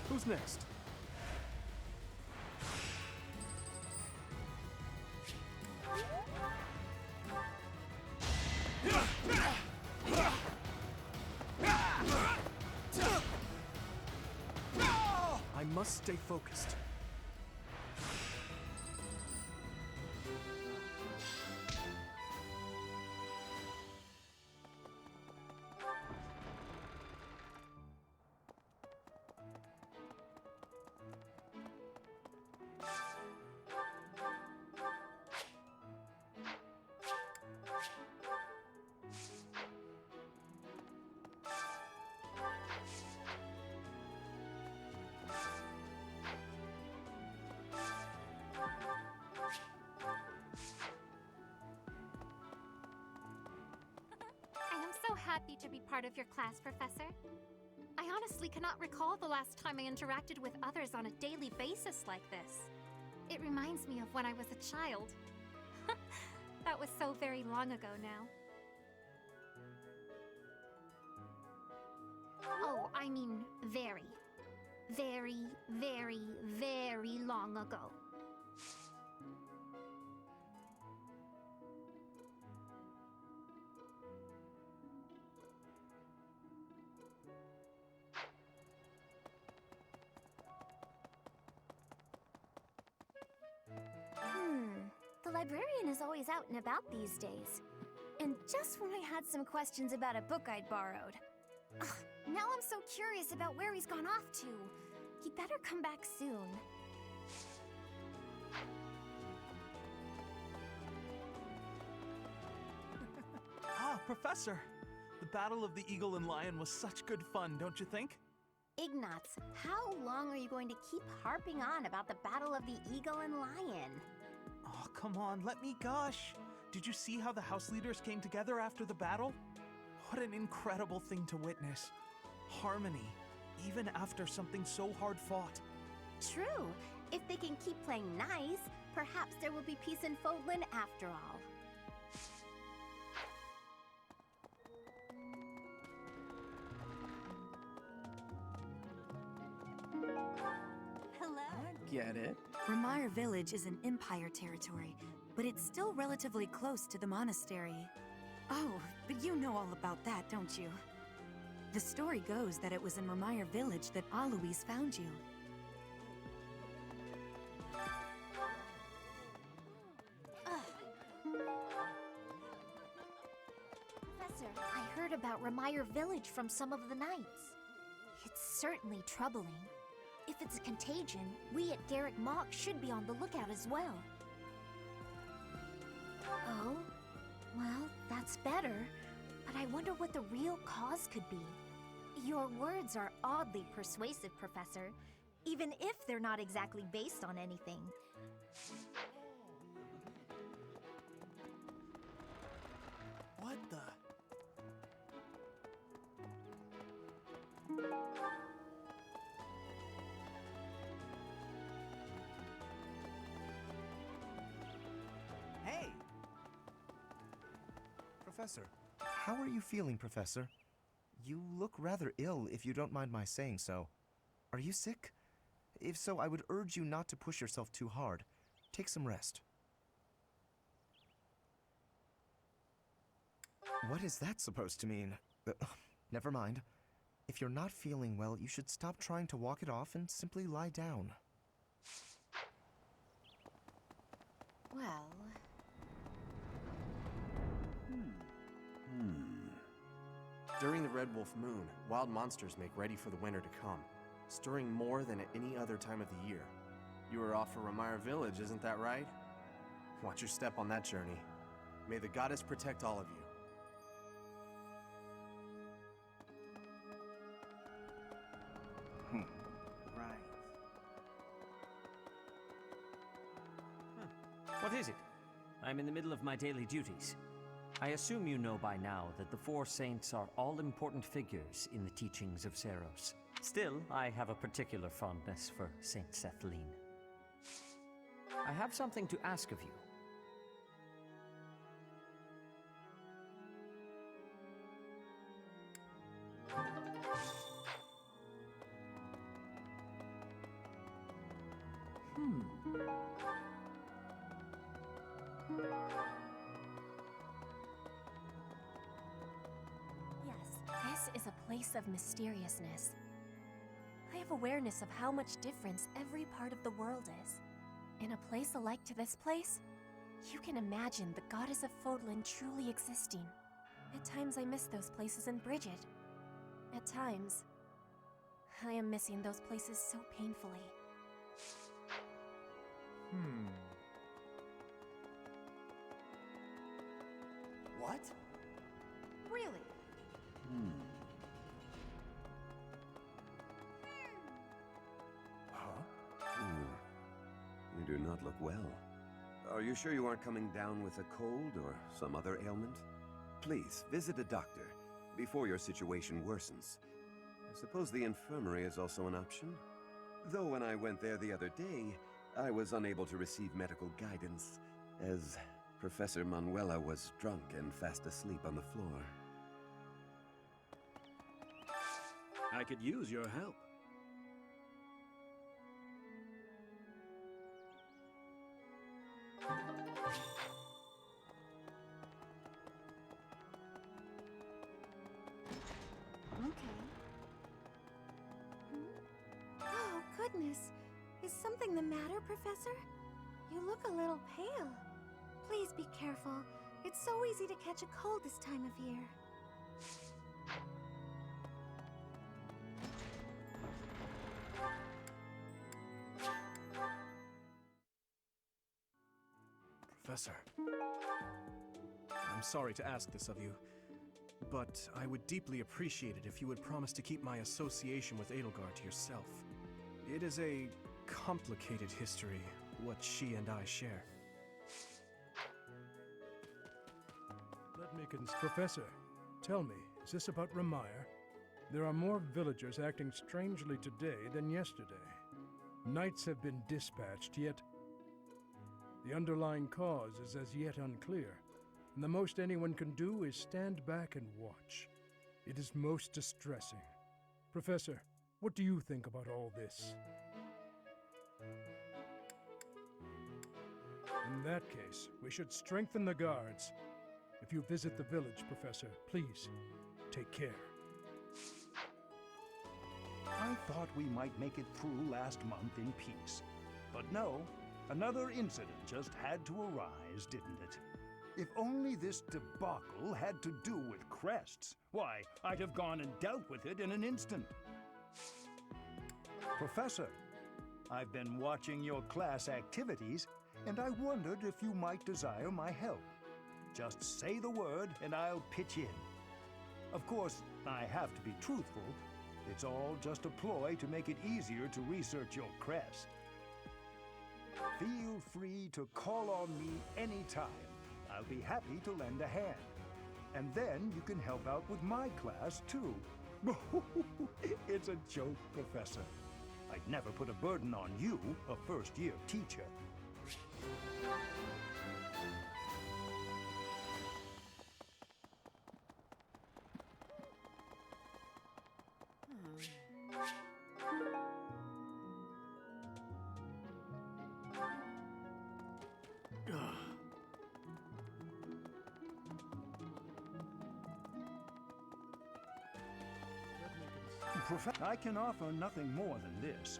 Who's next? I must stay focused. So happy to be part of your class, Professor. I honestly cannot recall the last time I interacted with others on a daily basis like this. It reminds me of when I was a child. That was so very long ago now. Oh, I mean very, very, very, very long ago. The librarian is always out and about these days. And just when I had some questions about a book I'd borrowed. Ugh, now I'm so curious about where he's gone off to. He'd better come back soon. Professor! The Battle of the Eagle and Lion was such good fun, don't you think? Ignatz, how long are you going to keep harping on about the Battle of the Eagle and Lion? Oh, come on, let me gush. Did you see how the house leaders came together after the battle? What an incredible thing to witness. Harmony, even after something so hard fought. True. If they can keep playing nice, perhaps there will be peace in Fodlan after all. Get it? Remire Village is in Empire territory, but it's still relatively close to the monastery. Oh, but you know all about that, don't you? The story goes that it was in Remire Village that Alois found you. Professor, I heard about Remire Village from some of the knights. It's certainly troubling. If it's a contagion, we at Garrick Mach should be on the lookout as well. Oh? Well, that's better. But I wonder what the real cause could be. Your words are oddly persuasive, Professor. even if they're not exactly based on anything. What the? Hey! Professor, how are you feeling, Professor? You look rather ill, if you don't mind my saying so. Are you sick? If so, I would urge you not to push yourself too hard. Take some rest. What is that supposed to mean? Never mind. If you're not feeling well, you should stop trying to walk it off and simply lie down. Well... During the Red Wolf Moon, wild monsters make ready for the winter to come, stirring more than at any other time of the year. You are off for Ramire Village, isn't that right? Watch your step on that journey. May the goddess protect all of you. Right. What is it? I'm in the middle of my daily duties. I assume you know by now that the four saints are all-important figures in the teachings of Seros. Still, I have a particular fondness for Saint Sethlene. I have something to ask of you. Yes, this is a place of mysteriousness. I have awareness of how much difference every part of the world is. In a place alike to this place, you can imagine the goddess of Fodlan truly existing. At times I miss those places in Bridget. At times, I am missing those places so painfully. What? Really? You do not look well. Are you sure you aren't coming down with a cold or some other ailment? Please, visit a doctor before your situation worsens. I suppose the infirmary is also an option. Though when I went there the other day, I was unable to receive medical guidance, as Professor Manuela was drunk and fast asleep on the floor. I could use your help. Okay. Oh, goodness. Is something the matter, Professor? You look a little pale. Please be careful. It's so easy to catch a cold this time of year. Professor, I'm sorry to ask this of you, but I would deeply appreciate it if you would promise to keep my association with Edelgard to yourself. It is a complicated history, what she and I share. Let me Professor, tell me, is this about Ramire? There are more villagers acting strangely today than yesterday. Knights have been dispatched, yet the underlying cause is as yet unclear, and the most anyone can do is stand back and watch. It is most distressing. Professor, what do you think about all this? In that case, we should strengthen the guards. If you visit the village, Professor, please, take care. I thought we might make it through last month in peace. But no, another incident just had to arise, didn't it? If only this debacle had to do with crests, why, I'd have gone and dealt with it in an instant. Professor, I've been watching your class activities, and I wondered if you might desire my help. Just say the word, and I'll pitch in. Of course, I have to be truthful. It's all just a ploy to make it easier to research your crest. Feel free to call on me anytime. I'll be happy to lend a hand. And then you can help out with my class, too. It's a joke, Professor. I'd never put a burden on you, a first-year teacher. I can offer nothing more than this,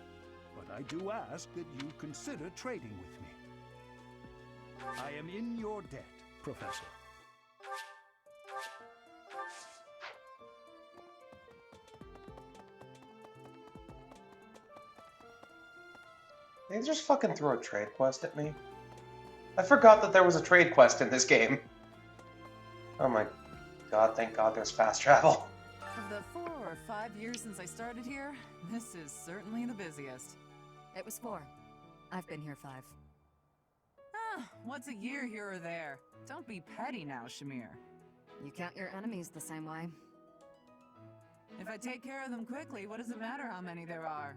but I do ask that you consider trading with me. I am in your debt, Professor. They just fucking threw a trade quest at me. I forgot that there was a trade quest in this game. Oh my god, thank god there's fast travel. Of the 4 or 5 years since I started here, this is certainly the busiest. It was 4. I've been here 5. Ah, what's a year here or there? Don't be petty now, Shamir. You count your enemies the same way. If I take care of them quickly, what does it matter how many there are?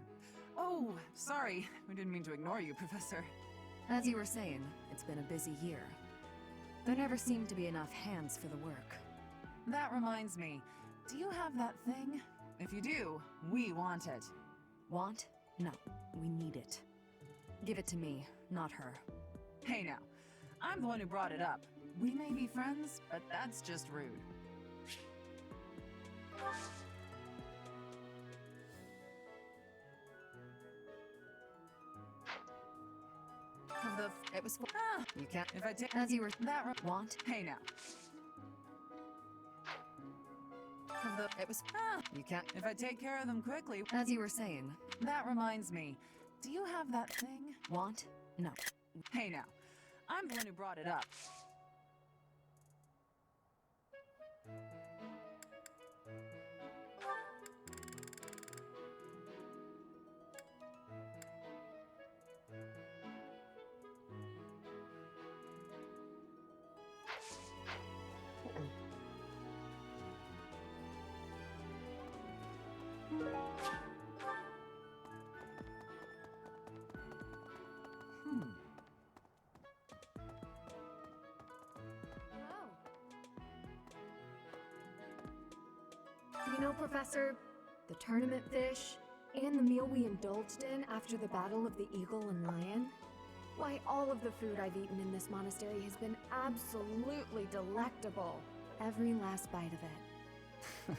Oh, sorry. We didn't mean to ignore you, Professor. As you were saying, it's been a busy year. There never seemed to be enough hands for the work. That reminds me. Do you have that thing? If you do, we want it. Want? No, we need it. Give it to me, not her. Hey now, I'm the one who brought it up. We may be friends, but that's just rude. It was. You can't. If I take as you were that want. Hey now. It was. You can't. If I take care of them quickly. As you were saying. That reminds me. Do you have that thing? Want? No. Hey now. I'm the one who brought it up. You know, Professor, the tournament fish, and the meal we indulged in after the Battle of the Eagle and Lion? Why, all of the food I've eaten in this monastery has been absolutely delectable. Every last bite of it.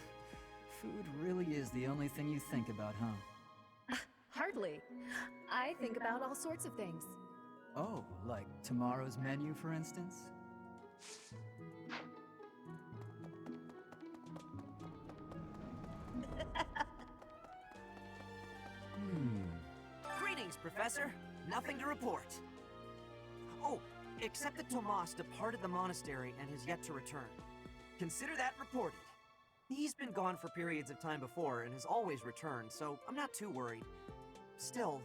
Food really is the only thing you think about, huh? Hardly. I think about all sorts of things. Oh, like tomorrow's menu, for instance? Greetings, Professor. Nothing to report. Oh, except that Tomas departed the monastery and has yet to return. Consider that reported. He's been gone for periods of time before and has always returned, so I'm not too worried. Still,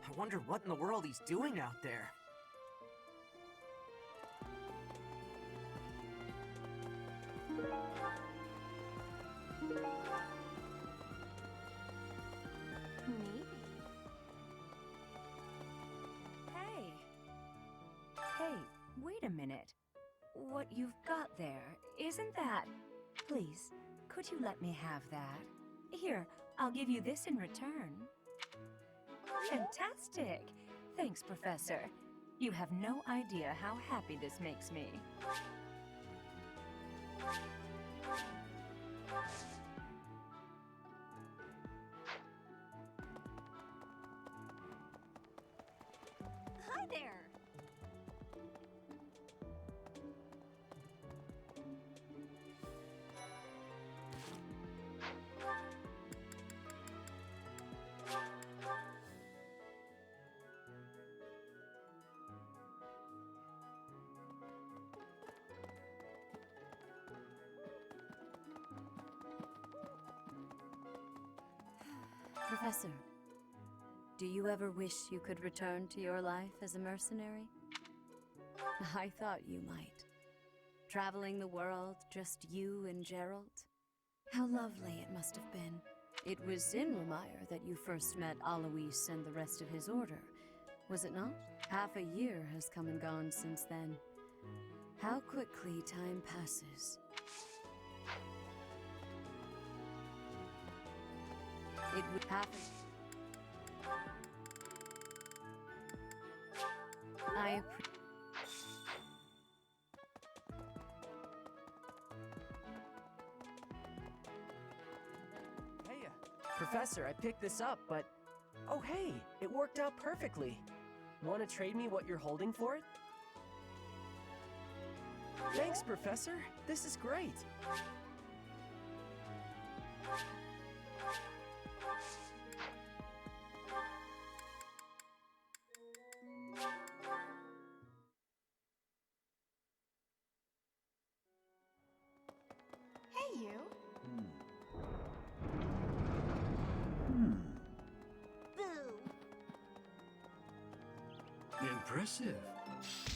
I wonder what in the world he's doing out there. Hey, wait a minute. What you've got there, isn't that... Please, could you let me have that? Here, I'll give you this in return. Fantastic! Thanks, Professor. You have no idea how happy this makes me. Hi there! Professor, do you ever wish you could return to your life as a mercenary? I thought you might. Traveling the world, just you and Gerald. How lovely it must have been. It was in Remire that you first met Alois and the rest of his order, was it not? Half a year has come and gone since then. How quickly time passes. It would happen. Hey, Professor, I picked this up, but... Oh hey, it worked out perfectly. Want to trade me what you're holding for it? Thanks, Professor. This is great. Hey, you. Boo. Impressive.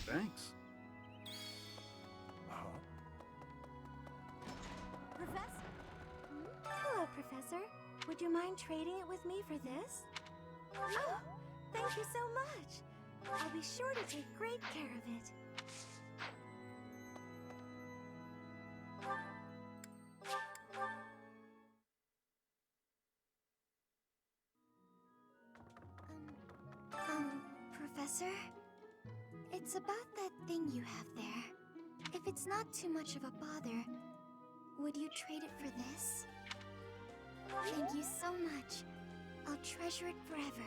Thanks. Professor? Hello, Professor. Would you mind trading it with me for this? Oh, thank you so much. I'll be sure to take great care of it. Professor? It's about that thing you have there. If it's not too much of a bother, would you trade it for this? Thank you so much. I'll treasure it forever.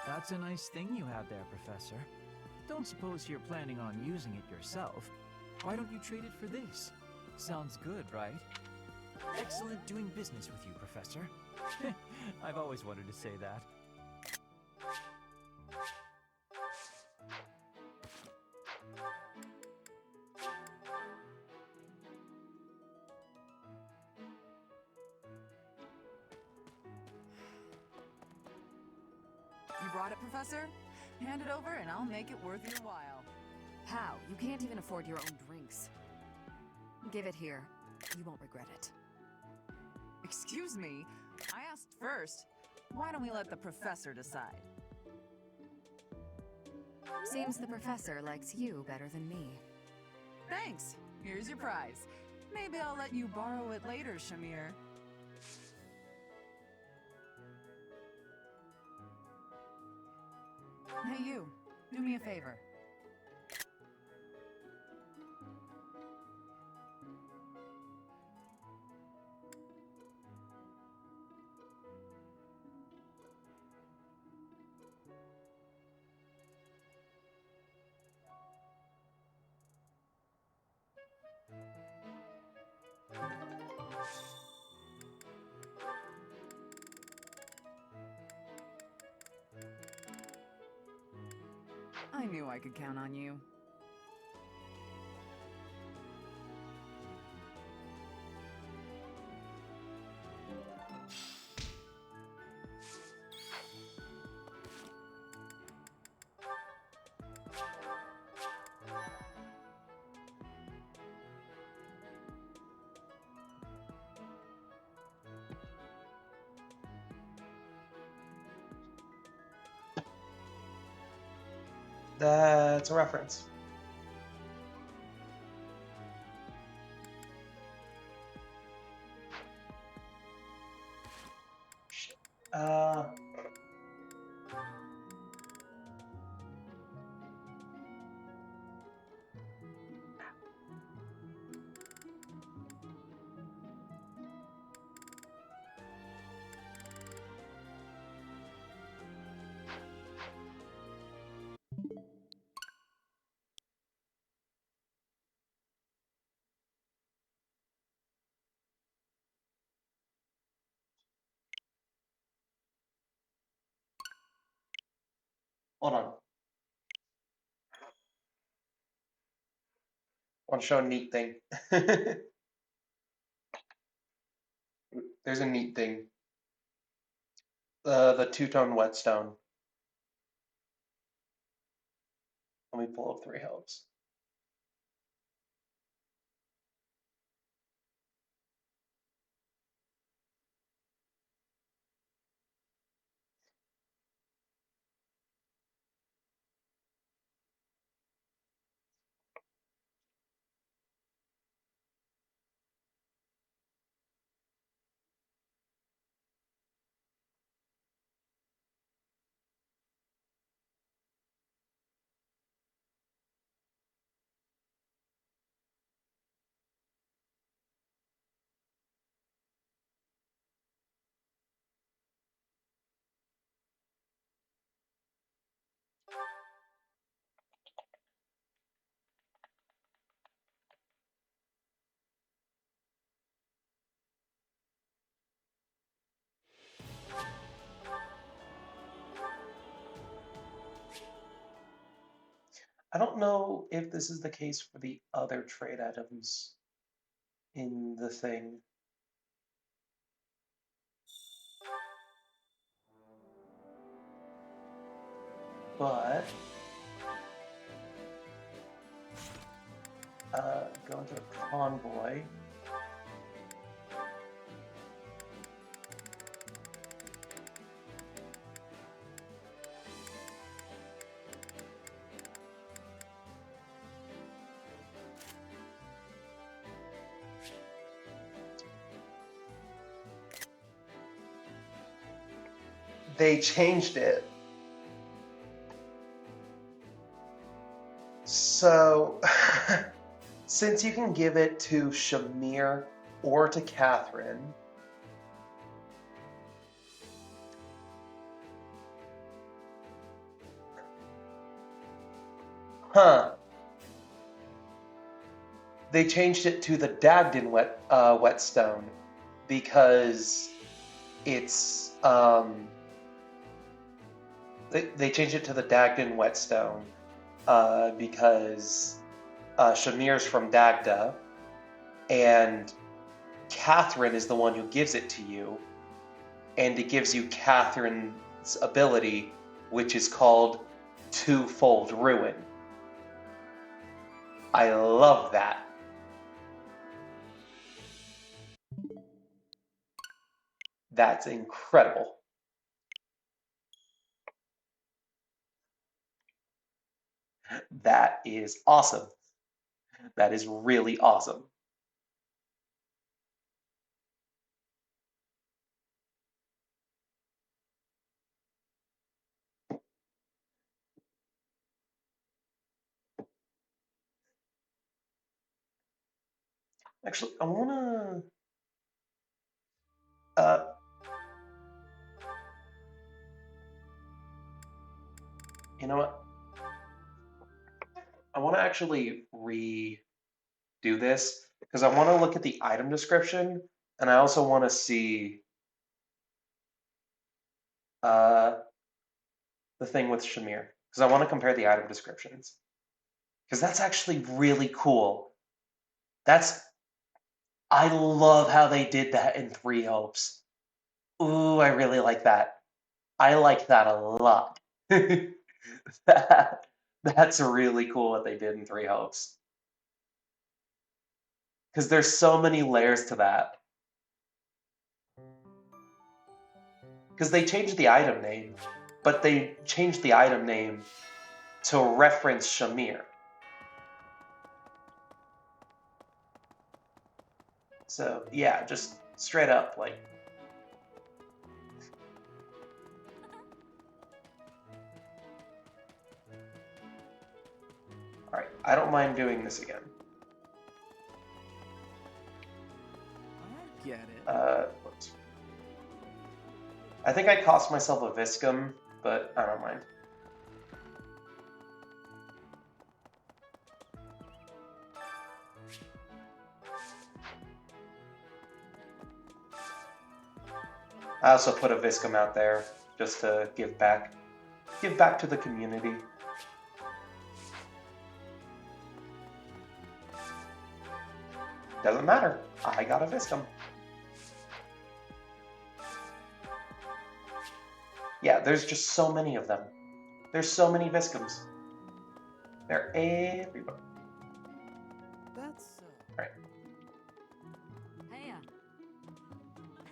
That's a nice thing you have there, Professor. Don't suppose you're planning on using it yourself. Why don't you trade it for this? Sounds good, right? Excellent doing business with you, Professor. I've always wanted to say that. You brought it, Professor? Hand it over and I'll make it worth your while. How? You can't even afford your own drinks. Give it here. You won't regret it. Excuse me, I asked first. Why don't we let the Professor decide? Seems the Professor likes you better than me. Thanks. Here's your prize. Maybe I'll let you borrow it later, Shamir. Hey you, do me a favor. I knew I could count on you. That's a reference. Shit. Hold on. I want to show a neat thing. There's a neat thing. The two-tone whetstone. Let me pull up Three Hopes. I don't know if this is the case for the other trade items in the thing. But go into the convoy. They changed it. So, since you can give it to Shamir or to Catherine, they changed it to the Dagden whetstone because it's they changed it to the Dagden whetstone because Shamir's from Dagda, and Catherine is the one who gives it to you, and it gives you Catherine's ability, which is called Twofold Ruin. I love that. That's incredible. That is awesome. That is really awesome. Actually, I wanna you know what? I wanna actually redo this because I wanna look at the item description, and I also wanna see uh, the thing with Shamir because I wanna compare the item descriptions because that's actually really cool. I love how they did that in Three Hopes. Ooh, I really like that. I like that a lot. That's really cool what they did in Three Hopes. Because there's so many layers to that. Because they changed the item name, but they changed the item name to reference Shamir. So, yeah, just straight up, like. Alright, I don't mind doing this again. I get it. Whoops. I think I cost myself a Viscum, but I don't mind. I also put a Viscum out there just to give back. Give back to the community. Doesn't matter. I got a Viscum. Yeah, there's just so many of them. There's so many Viscums. They're everywhere. That's... Right. Heya.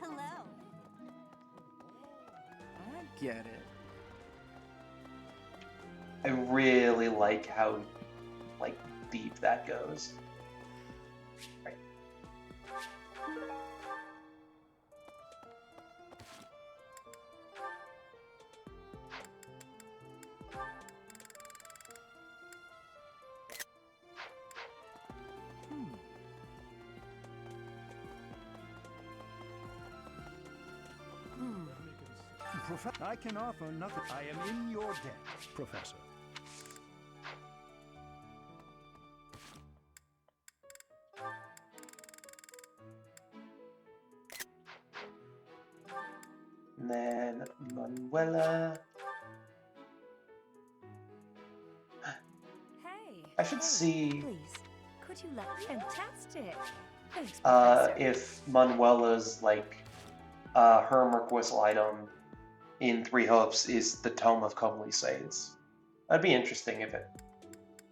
Hello. I get it. I really like how, like, deep that goes. Right. I can offer nothing. I am in your debt, Professor. And then Manuela. Hey. I should see Please, could you let fantastic? Thanks, Professor. if Manuela's like her Merquisal item in Three Hopes is the Tome of Comely Sades. That'd be interesting if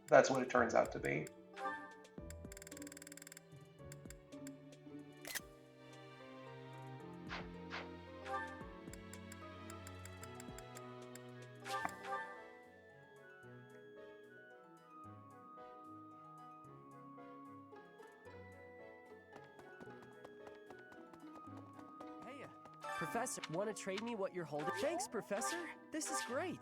that's what it turns out to be. Professor, want to trade me what you're holding? Thanks, Professor. This is great.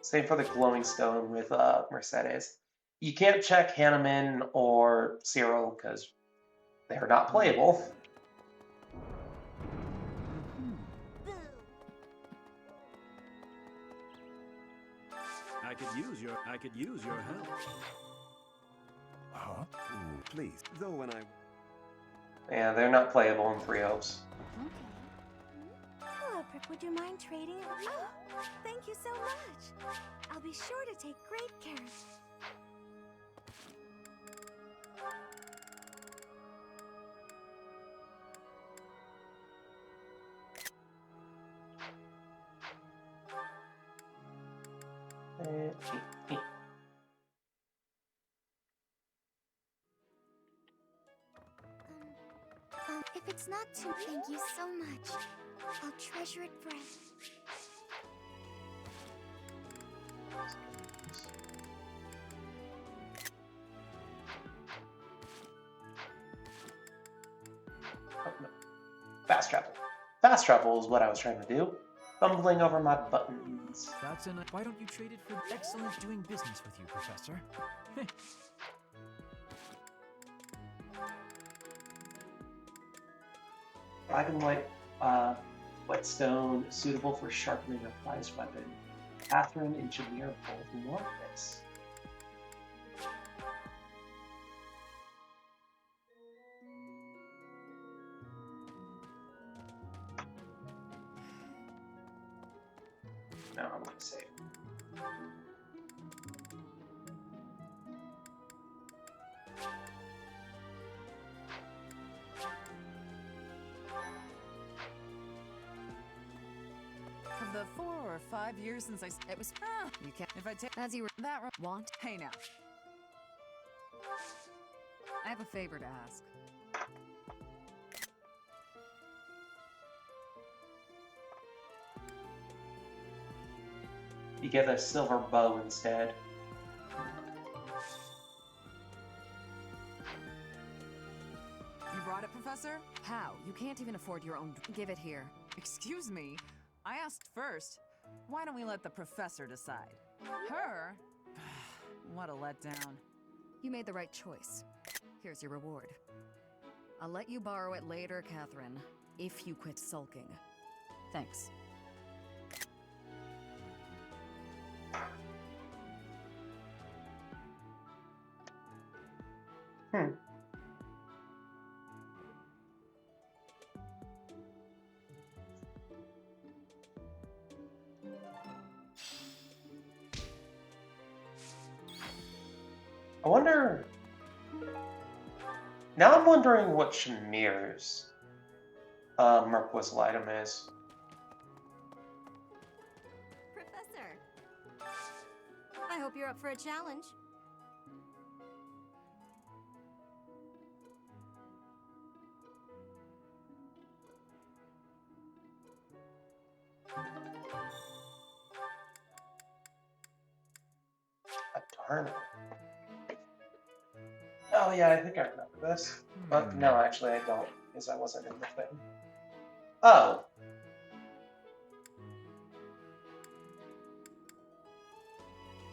Same for the glowing stone with Mercedes. You can't check Hanneman or Cyril because they're not playable. I could use your help. Huh? Please, though when I... Yeah, they're not playable in Three Hopes. Hello, Prick. Would you mind trading it with me? Oh, thank you so much. I'll be sure to take great care of it. If it's not too, thank you so much. I'll treasure it forever. Oh, no. Fast travel. Fast travel is what I was trying to do. Fumbling over my buttons. That's enough. Why don't you trade it for excellent doing business with you, Professor? Black and white whetstone suitable for sharpening a prized weapon. Catherine and Jameer both want this. No, I'm gonna save. Of the 4 or 5 years since it was, you can't, if I take, As you that, want. hey now. I have a favor to ask. You get a silver bow instead. You brought it, Professor? How? You can't even afford your own. Give it here. Excuse me. I asked first. Why don't we let the professor decide? Her? What a letdown. You made the right choice. Here's your reward. I'll let you borrow it later, Catherine, if you quit sulking. Thanks. I wonder... Now I'm wondering what Shamir's Merc Whistle item is. Professor, I hope you're up for a challenge. Darn it. Oh yeah, I think I remember this. But no, actually I don't, because I wasn't in the thing. Oh.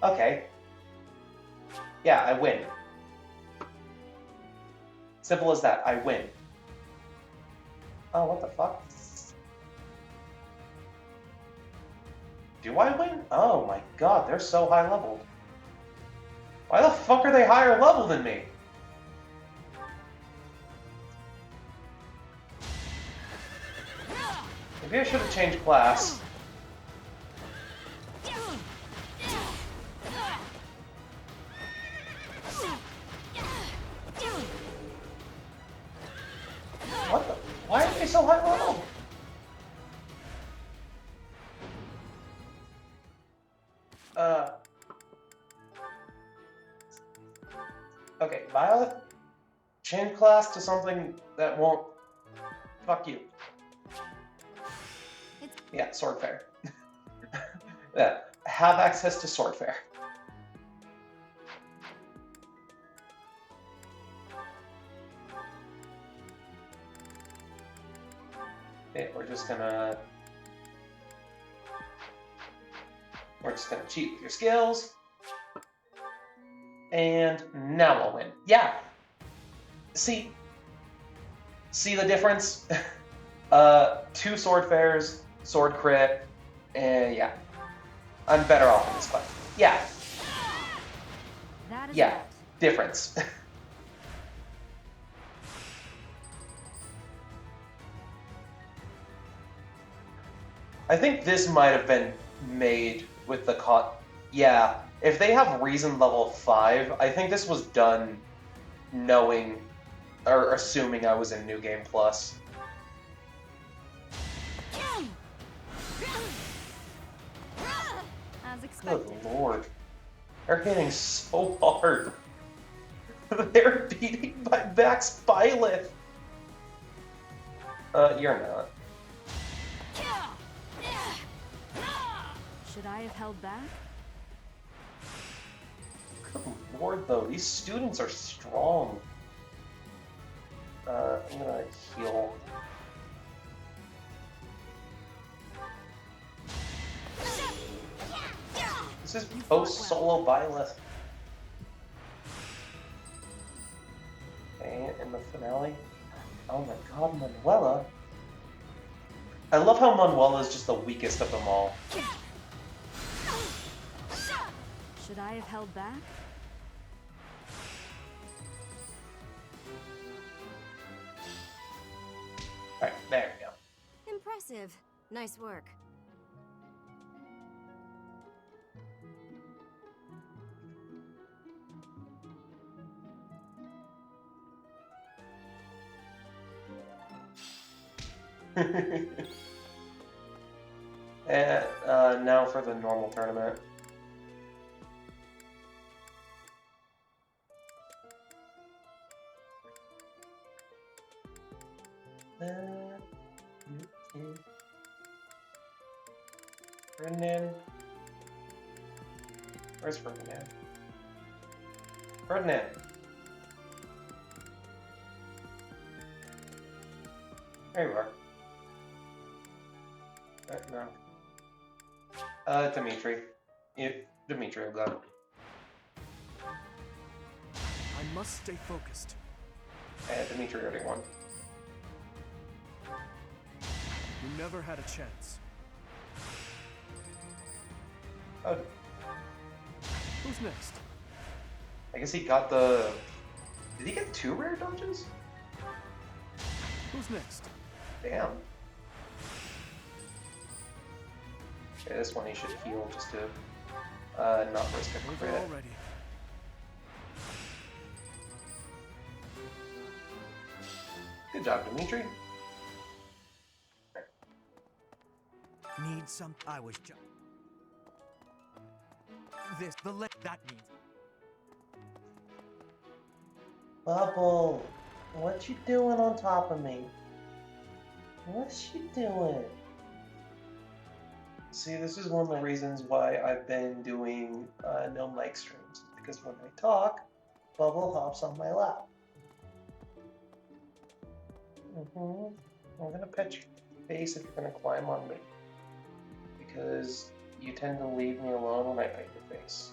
Okay. Yeah, I win. Simple as that, I win. Oh, what the fuck? Do I win? Oh my god, they're so high leveled. Why the fuck are they higher level than me? Maybe I should have changed class. What the? Why are they so high level? Okay, Violet, change class to something that won't fuck you. Yeah, sword fair. Yeah, have access to sword fair. Okay, we're just gonna cheat with your skills. And now I'll win. Yeah. See the difference? 2 sword fairs, sword crit, and yeah. I'm better off in this fight. Yeah. That is yeah. right. Difference. I think this might have been made with the Yeah. If they have reason level 5, I think this was done knowing or assuming I was in New Game Plus. As expected. Good lord. They're hitting so hard. They're beating my Max Byleth. You're not. Should I have held back? Good lord, though. These students are strong. I'm gonna heal. This is post-solo Byleth. Okay, in the finale. Oh my god, Manuela. I love how Manuela is just the weakest of them all. Should I have held back? Alright, there we go. Impressive. Nice work. And now for the normal tournament. Ferdinand. Where's Ferdinand? Ferdinand. There you are. No. Dimitri. Dimitri will go. I must stay focused. Dimitri already won. You never had a chance. Oh. Who's next? I guess he got the Did he get 2 rare dodges? Who's next? Damn. Okay, this one he should heal just to not risk a crit. Already. Good job, Dimitri. Need some. I was just. This, that means. Bubble, what you doing on top of me? What's you doing? See, this is one of the reasons why I've been doing no mic streams. Because when I talk, Bubble hops on my lap. I'm gonna pet your face if you're gonna climb on me. Because you tend to leave me alone when I pet your face.